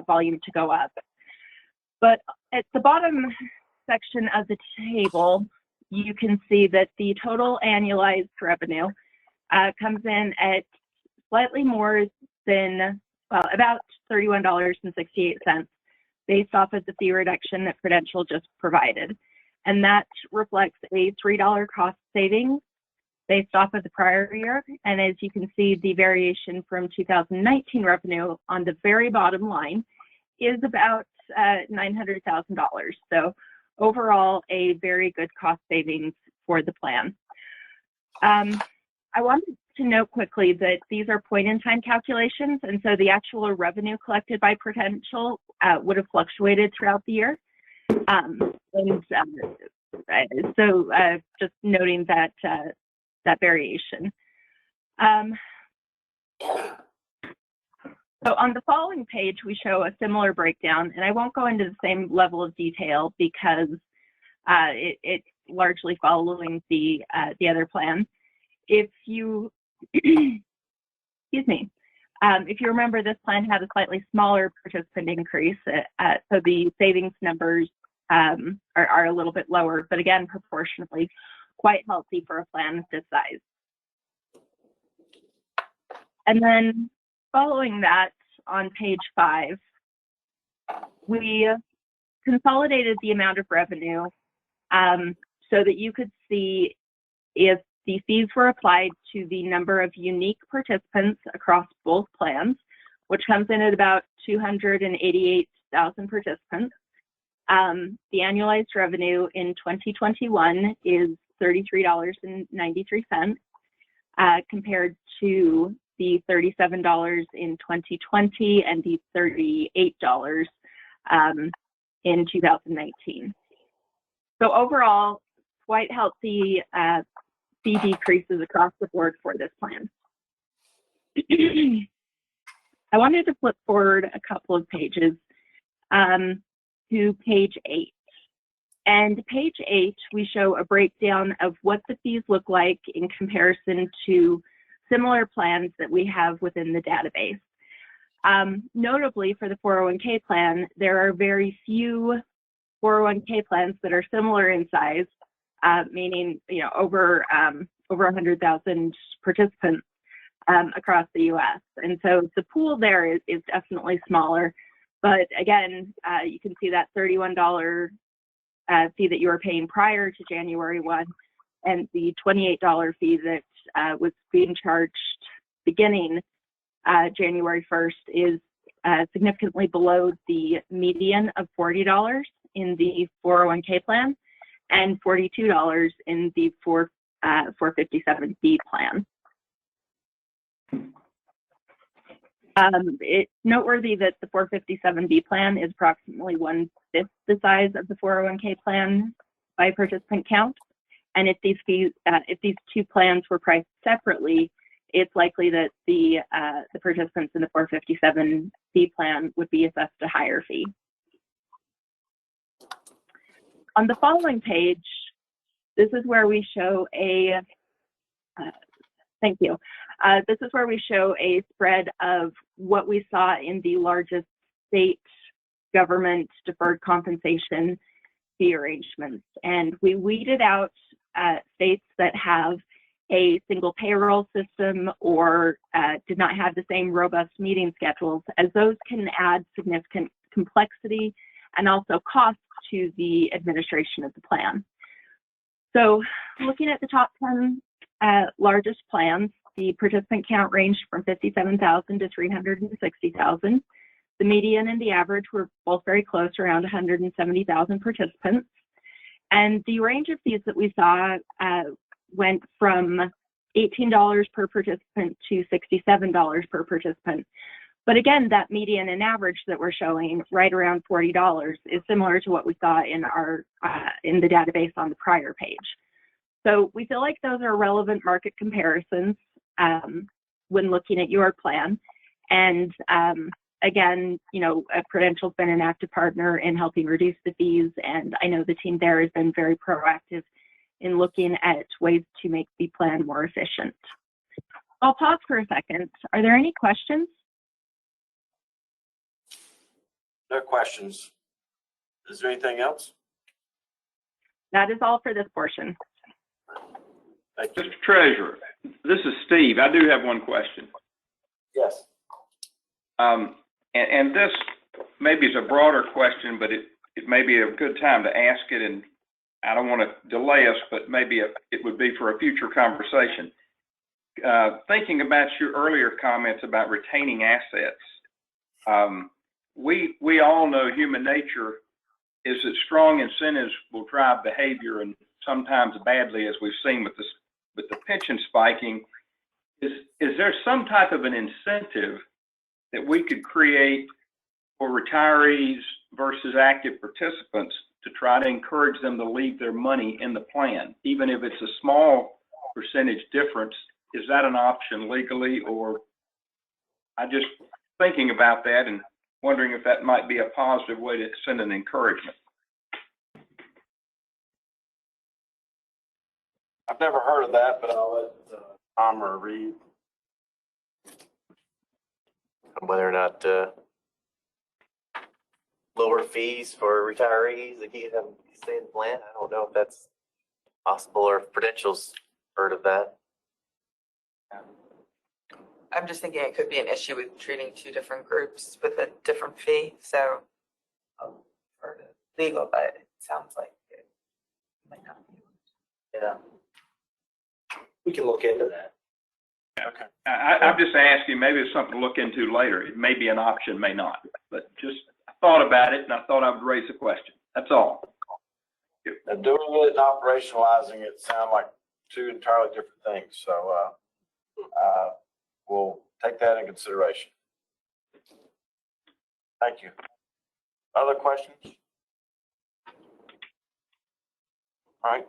volume to go up. But at the bottom section of the table, you can see that the total annualized revenue comes in at slightly more than, well, about $31.68, based off of the fee reduction that Prudential just provided. And that reflects a $3 cost savings based off of the prior year. And as you can see, the variation from 2019 revenue on the very bottom line is about $900,000. So overall, a very good cost savings for the plan. I wanted to note quickly that these are point-in-time calculations, and so the actual revenue collected by Prudential would have fluctuated throughout the year. So just noting that that variation. So on the following page, we show a similar breakdown, and I won't go into the same level of detail because it's largely following the other plan. If you, excuse me, if you remember, this plan had a slightly smaller participant increase, so the savings numbers are a little bit lower, but again, proportionately quite healthy for a plan of this size. And then following that, on page 5, we consolidated the amount of revenue so that you could see if the fees were applied to the number of unique participants across both plans, which comes in at about 288,000 participants. The annualized revenue in 2021 is $33.93 compared to the $37 in 2020 and the $38 in 2019. So overall, quite healthy fee decreases across the board for this plan. I wanted to flip forward a couple of pages to page 8. And page 8, we show a breakdown of what the fees look like in comparison to similar plans that we have within the database. Notably, for the 401k plan, there are very few 401k plans that are similar in size, meaning over 100,000 participants across the U.S. And so the pool there is definitely smaller. But again, you can see that $31 fee that you were paying prior to January 1 and the $28 fee that was being charged beginning January 1st is significantly below the median of $40 in the 401k plan and $42 in the 457B plan. It's noteworthy that the 457B plan is approximately 1/5 the size of the 401k plan by participant count. And if these two plans were priced separately, it's likely that the participants in the 457 fee plan would be assessed a higher fee. On the following page, this is where we show a, thank you. This is where we show a spread of what we saw in the largest state government deferred compensation fee arrangements. And we weeded out states that have a single payroll system or did not have the same robust meeting schedules, as those can add significant complexity and also cost to the administration of the plan. So looking at the top 10 largest plans, the participant count ranged from 57,000 to 360,000. The median and the average were both very close, around 170,000 participants. And the range of fees that we saw went from $18 per participant to $67 per participant. But again, that median and average that we're showing, right around $40, is similar to what we saw in our in the database on the prior page. So we feel like those are relevant market comparisons when looking at your plan. And again, you know, Prudential's been an active partner in helping reduce the fees, and I know the team there has been very proactive in looking at ways to make the plan more efficient. I'll pause for a second. Are there any questions? No questions. Is there anything else? That is all for this portion. Thank you. Mr. Treasurer, this is Steve. I do have one question. Yes. And this maybe is a broader question, but it may be a good time to ask it, and I don't want to delay us, but maybe it would be for a future conversation. Thinking about your earlier comments about retaining assets, we all know human nature is that strong incentives will drive behavior, and sometimes badly, as we've seen with the pension spiking. Is there some type of an incentive that we could create for retirees versus active participants to try to encourage them to leave their money in the plan, even if it's a small percentage difference? Is that an option legally? Or I'm just thinking about that and wondering if that might be a positive way to send an encouragement. I've never heard of that, but I'll let Tom or Reed. Whether or not lower fees for retirees that keep them stay in the plan. I don't know if that's possible or if Prudential's heard of that. I'm just thinking it could be an issue with treating two different groups with a different fee. So for the legal, but it sounds like it might not be. Yeah. We can look into that. Okay. I'm just asking, maybe it's something to look into later. It may be an option, may not. But just thought about it, and I thought I would raise a question. That's all. Now, doing it and operationalizing it sound like two entirely different things. So we'll take that in consideration. Thank you. Other questions? All right.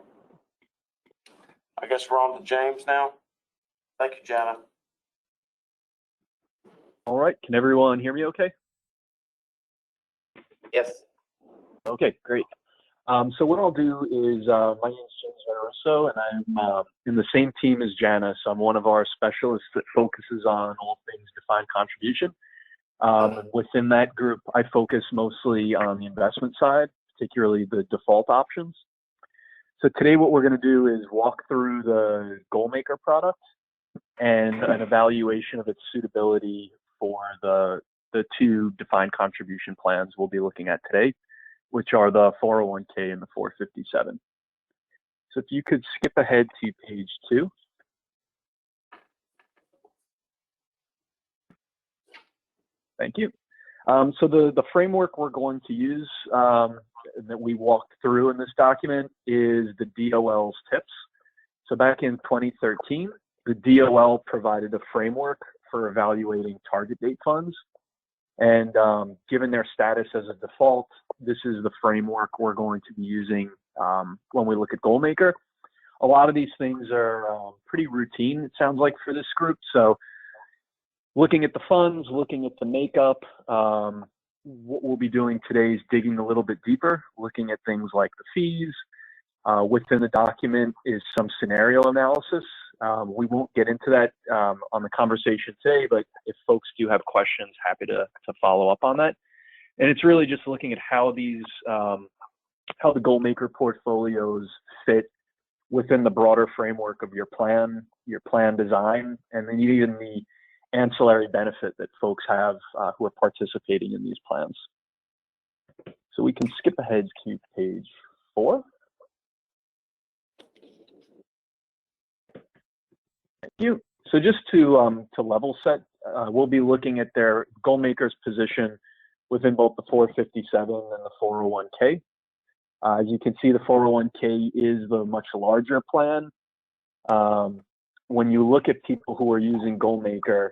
I guess we're on to James now. Thank you, Jana. All right. Can everyone hear me okay? Yes. Okay, great. So what I'll do is, my name is James Veroso, and I'm in the same team as Jana. So I'm one of our specialists that focuses on all things defined contribution. Within that group, I focus mostly on the investment side, particularly the default options. So today what we're going to do is walk through the Goalmaker product and an evaluation of its suitability for the two defined contribution plans we'll be looking at today, which are the 401k and the 457. So if you could skip ahead to page 2. Thank you. So the framework we're going to use that we walked through in this document is the DOL's tips. So back in 2013, the DOL provided a framework for evaluating target date funds. And given their status as a default, this is the framework we're going to be using when we look at Goalmaker. a lot of these things are pretty routine, it sounds like, for this group. So looking at the funds, looking at the makeup, what we'll be doing today is digging a little bit deeper, looking at things like the fees. Within the document is some scenario analysis. We won't get into that on the conversation today, but if folks do have questions, happy to follow up on that. And it's really just looking at how these, how the Goalmaker portfolios fit within the broader framework of your plan design, and then even the ancillary benefit that folks have who are participating in these plans. So we can skip ahead to page 4. Thank you. So just to level set, we'll be looking at their Goalmaker's position within both the 457 and the 401k. As you can see, the 401k is the much larger plan. When you look at people who are using Goalmaker,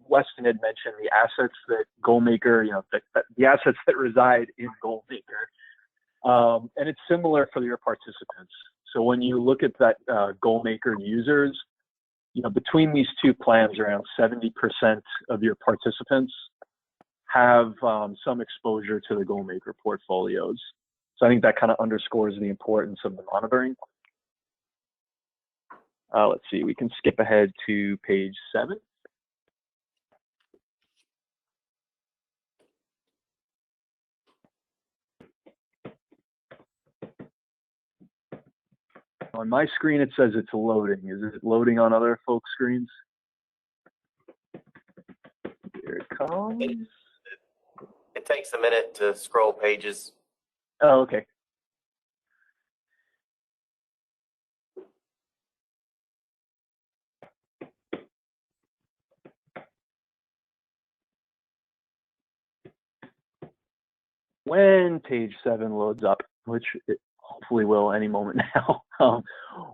Weston had mentioned the assets that Goalmaker, the assets that reside in Goalmaker. And it's similar for your participants. So when you look at that Goalmaker users, between these two plans, around 70% of your participants have some exposure to the Goalmaker portfolios. So I think that kind of underscores the importance of the monitoring. Let's see, we can skip ahead to page 7. On my screen, it says it's loading. Is it loading on other folks' screens? Here it comes. It takes a minute to scroll pages. Oh, okay. When page 7 loads up, which it hopefully will any moment now,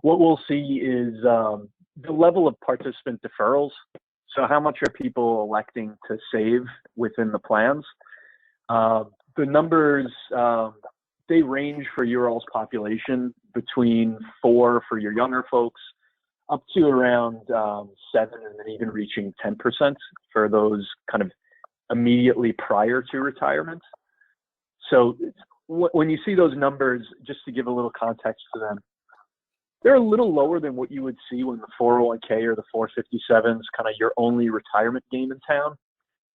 what we'll see is the level of participant deferrals. So how much are people electing to save within the plans? The numbers, they range for your all's population between 4 for your younger folks, up to around 7, and then even reaching 10% for those kind of immediately prior to retirement. So when you see those numbers, just to give a little context to them, they're a little lower than what you would see when the 401k or the 457 is kind of your only retirement game in town.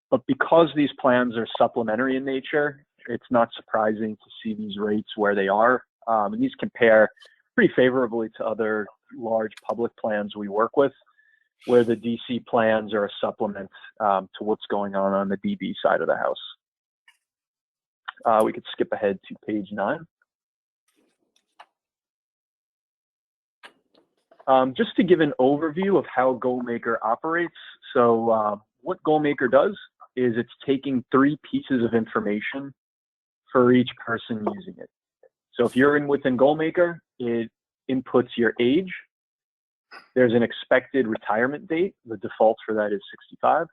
But because these plans are supplementary in nature, it's not surprising to see these rates where they are. And these compare pretty favorably to other large public plans we work with, where the DC plans are a supplement to what's going on the DB side of the house. We could skip ahead to page 9. Just to give an overview of how Goalmaker operates. So what Goalmaker does is it's taking 3 pieces of information for each person using it. So if you're within Goalmaker, it inputs your age. There's an expected retirement date. The default for that is 65.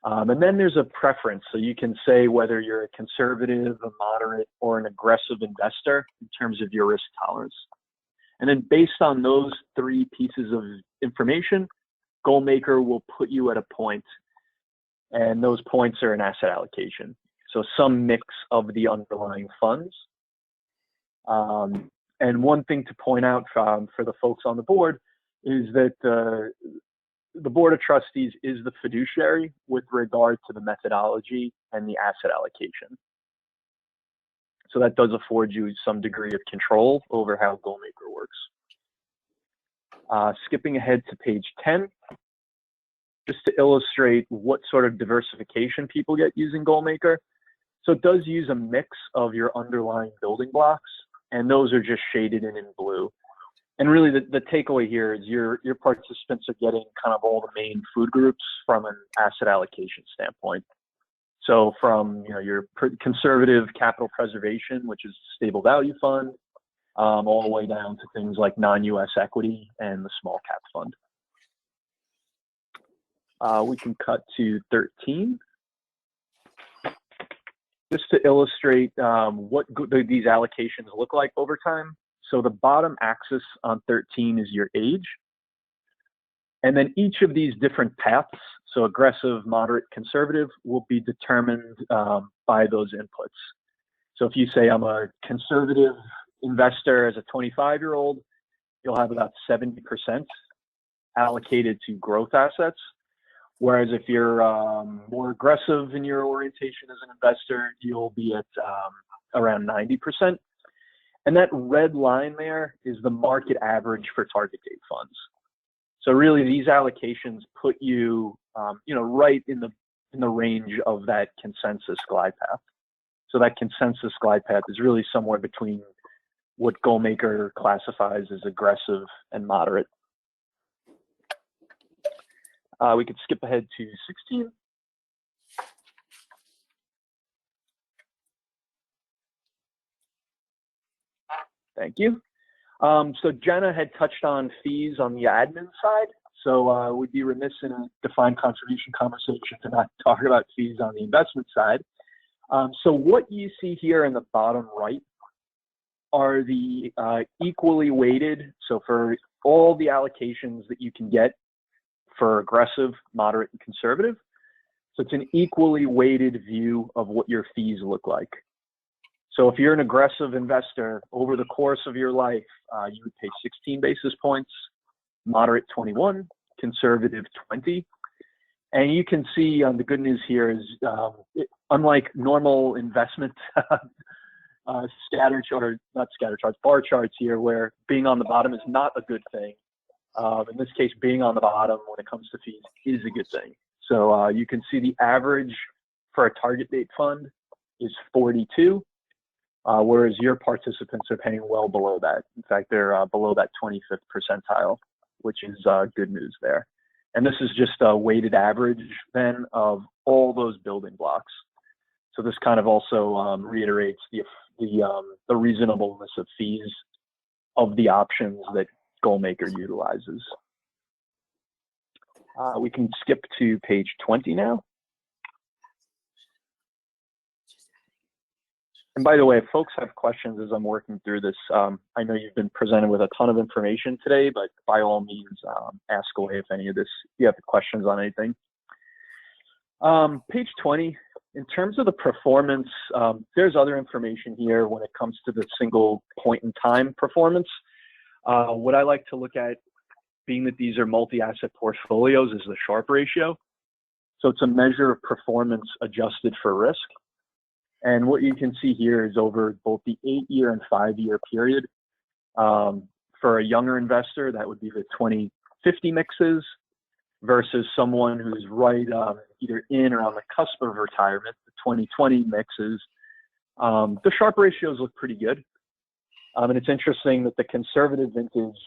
And then there's a preference. So you can say whether you're a conservative, a moderate, or an aggressive investor in terms of your risk tolerance. And then based on those 3 pieces of information, Goalmaker will put you at a point, and those points are an asset allocation. So some mix of the underlying funds. And one thing to point out for the folks on the board is that the Board of Trustees is the fiduciary with regard to the methodology and the asset allocation. So that does afford you some degree of control over how Goalmaker works. Skipping ahead to page 10, just to illustrate what sort of diversification people get using Goalmaker. So it does use a mix of your underlying building blocks, and those are just shaded in blue. And really the takeaway here is your participants are getting kind of all the main food groups from an asset allocation standpoint. So from your conservative capital preservation, which is stable value fund, all the way down to things like non-US equity and the small cap fund. We can cut to 13. Just to illustrate what these allocations look like over time. So the bottom axis on 13 is your age. And then each of these different paths, so aggressive, moderate, conservative, will be determined by those inputs. So if you say I'm a conservative investor as a 25-year-old, you'll have about 70% allocated to growth assets. Whereas if you're more aggressive in your orientation as an investor, you'll be at around 90%. And that red line there is the market average for target date funds. So really, these allocations put you, right in the range of that consensus glide path. So that consensus glide path is really somewhere between what Goalmaker classifies as aggressive and moderate. We could skip ahead to 16. Thank you. So Jenna had touched on fees on the admin side. So we'd be remiss in a defined contribution conversation to not talk about fees on the investment side. So what you see here in the bottom right are the equally weighted. So for all the allocations that you can get for aggressive, moderate, and conservative. So it's an equally weighted view of what your fees look like. So if you're an aggressive investor, over the course of your life, you would pay 16 basis points, moderate 21, conservative 20. And you can see the good news here is unlike normal investment bar charts here, where being on the bottom is not a good thing. In this case, being on the bottom when it comes to fees is a good thing. So you can see the average for a target date fund is 42. Whereas your participants are paying well below that. In fact, they're below that 25th percentile, which is good news there. And this is just a weighted average then of all those building blocks. So this kind of also reiterates the reasonableness of fees of the options that Goalmaker utilizes. We can skip to page 20 now. And by the way, if folks have questions as I'm working through this, I know you've been presented with a ton of information today, but by all means, ask away if any of this, if you have questions on anything. Page 20, in terms of the performance, there's other information here when it comes to the single point in time performance. What I like to look at, being that these are multi-asset portfolios, is the Sharpe ratio. So it's a measure of performance adjusted for risk. And what you can see here is over both the 8-year and 5-year period. For a younger investor, that would be the 2050 mixes versus someone who's right either in or on the cusp of retirement, the 2020 mixes. The Sharpe ratios look pretty good. And it's interesting that the conservative vintage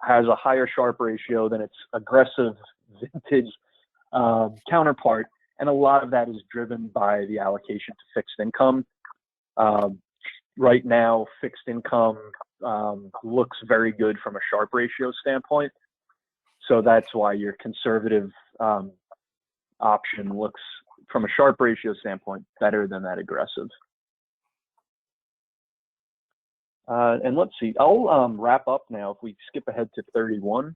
has a higher Sharpe ratio than its aggressive vintage counterpart. And a lot of that is driven by the allocation to fixed income. Right now, fixed income looks very good from a Sharpe ratio standpoint. So that's why your conservative option looks, from a Sharpe ratio standpoint, better than that aggressive. And let's see, I'll wrap up now if we skip ahead to 31.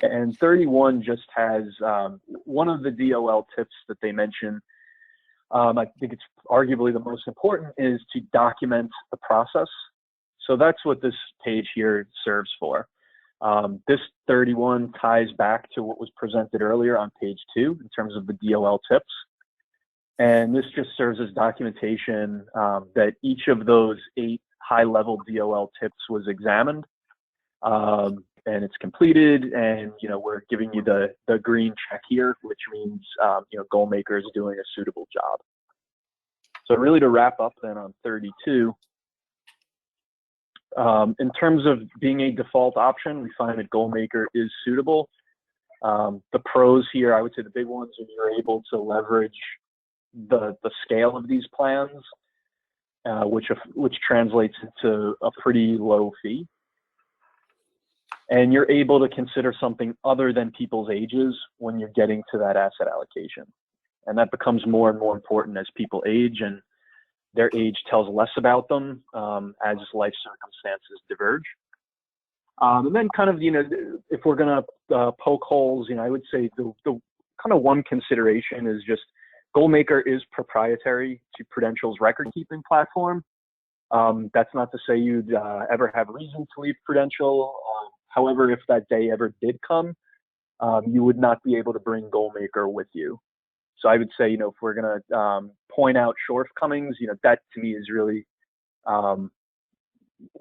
And 31 just has one of the DOL tips that they mention. I think it's arguably the most important, is to document the process. So that's what this page here serves for. This 31 ties back to what was presented earlier on page 2 in terms of the DOL tips. And this just serves as documentation that each of those 8 high-level DOL tips was examined. And it's completed, and we're giving you the green check here, which means Goalmaker is doing a suitable job. So really, to wrap up then on 32, in terms of being a default option, we find that Goalmaker is suitable. The pros here, I would say the big ones, are you're able to leverage the scale of these plans, which translates into a pretty low fee. And you're able to consider something other than people's ages when you're getting to that asset allocation. And that becomes more and more important as people age, and their age tells less about them as life circumstances diverge. And then kind of, if we're going to poke holes, I would say the kind of one consideration is just Goalmaker is proprietary to Prudential's record-keeping platform. That's not to say you'd ever have reason to leave Prudential. However, if that day ever did come, you would not be able to bring Goalmaker with you. So I would say, if we're going to point out shortcomings, that to me is really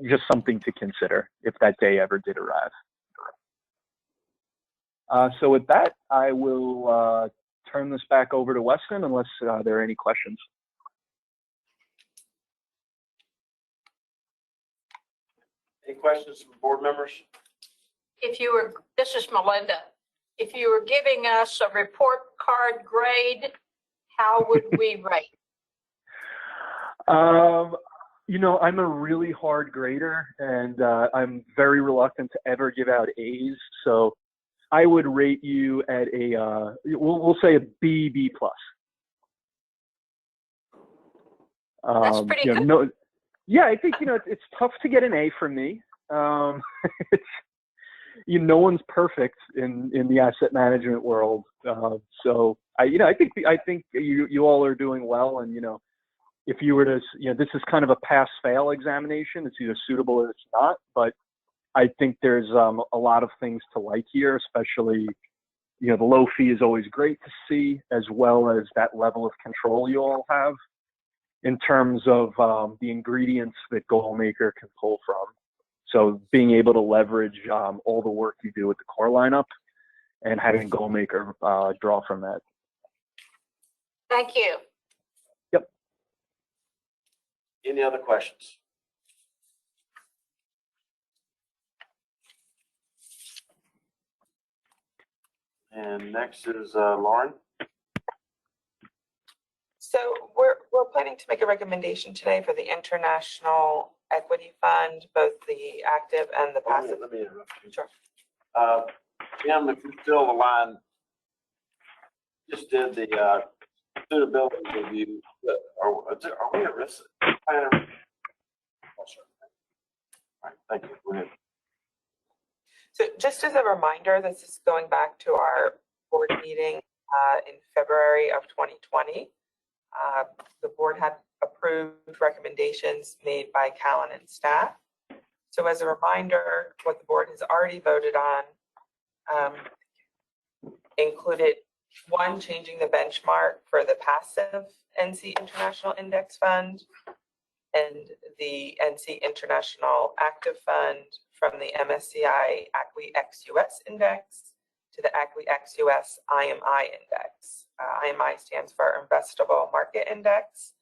just something to consider if that day ever did arrive. So with that, I will turn this back over to Weston unless there are any questions. Any questions from board members? This is Melinda. If you were giving us a report card grade, how would we rate? I'm a really hard grader, and I'm very reluctant to ever give out A's. So I would rate you at a, we'll say a B+. That's pretty good. Yeah, I think, it's tough to get an A from me. No one's perfect in the asset management world. So I think you all are doing well. And, if you were to, this is kind of a pass-fail examination. It's either suitable or it's not. But I think there's a lot of things to like here, especially, the low fee is always great to see, as well as that level of control you all have in terms of the ingredients that Goalmaker can pull from. So being able to leverage all the work you do with the core lineup and having Goalmaker draw from that. Thank you. Yep. Any other questions? And next is Lauren. So we're planning to make a recommendation today for the International Equity Fund, both the active and the passive. Let me interrupt you. Sure. Jim, if you're still aligned, just did the suitability review. Are we at risk? All right, thank you. Go ahead. So just as a reminder, this is going back to our board meeting in February of 2020. The board had approved recommendations made by Callan and staff. So as a reminder, what the board has already voted on included one, changing the benchmark for the passive NC International Index Fund and the NC International Active Fund from the MSCI ACWI ex-US Index to the ACWI ex-US IMI Index. IMI stands for Investable Market Index.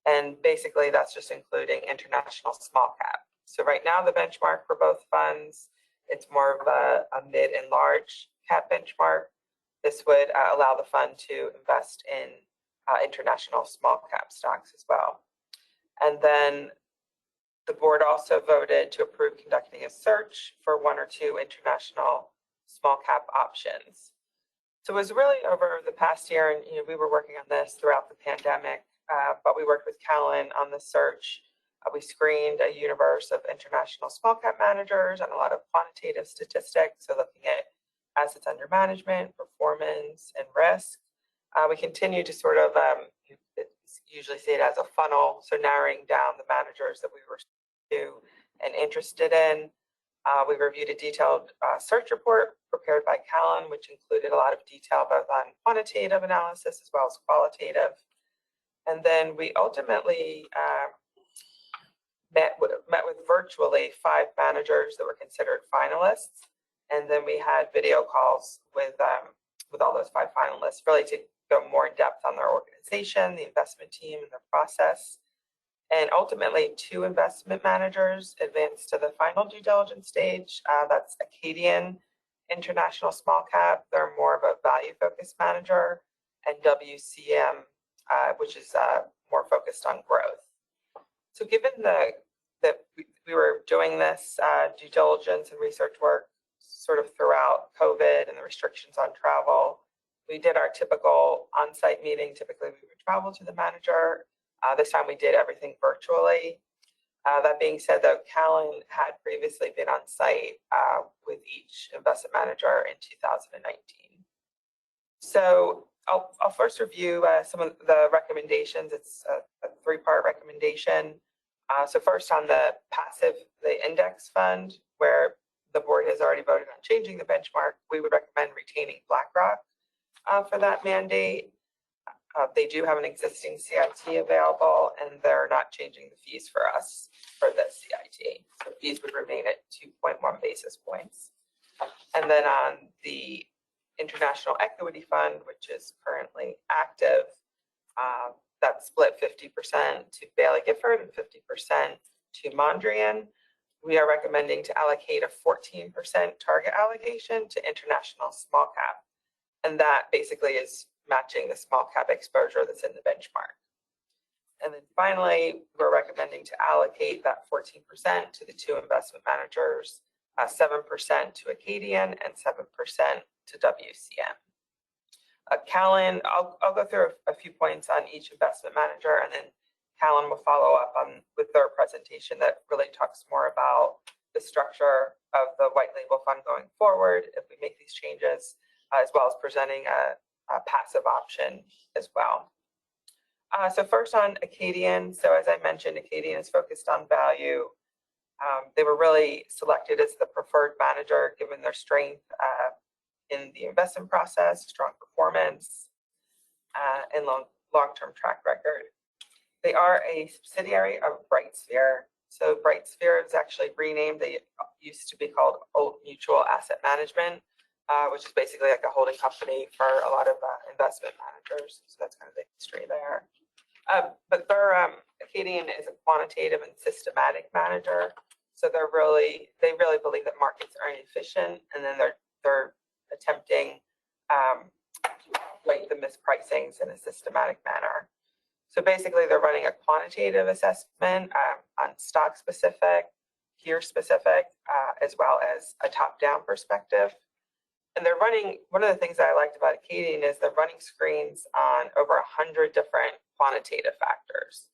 And basically that's just including international small cap. So right now the benchmark for both funds, it's more of a mid and large cap benchmark. This would allow the fund to invest in international small cap stocks as well. And then the board also voted to approve conducting a search for one or two international small cap options. So it was really over the past year, and we were working on this throughout the pandemic, but we worked with Callan on the search. We screened a universe of international small cap managers and a lot of quantitative statistics, so looking at assets under management, performance, and risk. We continue to sort of usually see it as a funnel, so narrowing down the managers that we were to and interested in. We reviewed a detailed search report prepared by Callan, which included a lot of detail both on quantitative analysis as well as qualitative. And then we ultimately met with virtually 5 managers that were considered finalists. And then we had video calls with all those 5 finalists, really to go more in depth on their organization, the investment team, and their process. And ultimately, 2 investment managers advanced to the final due diligence stage. That's Acadian International Small Cap. They're more of a value-focused manager, and WCM, which is more focused on growth. So given that we were doing this due diligence and research work sort of throughout COVID and the restrictions on travel, We did our typical on-site meeting. Typically, we would travel to the manager. This time we did everything virtually. That being said, though, Callan had previously been on site with each investment manager in 2019. So I'll first review some of the recommendations. It's a three-part recommendation. So first on the passive, the index fund, where the board has already voted on changing the benchmark, we would recommend retaining BlackRock for that mandate. They do have an existing CIT available, and they're not changing the fees for us for the CIT. So fees would remain at 2.1 basis points. And then on the International Equity Fund, which is currently active, that's split 50% to Bailey Gifford and 50% to Mondrian. We are recommending to allocate a 14% target allocation to international small cap. And that basically is matching the small cap exposure that's in the benchmark. And then finally, we're recommending to allocate that 14% to the two investment managers, 7% to Acadian and 7% to WCM. Callan, I'll go through a few points on each investment manager, and then Callan will follow up with their presentation that really talks more about the structure of the white label fund going forward if we make these changes, as well as presenting a passive option as well. So first on Acadian. So as I mentioned, Acadian is focused on value. They were really selected as the preferred manager given their strength in the investment process, strong performance, and long-term track record. They are a subsidiary of BrightSphere. So BrightSphere is actually renamed. They used to be called Old Mutual Asset Management, which is basically like a holding company for a lot of investment managers. So that's kind of the history there. But their Acadian is a quantitative and systematic manager. So they really believe that markets are inefficient, and then they're attempting to avoid the mispricings in a systematic manner. So basically, they're running a quantitative assessment on stock specific, peer specific, as well as a top-down perspective. And they're running, one of the things that I liked about Acadian is they're running screens on over 100 different quantitative factors.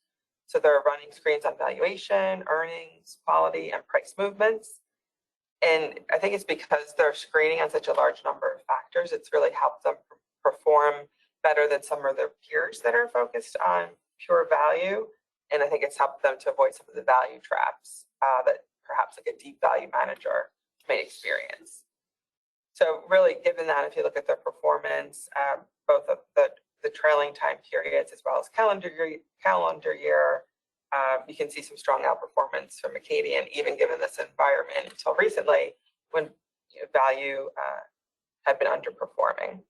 So they're running screens on valuation, earnings, quality, and price movements. And I think it's because they're screening on such a large number of factors, it's really helped them perform better than some of their peers that are focused on pure value. And I think it's helped them to avoid some of the value traps that perhaps like a deep value manager may experience. So really, given that, if you look at their performance, both of the trailing time periods as well as calendar year, you can see some strong outperformance from Acadian, even given this environment until recently when value had been underperforming.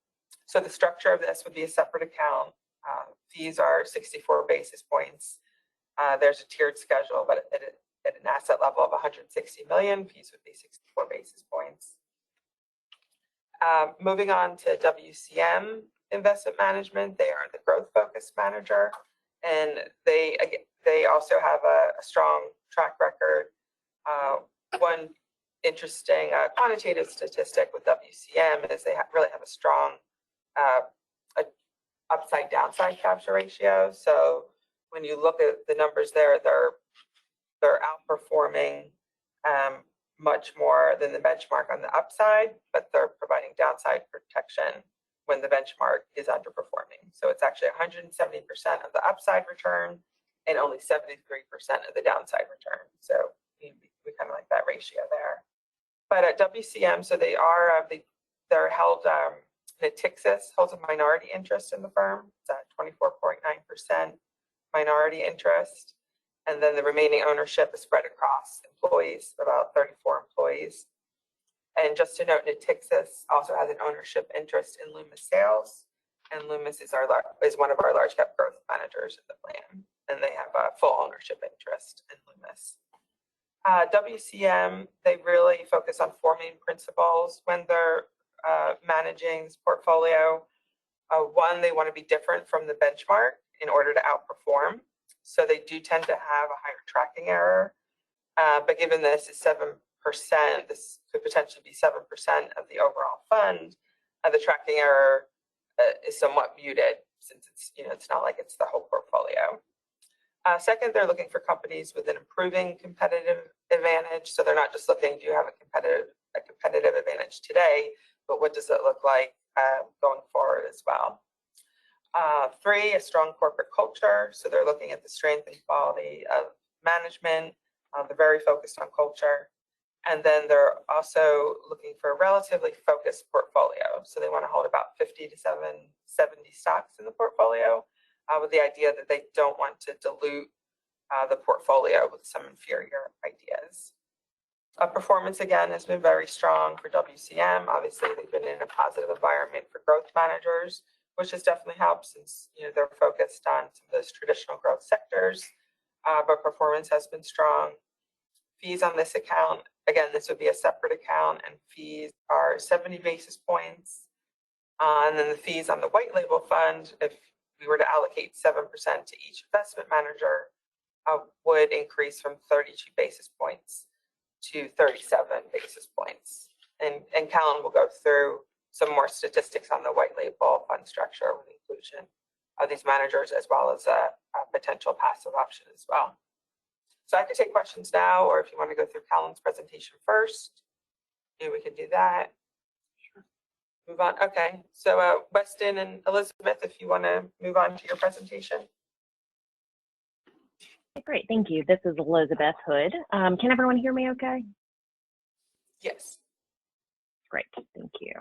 So the structure of this would be a separate account. Fees are 64 basis points. There's a tiered schedule, but at an asset level of 160 million, fees would be 64 basis points. Moving on to WCM Investment Management, they are the growth-focused manager, and they also have a strong track record. One interesting quantitative statistic with WCM is they really have a strong upside downside capture ratio. So when you look at the numbers there, they're outperforming much more than the benchmark on the upside, but they're providing downside protection when the benchmark is underperforming. So it's actually 170% of the upside return and only 73% of the downside return. So we kind of like that ratio there. But at WCM, so they're held, Natixis holds a minority interest in the firm. It's at 24.9% minority interest. And then the remaining ownership is spread across employees, about 34 employees. And just to note, Natixis also has an ownership interest in Loomis Sales, and Loomis is one of our large cap growth managers in the plan, and they have a full ownership interest in Loomis. WCM, they really focus on four main principles when they're managing this portfolio. One, they want to be different from the benchmark in order to outperform. So they do tend to have a higher tracking error, but given this is 7%, this could potentially be 7% of the overall fund. The tracking error is somewhat muted since it's, it's not like it's the whole portfolio. Second, they're looking for companies with an improving competitive advantage. So they're not just looking, do you have a competitive advantage today, but what does it look like going forward as well? Three, a strong corporate culture. So they're looking at the strength and quality of management. They're very focused on culture. And then they're also looking for a relatively focused portfolio. So they want to hold about 50 to 70 stocks in the portfolio with the idea that they don't want to dilute the portfolio with some inferior ideas. Performance, again, has been very strong for WCM. Obviously, they've been in a positive environment for growth managers, which has definitely helped since they're focused on some of those traditional growth sectors. But performance has been strong. Fees on this account, again, this would be a separate account, and fees are 70 basis points. And then the fees on the white label fund, if we were to allocate 7% to each investment manager, would increase from 32 basis points to 37 basis points. And Callan will go through some more statistics on the white label fund structure with inclusion of these managers, as well as a potential passive option as well. So I could take questions now, or if you want to go through Callan's presentation first, we can do that. Sure. Move on. Okay. So Weston and Elizabeth, if you want to move on to your presentation. Great. Thank you. This is Elizabeth Hood. Can everyone hear me okay? Yes. Great. Thank you.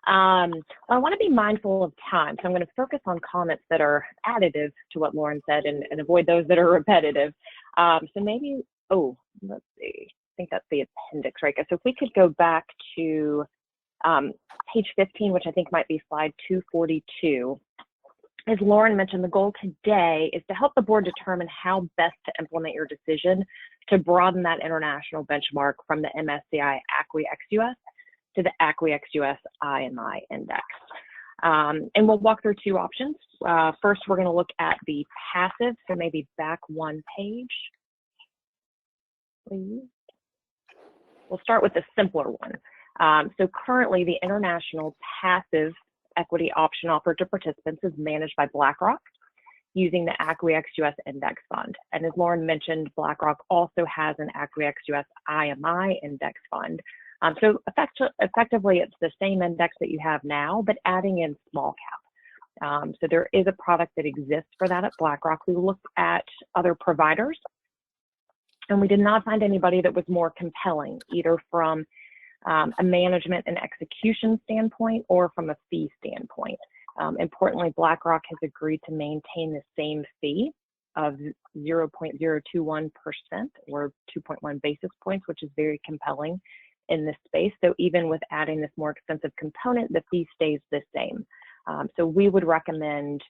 Well, I want to be mindful of time, so I'm going to focus on comments that are additive to what Lauren said and avoid those that are repetitive. So maybe, let's see. I think that's the appendix, right? So if we could go back to page 15, which I think might be slide 242. As Lauren mentioned, the goal today is to help the board determine how best to implement your decision to broaden that international benchmark from the MSCI ACWI ex-US to the ACWI ex-US IMI index. And we'll walk through two options. First, we're going to look at the passive, so maybe back one page, please. We'll start with the simpler one. So currently, the international passive equity option offered to participants is managed by BlackRock using the ACWI ex-US index fund. And as Lauren mentioned, BlackRock also has an ACWI ex-US IMI index fund. So effectively, it's the same index that you have now, but adding in small cap. So there is a product that exists for that at BlackRock. We looked at other providers, and we did not find anybody that was more compelling, either from a management and execution standpoint or from a fee standpoint. Importantly, BlackRock has agreed to maintain the same fee of 0.021% or 2.1 basis points, which is very compelling in this space. So even with adding this more expensive component, the fee stays the same. So we would recommend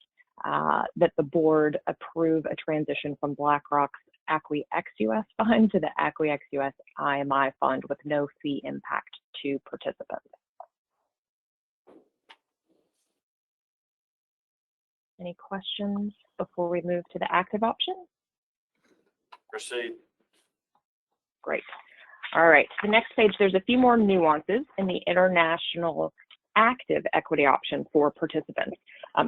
that the board approve a transition from BlackRock's ACWI ex-US fund to the ACWI ex-US IMI fund with no fee impact to participants. Any questions before we move to the active option? Proceed. Great. All right, the next page, there's a few more nuances in the international active equity option for participants.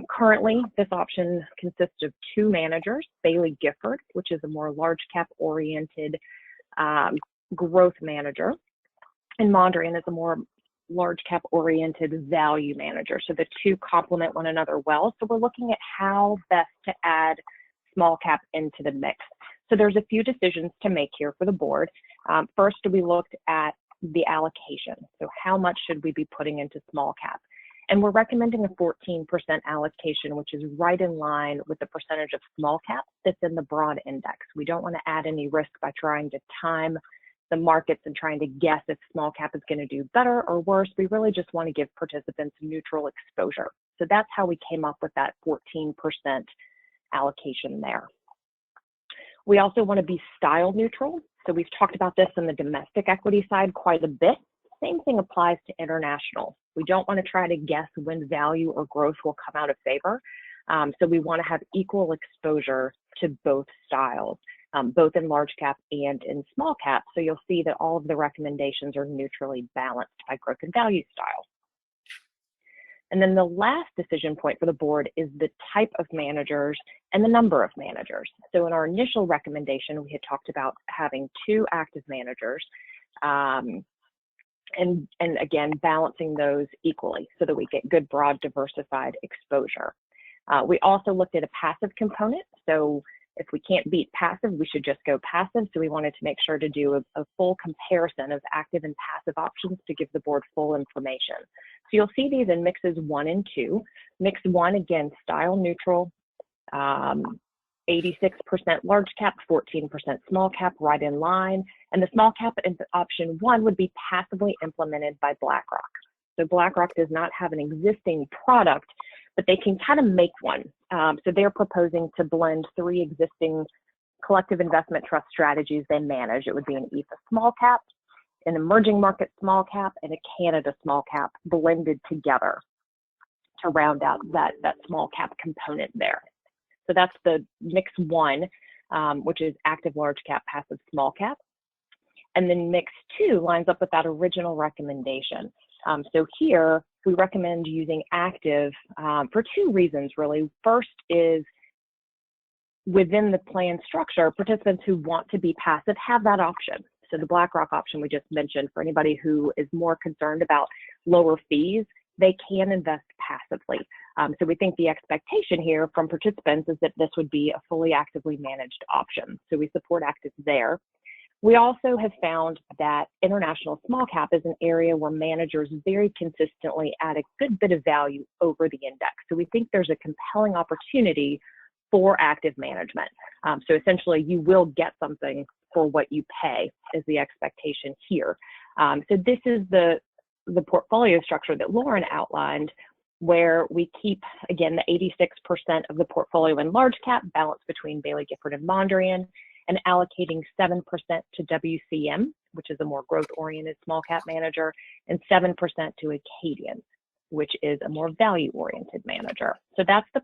Currently, this option consists of two managers, Bailey Gifford, which is a more large cap oriented growth manager, and Mondrian is a more large cap oriented value manager. So the two complement one another well. So we're looking at how best to add small cap into the mix. So there's a few decisions to make here for the board. First, we looked at the allocation. So how much should we be putting into small cap? And we're recommending a 14% allocation, which is right in line with the percentage of small cap that's in the broad index. We don't want to add any risk by trying to time the markets and trying to guess if small cap is going to do better or worse. We really just want to give participants neutral exposure. So that's how we came up with that 14% allocation there. We also want to be style neutral. So we've talked about this in the domestic equity side quite a bit. Same thing applies to international. We don't want to try to guess when value or growth will come out of favor. So we want to have equal exposure to both styles, both in large cap and in small cap. So you'll see that all of the recommendations are neutrally balanced by growth and value style. And then the last decision point for the board is the type of managers and the number of managers. So in our initial recommendation, we had talked about having 2 active managers, and again, balancing those equally so that we get good, broad, diversified exposure. We also looked at a passive component. So if we can't beat passive, we should just go passive. So we wanted to make sure to do a full comparison of active and passive options to give the board full information. So you'll see these in mixes 1 and 2. Mix 1, again, style neutral, 86% large cap, 14% small cap, right in line. And the small cap in option 1 would be passively implemented by BlackRock. So BlackRock does not have an existing product, but they can kind of make one. So they're proposing to blend 3 existing collective investment trust strategies they manage. It would be an EFA small cap, an emerging market small cap, and a Canada small cap blended together to round out that small cap component there. So that's the mix 1, which is active large cap, passive small cap. And then mix 2 lines up with that original recommendation. So here we recommend using active for 2 reasons, really. First is within the plan structure, participants who want to be passive have that option. So the BlackRock option we just mentioned, for anybody who is more concerned about lower fees, they can invest passively. So we think the expectation here from participants is that this would be a fully actively managed option. So we support active there. We also have found that international small cap is an area where managers very consistently add a good bit of value over the index. So we think there's a compelling opportunity for active management. So essentially you will get something for what you pay is the expectation here. So this is the portfolio structure that Lauren outlined, where we keep, again, the 86% of the portfolio in large cap balanced between Bailey Gifford and Mondrian, and allocating 7% to WCM, which is a more growth-oriented small cap manager, and 7% to Acadian, which is a more value-oriented manager. So that's the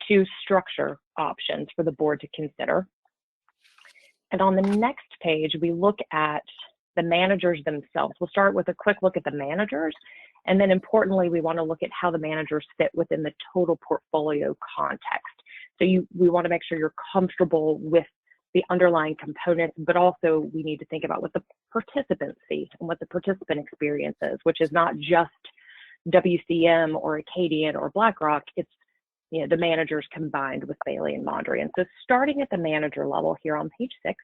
2 structure options for the board to consider. And on the next page, we look at the managers themselves. We'll start with a quick look at the managers, and then importantly, we want to look at how the managers fit within the total portfolio context. So we want to make sure you're comfortable with the underlying components, but also we need to think about what the participants see and what the participant experience is, which is not just WCM or Acadian or BlackRock, it's the managers combined with Bailey and Mondrian. So starting at the manager level here on page 6,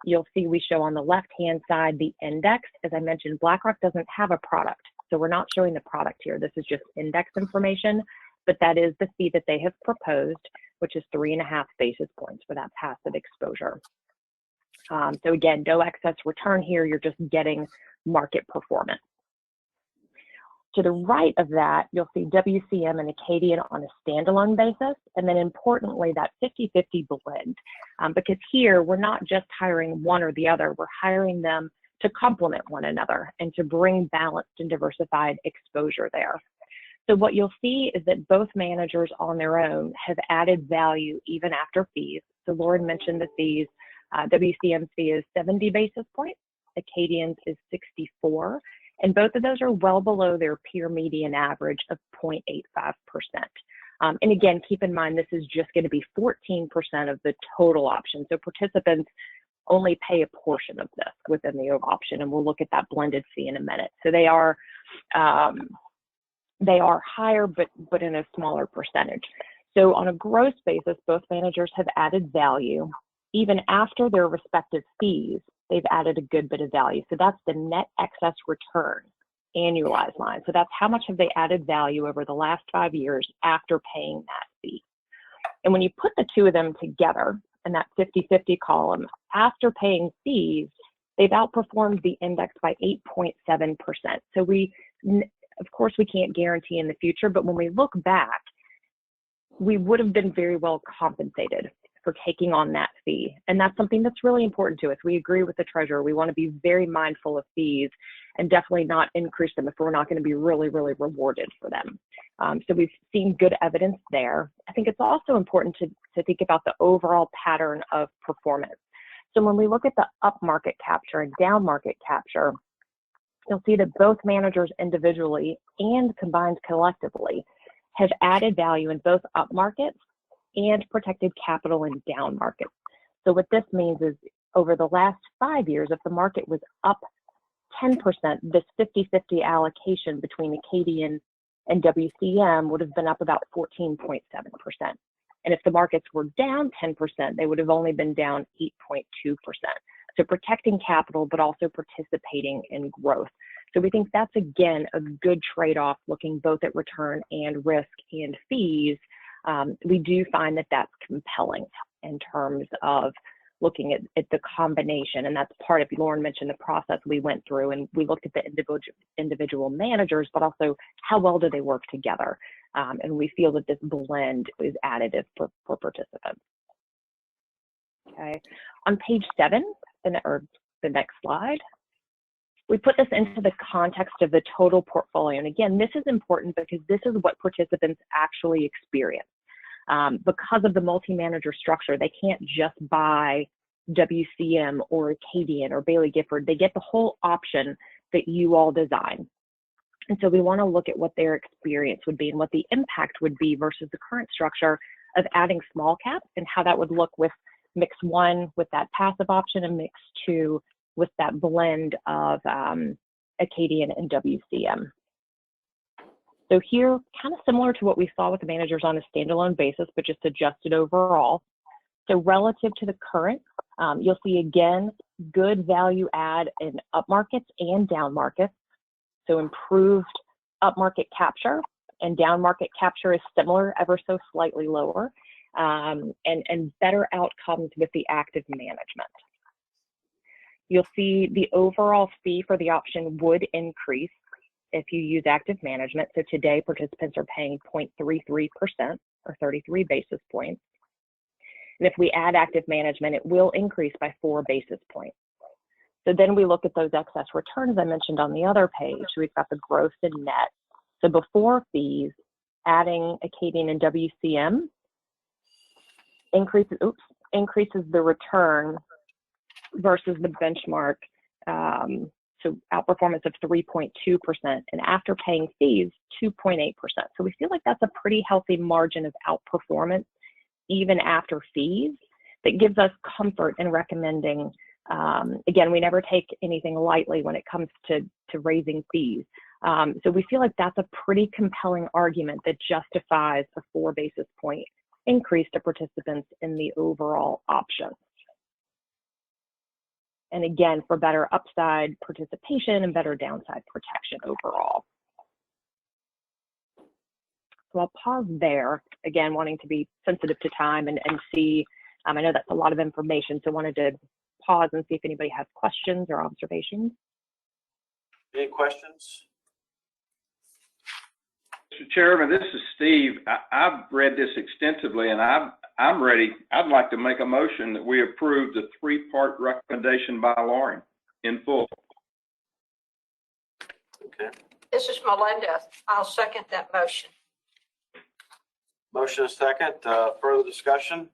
you'll see we show on the left-hand side the index. As I mentioned, BlackRock doesn't have a product, so we're not showing the product here. This is just index information, but that is the fee that they have proposed, which is 3.5 basis points for that passive exposure. So again, no excess return here. You're just getting market performance. To the right of that, you'll see WCM and Acadian on a standalone basis, and then importantly, that 50-50 blend. Because here, we're not just hiring one or the other, we're hiring them to complement one another and to bring balanced and diversified exposure there. So what you'll see is that both managers on their own have added value even after fees. So Lauren mentioned the fees. WCM's fee is 70 basis points, Acadian's is 64. And both of those are well below their peer median average of 0.85%. And again, keep in mind, this is just going to be 14% of the total option. So participants only pay a portion of this within the option, and we'll look at that blended fee in a minute. So they are higher, but in a smaller percentage. So on a gross basis, both managers have added value. Even after their respective fees, they've added a good bit of value. So that's the net excess return annualized line. So that's how much have they added value over the last 5 years after paying that fee. And when you put the 2 of them together in that 50-50 column, after paying fees, they've outperformed the index by 8.7%. So of course, we can't guarantee in the future, but when we look back, we would have been very well compensated for taking on that fee. And that's something that's really important to us. We agree with the treasurer. We want to be very mindful of fees and definitely not increase them if we're not going to be really, really rewarded for them. So we've seen good evidence there. I think it's also important to think about the overall pattern of performance. So when we look at the up market capture and down market capture, you'll see that both managers individually and combined collectively have added value in both up markets and protected capital in down markets. So what this means is over the last 5 years, if the market was up 10%, this 50-50 allocation between Acadian and WCM would have been up about 14.7%. And if the markets were down 10%, they would have only been down 8.2%. So protecting capital, but also participating in growth. So we think that's, again, a good trade-off, looking both at return and risk and fees. We do find that that's compelling in terms of looking at the combination. And that's part of, Lauren mentioned the process we went through, and we looked at the individual managers, but also how well do they work together. And we feel that this blend is additive for participants. Okay, on page 7, or the next slide, we put this into the context of the total portfolio. And again, this is important because this is what participants actually experience. Because of the multi-manager structure, they can't just buy WCM or Acadian or Bailey Gifford. They get the whole option that you all design. And so we want to look at what their experience would be and what the impact would be versus the current structure of adding small cap, and how that would look with mix 1 with that passive option and mix 2 with that blend of Acadian and WCM. So here, kind of similar to what we saw with the managers on a standalone basis, but just adjusted overall. So relative to the current, you'll see again, good value add in up markets and down markets. So improved up market capture, and down market capture is similar, ever so slightly lower, and better outcomes with the active management. You'll see the overall fee for the option would increase if you use active management. So today participants are paying 0.33% or 33 basis points. And if we add active management, it will increase by 4 basis points. So then we look at those excess returns I mentioned on the other page. We've got the gross and net. So before fees, adding Acadian and WCM increases the return versus the benchmark. So outperformance of 3.2%, and after paying fees, 2.8%. So we feel like that's a pretty healthy margin of outperformance, even after fees, that gives us comfort in recommending. Again, we never take anything lightly when it comes to raising fees. So we feel like that's a pretty compelling argument that justifies a 4 basis point increase to participants in the overall option. And again, for better upside participation and better downside protection overall. So I'll pause there, again, wanting to be sensitive to time and see, I know that's a lot of information, so wanted to pause and see if anybody has questions or observations. Any questions? Mr. Chairman, this is Steve. I've read this extensively, and I'm ready. I'd like to make a motion that we approve the 3-part recommendation by Lauren in full. Okay. This is Melinda. I'll second that motion. Motion is second. Further discussion?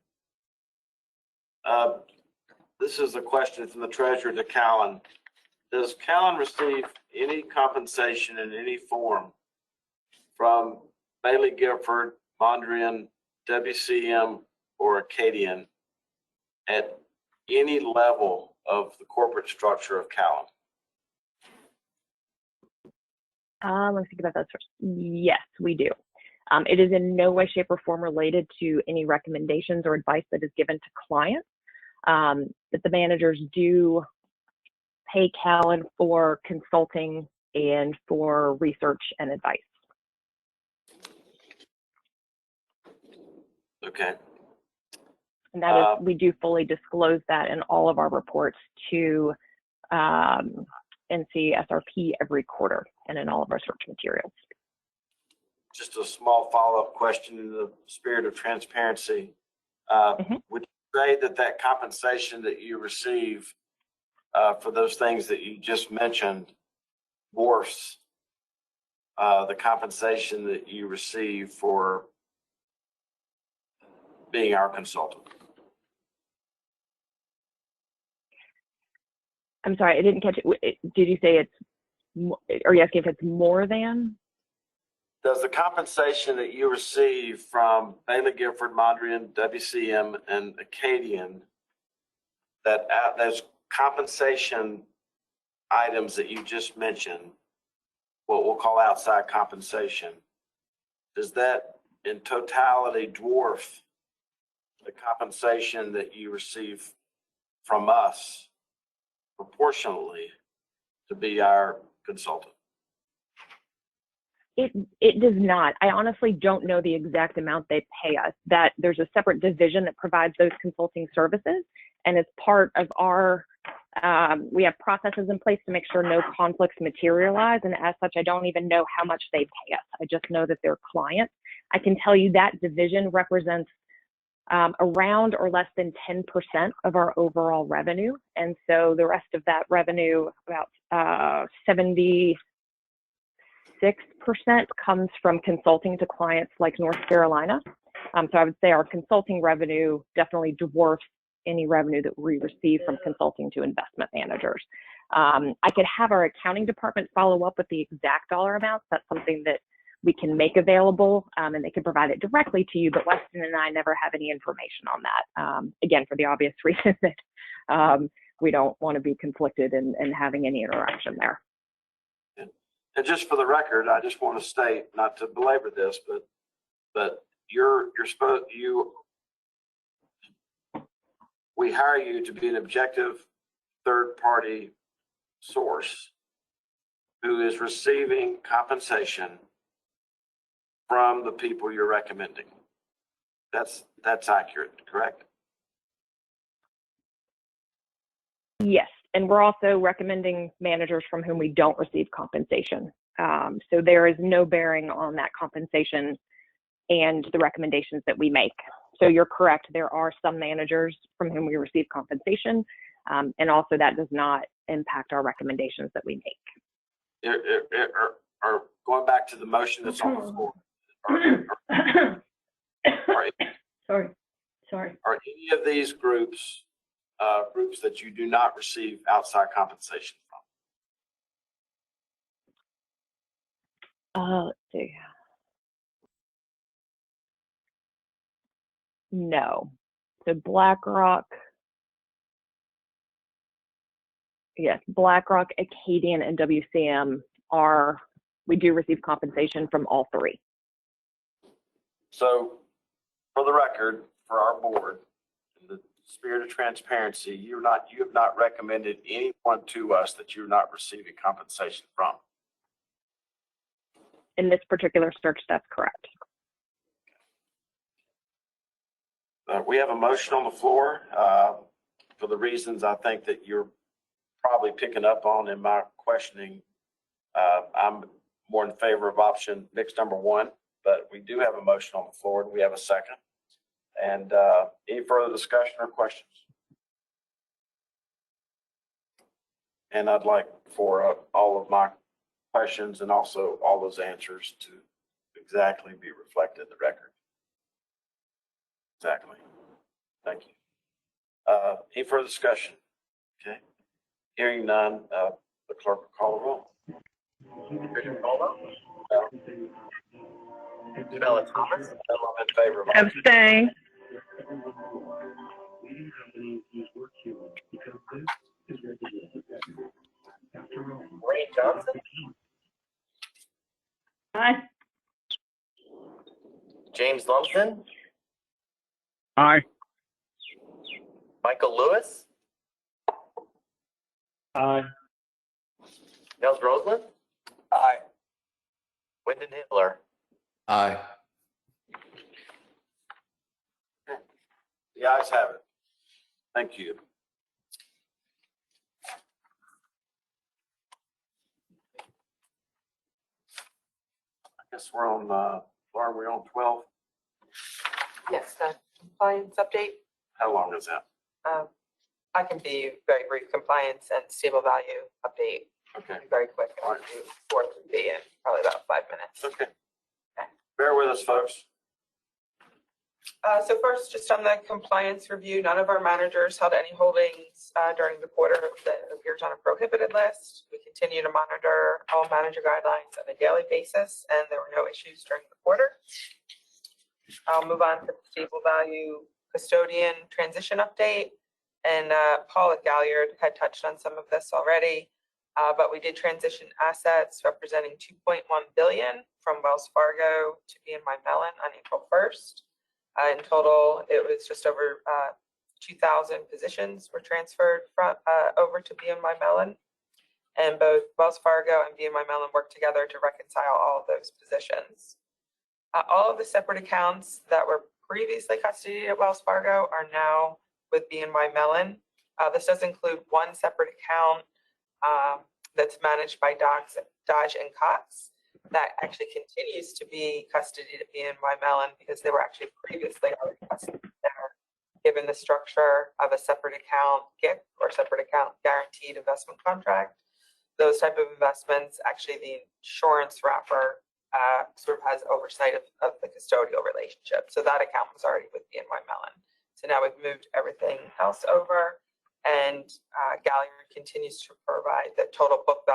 This is a question from the treasurer to Callan. Does Callan receive any compensation in any form from Bailey Gifford, Mondrian, WCM, or Acadian at any level of the corporate structure of Callan? Let's think about that first. Yes, we do. It is in no way, shape, or form related to any recommendations or advice that is given to clients. But the managers do pay Callan for consulting and for research and advice. Okay. And that is, we do fully disclose that in all of our reports to NC SRP every quarter and in all of our search materials. Just a small follow-up question in the spirit of transparency. Would you say that compensation that you receive for those things that you just mentioned dwarfs the compensation that you receive for being our consultant? I'm sorry, I didn't catch it. Did you say it's are you asking if it's more than? Does the compensation that you receive from Bailey Gifford, Mondrian, WCM, and Acadian, those compensation items that you just mentioned, what we'll call outside compensation, does that in totality dwarf the compensation that you receive from us proportionally to be our consultant? It does not. I honestly don't know the exact amount they pay us. That there's a separate division that provides those consulting services, and as part of our, we have processes in place to make sure no conflicts materialize, and as such, I don't even know how much they pay us. I just know that they're clients. I can tell you that division represents around or less than 10% of our overall revenue, and so the rest of that revenue, about 76% comes from consulting to clients like North Carolina. So I would say our consulting revenue definitely dwarfs any revenue that we receive from consulting to investment managers. I could have our accounting department follow up with the exact dollar amounts. That's something that we can make available, and they can provide it directly to you, but Weston and I never have any information on that. Again, for the obvious reason that we don't want to be conflicted in having any interaction there. And just for the record, I just want to state, not to belabor this, but we hire you to be an objective third-party source who is receiving compensation from the people you're recommending. That's accurate, correct? Yes, and we're also recommending managers from whom we don't receive compensation. So there is no bearing on that compensation and the recommendations that we make. So you're correct, there are some managers from whom we receive compensation, and also that does not impact our recommendations that we make. Or going back to the motion that's on the floor. Sorry. Are any of these groups that you do not receive outside compensation from? Let's see. No. So BlackRock, yes, BlackRock, Acadian, and WCM we do receive compensation from all three. So for the record, for our board, in the spirit of transparency, you have not recommended anyone to us that you're not receiving compensation from. In this particular search, that's correct. We have a motion on the floor for the reasons I think that you're probably picking up on in my questioning. I'm more in favor of option mix number one, but we do have a motion on the floor and we have a second. And any further discussion or questions? And I'd like for all of my questions and also all those answers to exactly be reflected in the record. Exactly. Thank you. Any further discussion? Okay. Hearing none, the clerk will call the roll. Jamela Thomas. I'm in favor of Abstain. Ray Johnson. Aye. James Lumpkin. Aye. Michael Lewis. Aye. Nels Roseland. Aye. Wyndon Hitler. Aye. The ayes have it. Thank you. I guess we're on, Lauren, we're on 12. Yes, the compliance update. How long is that? I can be very brief. Compliance and stable value update. Okay. Very quick. I'll do 4 through D in probably about 5 minutes. Okay. Bear with us, folks. So first, just on the compliance review, none of our managers held any holdings during the quarter that appears on a prohibited list. We continue to monitor all manager guidelines on a daily basis, and there were no issues during the quarter. I'll move on to the stable value custodian transition update. And Paula Galliard had touched on some of this already, but we did transition assets representing $2.1 billion from Wells Fargo to BNY Mellon on April 1st. In total, it was just over 2,000 positions were transferred over to BNY Mellon. And both Wells Fargo and BNY Mellon worked together to reconcile all of those positions. All of the separate accounts that were previously custodied at Wells Fargo are now with BNY Mellon. This does include one separate account that's managed by Dodge and Cox that actually continues to be custodied at BNY Mellon because they were actually previously already custodied there, given the structure of a separate account GIC or separate account guaranteed investment contract. Those type of investments, actually the insurance wrapper sort of has oversight of the custodial relationship. So that account was already with BNY Mellon. So now we've moved everything else over, and Galliard continues to provide the total book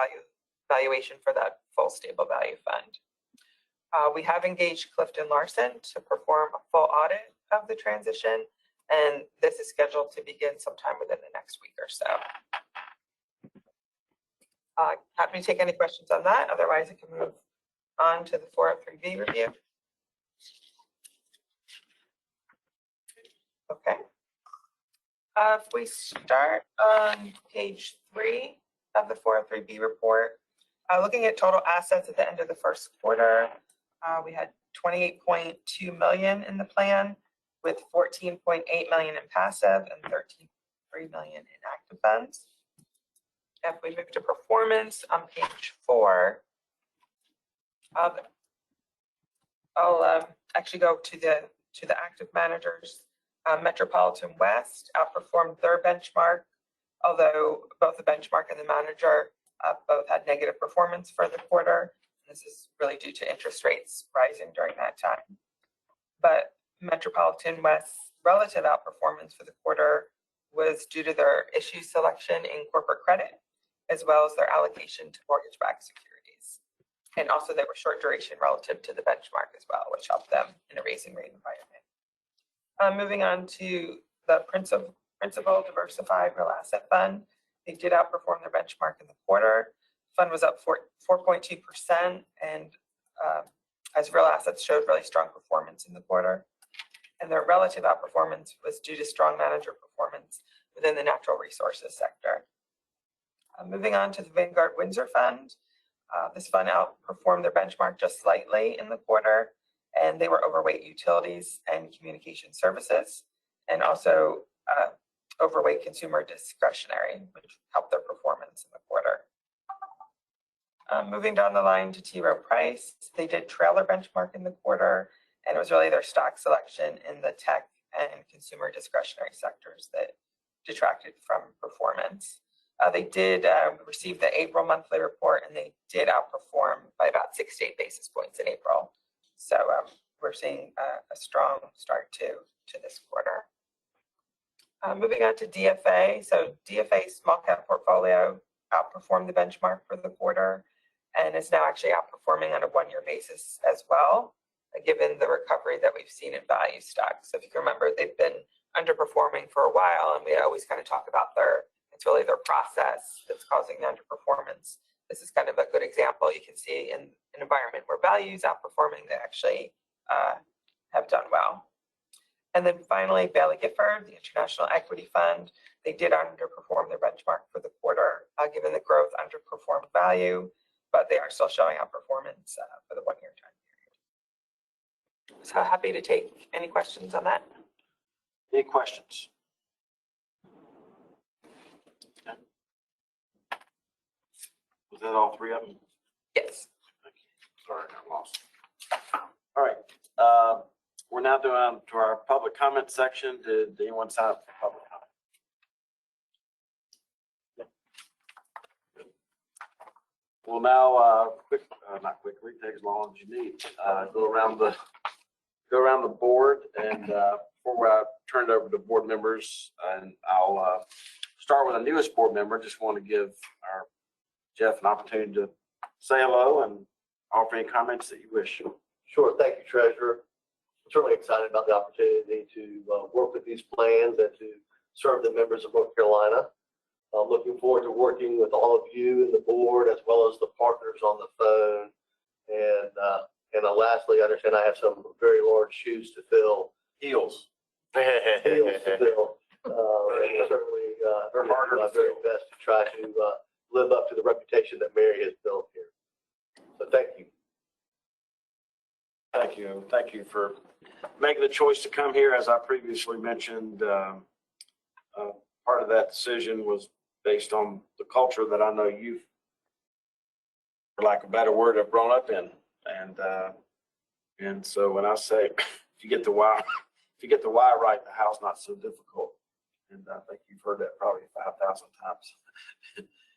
valuation for that full stable value fund. We have engaged Clifton Larson to perform a full audit of the transition, and this is scheduled to begin sometime within the next week or so. Happy to take any questions on that. Otherwise, I can move on to the 403B review. Okay. If we start on page 3 of the 403B report, looking at total assets at the end of the first quarter, we had $28.2 million in the plan, with $14.8 million in passive and $13.3 million in active funds. If we move to performance on page 4, I'll actually go to the active managers. Metropolitan West outperformed their benchmark, although both the benchmark and the manager both had negative performance for the quarter. This is really due to interest rates rising during that time. But Metropolitan West's relative outperformance for the quarter was due to their issue selection in corporate credit, as well as their allocation to mortgage-backed securities. And also they were short duration relative to the benchmark as well, which helped them in a raising rate environment. Moving on to the principal diversified real asset fund. They did outperform their benchmark in the quarter. The fund was up 4.2%, and as real assets showed really strong performance in the quarter. And their relative outperformance was due to strong manager performance within the natural resources sector. Moving on to the Vanguard Windsor Fund. This fund outperformed their benchmark just slightly in the quarter, and they were overweight utilities and communication services, and also overweight consumer discretionary, which helped their performance in the quarter. Moving down the line to T. Rowe Price, they did trail their benchmark in the quarter, and it was really their stock selection in the tech and consumer discretionary sectors that detracted from performance. They did receive the April monthly report, and they did outperform by about 6 to 8 basis points in April. So we're seeing a strong start to this quarter. Moving on to DFA. So DFA's small cap portfolio outperformed the benchmark for the quarter and is now actually outperforming on a 1-year basis as well, given the recovery that we've seen in value stocks. So if you can remember, they've been underperforming for a while, and we always kind of talk about it's really their process that's causing the underperformance. This is kind of a good example. You can see in an environment where values outperforming, they actually have done well. And then finally, Bailey Gifford, the International Equity Fund, they did underperform their benchmark for the quarter, given the growth underperformed value, but they are still showing outperformance for the 1-year time period. So happy to take any questions on that. Any questions? Was that all 3 of them? Yes. Sorry, I lost. All right. We're now down to our public comment section. Did anyone sign up for public comment? We'll now not quickly, take as long as you need. Go around go around the board, and before I turn it over to board members, and I'll start with the newest board member. Just want to give our Jeff an opportunity to say hello and offer any comments that you wish. Sure. Thank you, Treasurer. I'm certainly excited about the opportunity to work with these plans and to serve the members of North Carolina. I'm looking forward to working with all of you and the board, as well as the partners on the phone. And lastly, I understand I have some very large shoes to fill. Heels. Heels to fill. And certainly, They're harder my to very fill. best to try to live up to the reputation that Mary has built here. So thank you. Thank you. Thank you for making the choice to come here. As I previously mentioned, part of that decision was based on the culture that I know you've, for lack of a better word, have grown up in. And so when I say if you get the why right, the how's not so difficult. And I think you've heard that probably 5,000 times.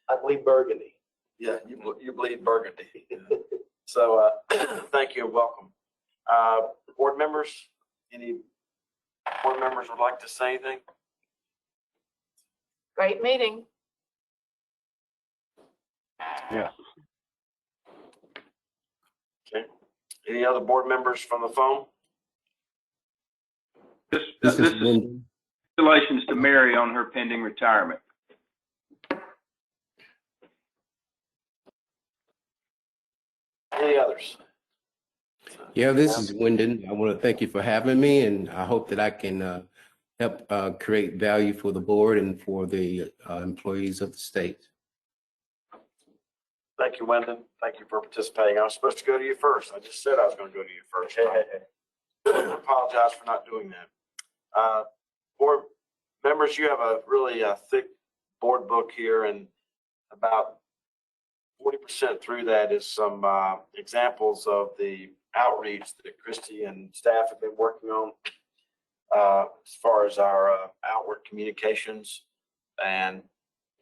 I believe Burgundy. Yeah, you bleed Burgundy. So thank you and welcome. Board members, any board members would like to say anything? Great meeting. Yeah. Okay. Any other board members from the phone? This is congratulations to Mary on her pending retirement. Any others? Yeah, this is Wyndon. I want to thank you for having me, and I hope that I can help create value for the board and for the employees of the state. Thank you, Wyndon. Thank you for participating. I was supposed to go to you first. I just said I was going to go to you first. I apologize for not doing that. Board members, you have a really thick board book here, and about 40% through that is some examples of the outreach that Christy and staff have been working on as far as our outward communications. And,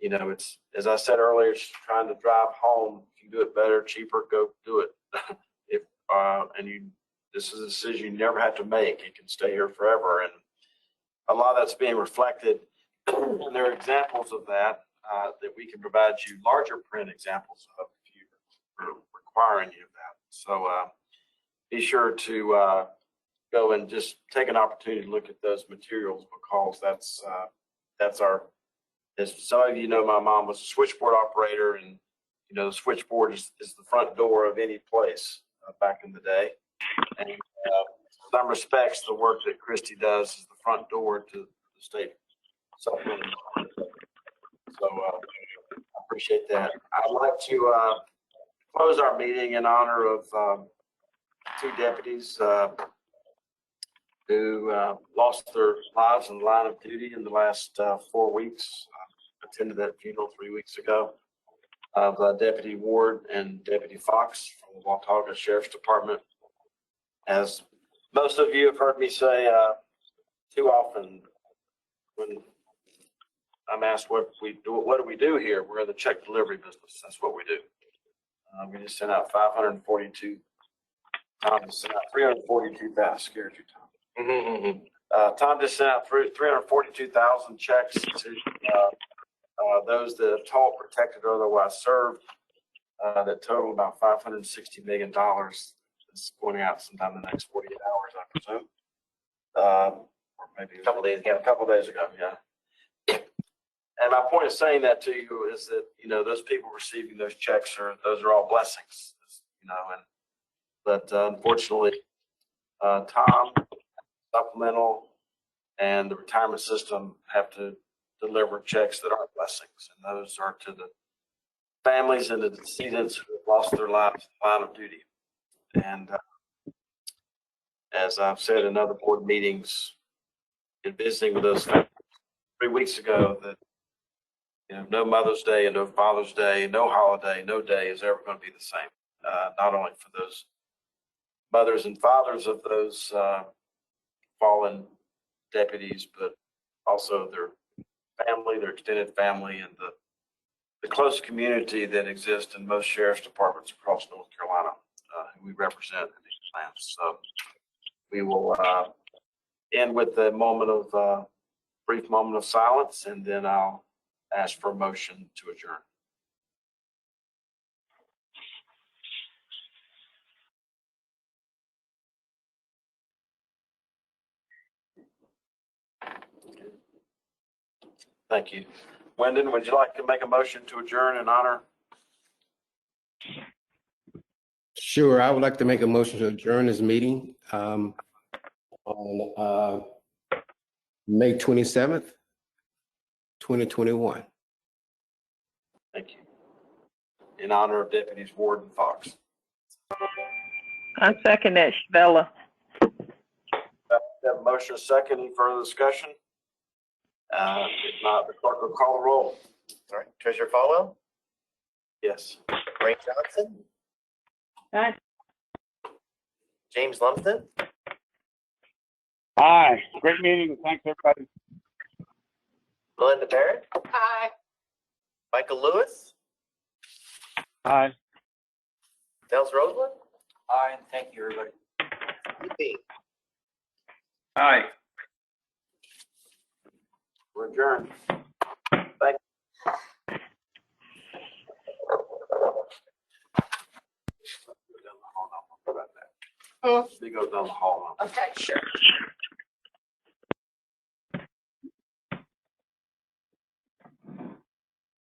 you know, it's, as I said earlier, it's trying to drive home. If you do it better, cheaper, go do it. This is a decision you never have to make. You can stay here forever. And a lot of that's being reflected. And there are examples of that that we can provide you larger print examples of if you're requiring you of that. So be sure to go and just take an opportunity to look at those materials, because that's our, as some of you know, my mom was a switchboard operator, and you know the switchboard is the front door of any place back in the day. And in some respects, the work that Christy does is the front door to the state supplement. So I appreciate that. I'd like to close our meeting in honor of two deputies who lost their lives in the line of duty in the last 4 weeks. I attended that funeral 3 weeks ago of Deputy Ward and Deputy Fox from the Watauga Sheriff's Department. As most of you have heard me say too often, when I'm asked what do we do here, we're in the check delivery business. That's what we do. We just sent out 542. Tom just sent out 342,000. Scared you, Tom. Tom just sent out 342,000 checks to those that have told, protected, or otherwise served. That total about $560 million. It's going out sometime in the next 48 hours, I presume. Or maybe a couple days ago, yeah. And my point of saying that to you is that, you know, those people receiving those checks those are all blessings, you know, but unfortunately, Tom, supplemental, and the retirement system have to deliver checks that aren't blessings. And those are to the families and the decedents who have lost their lives in the line of duty. And as I've said in other board meetings, in visiting with those families 3 weeks ago, that you know, no Mother's Day and no Father's Day, no holiday, no day is ever going to be the same. Not only for those mothers and fathers of those fallen deputies, but also their family, their extended family, and the close community that exists in most sheriff's departments across North Carolina, who we represent in these plans. So we will end with a brief moment of silence, and then I'll ask for a motion to adjourn. Thank you. Wyndon, would you like to make a motion to adjourn in honor? Sure, I would like to make a motion to adjourn this meeting on May 27th, 2021. Thank you. In honor of Deputies Ward and Fox. I second that, Bella. Have a motion, a second. Any further discussion? If not, the clerk will call the roll. All right, Treasurer Falwell, Yes. Ray Johnson, Aye. James Lumsden, Aye. Great meeting. Thanks, everybody. Melinda Barrett, Aye. Michael Lewis, Aye. Nels Roseland, Aye, and thank you, everybody. Steve. Aye. We're adjourned. Thank you. Hmm? He goes down the hall. Okay, sure.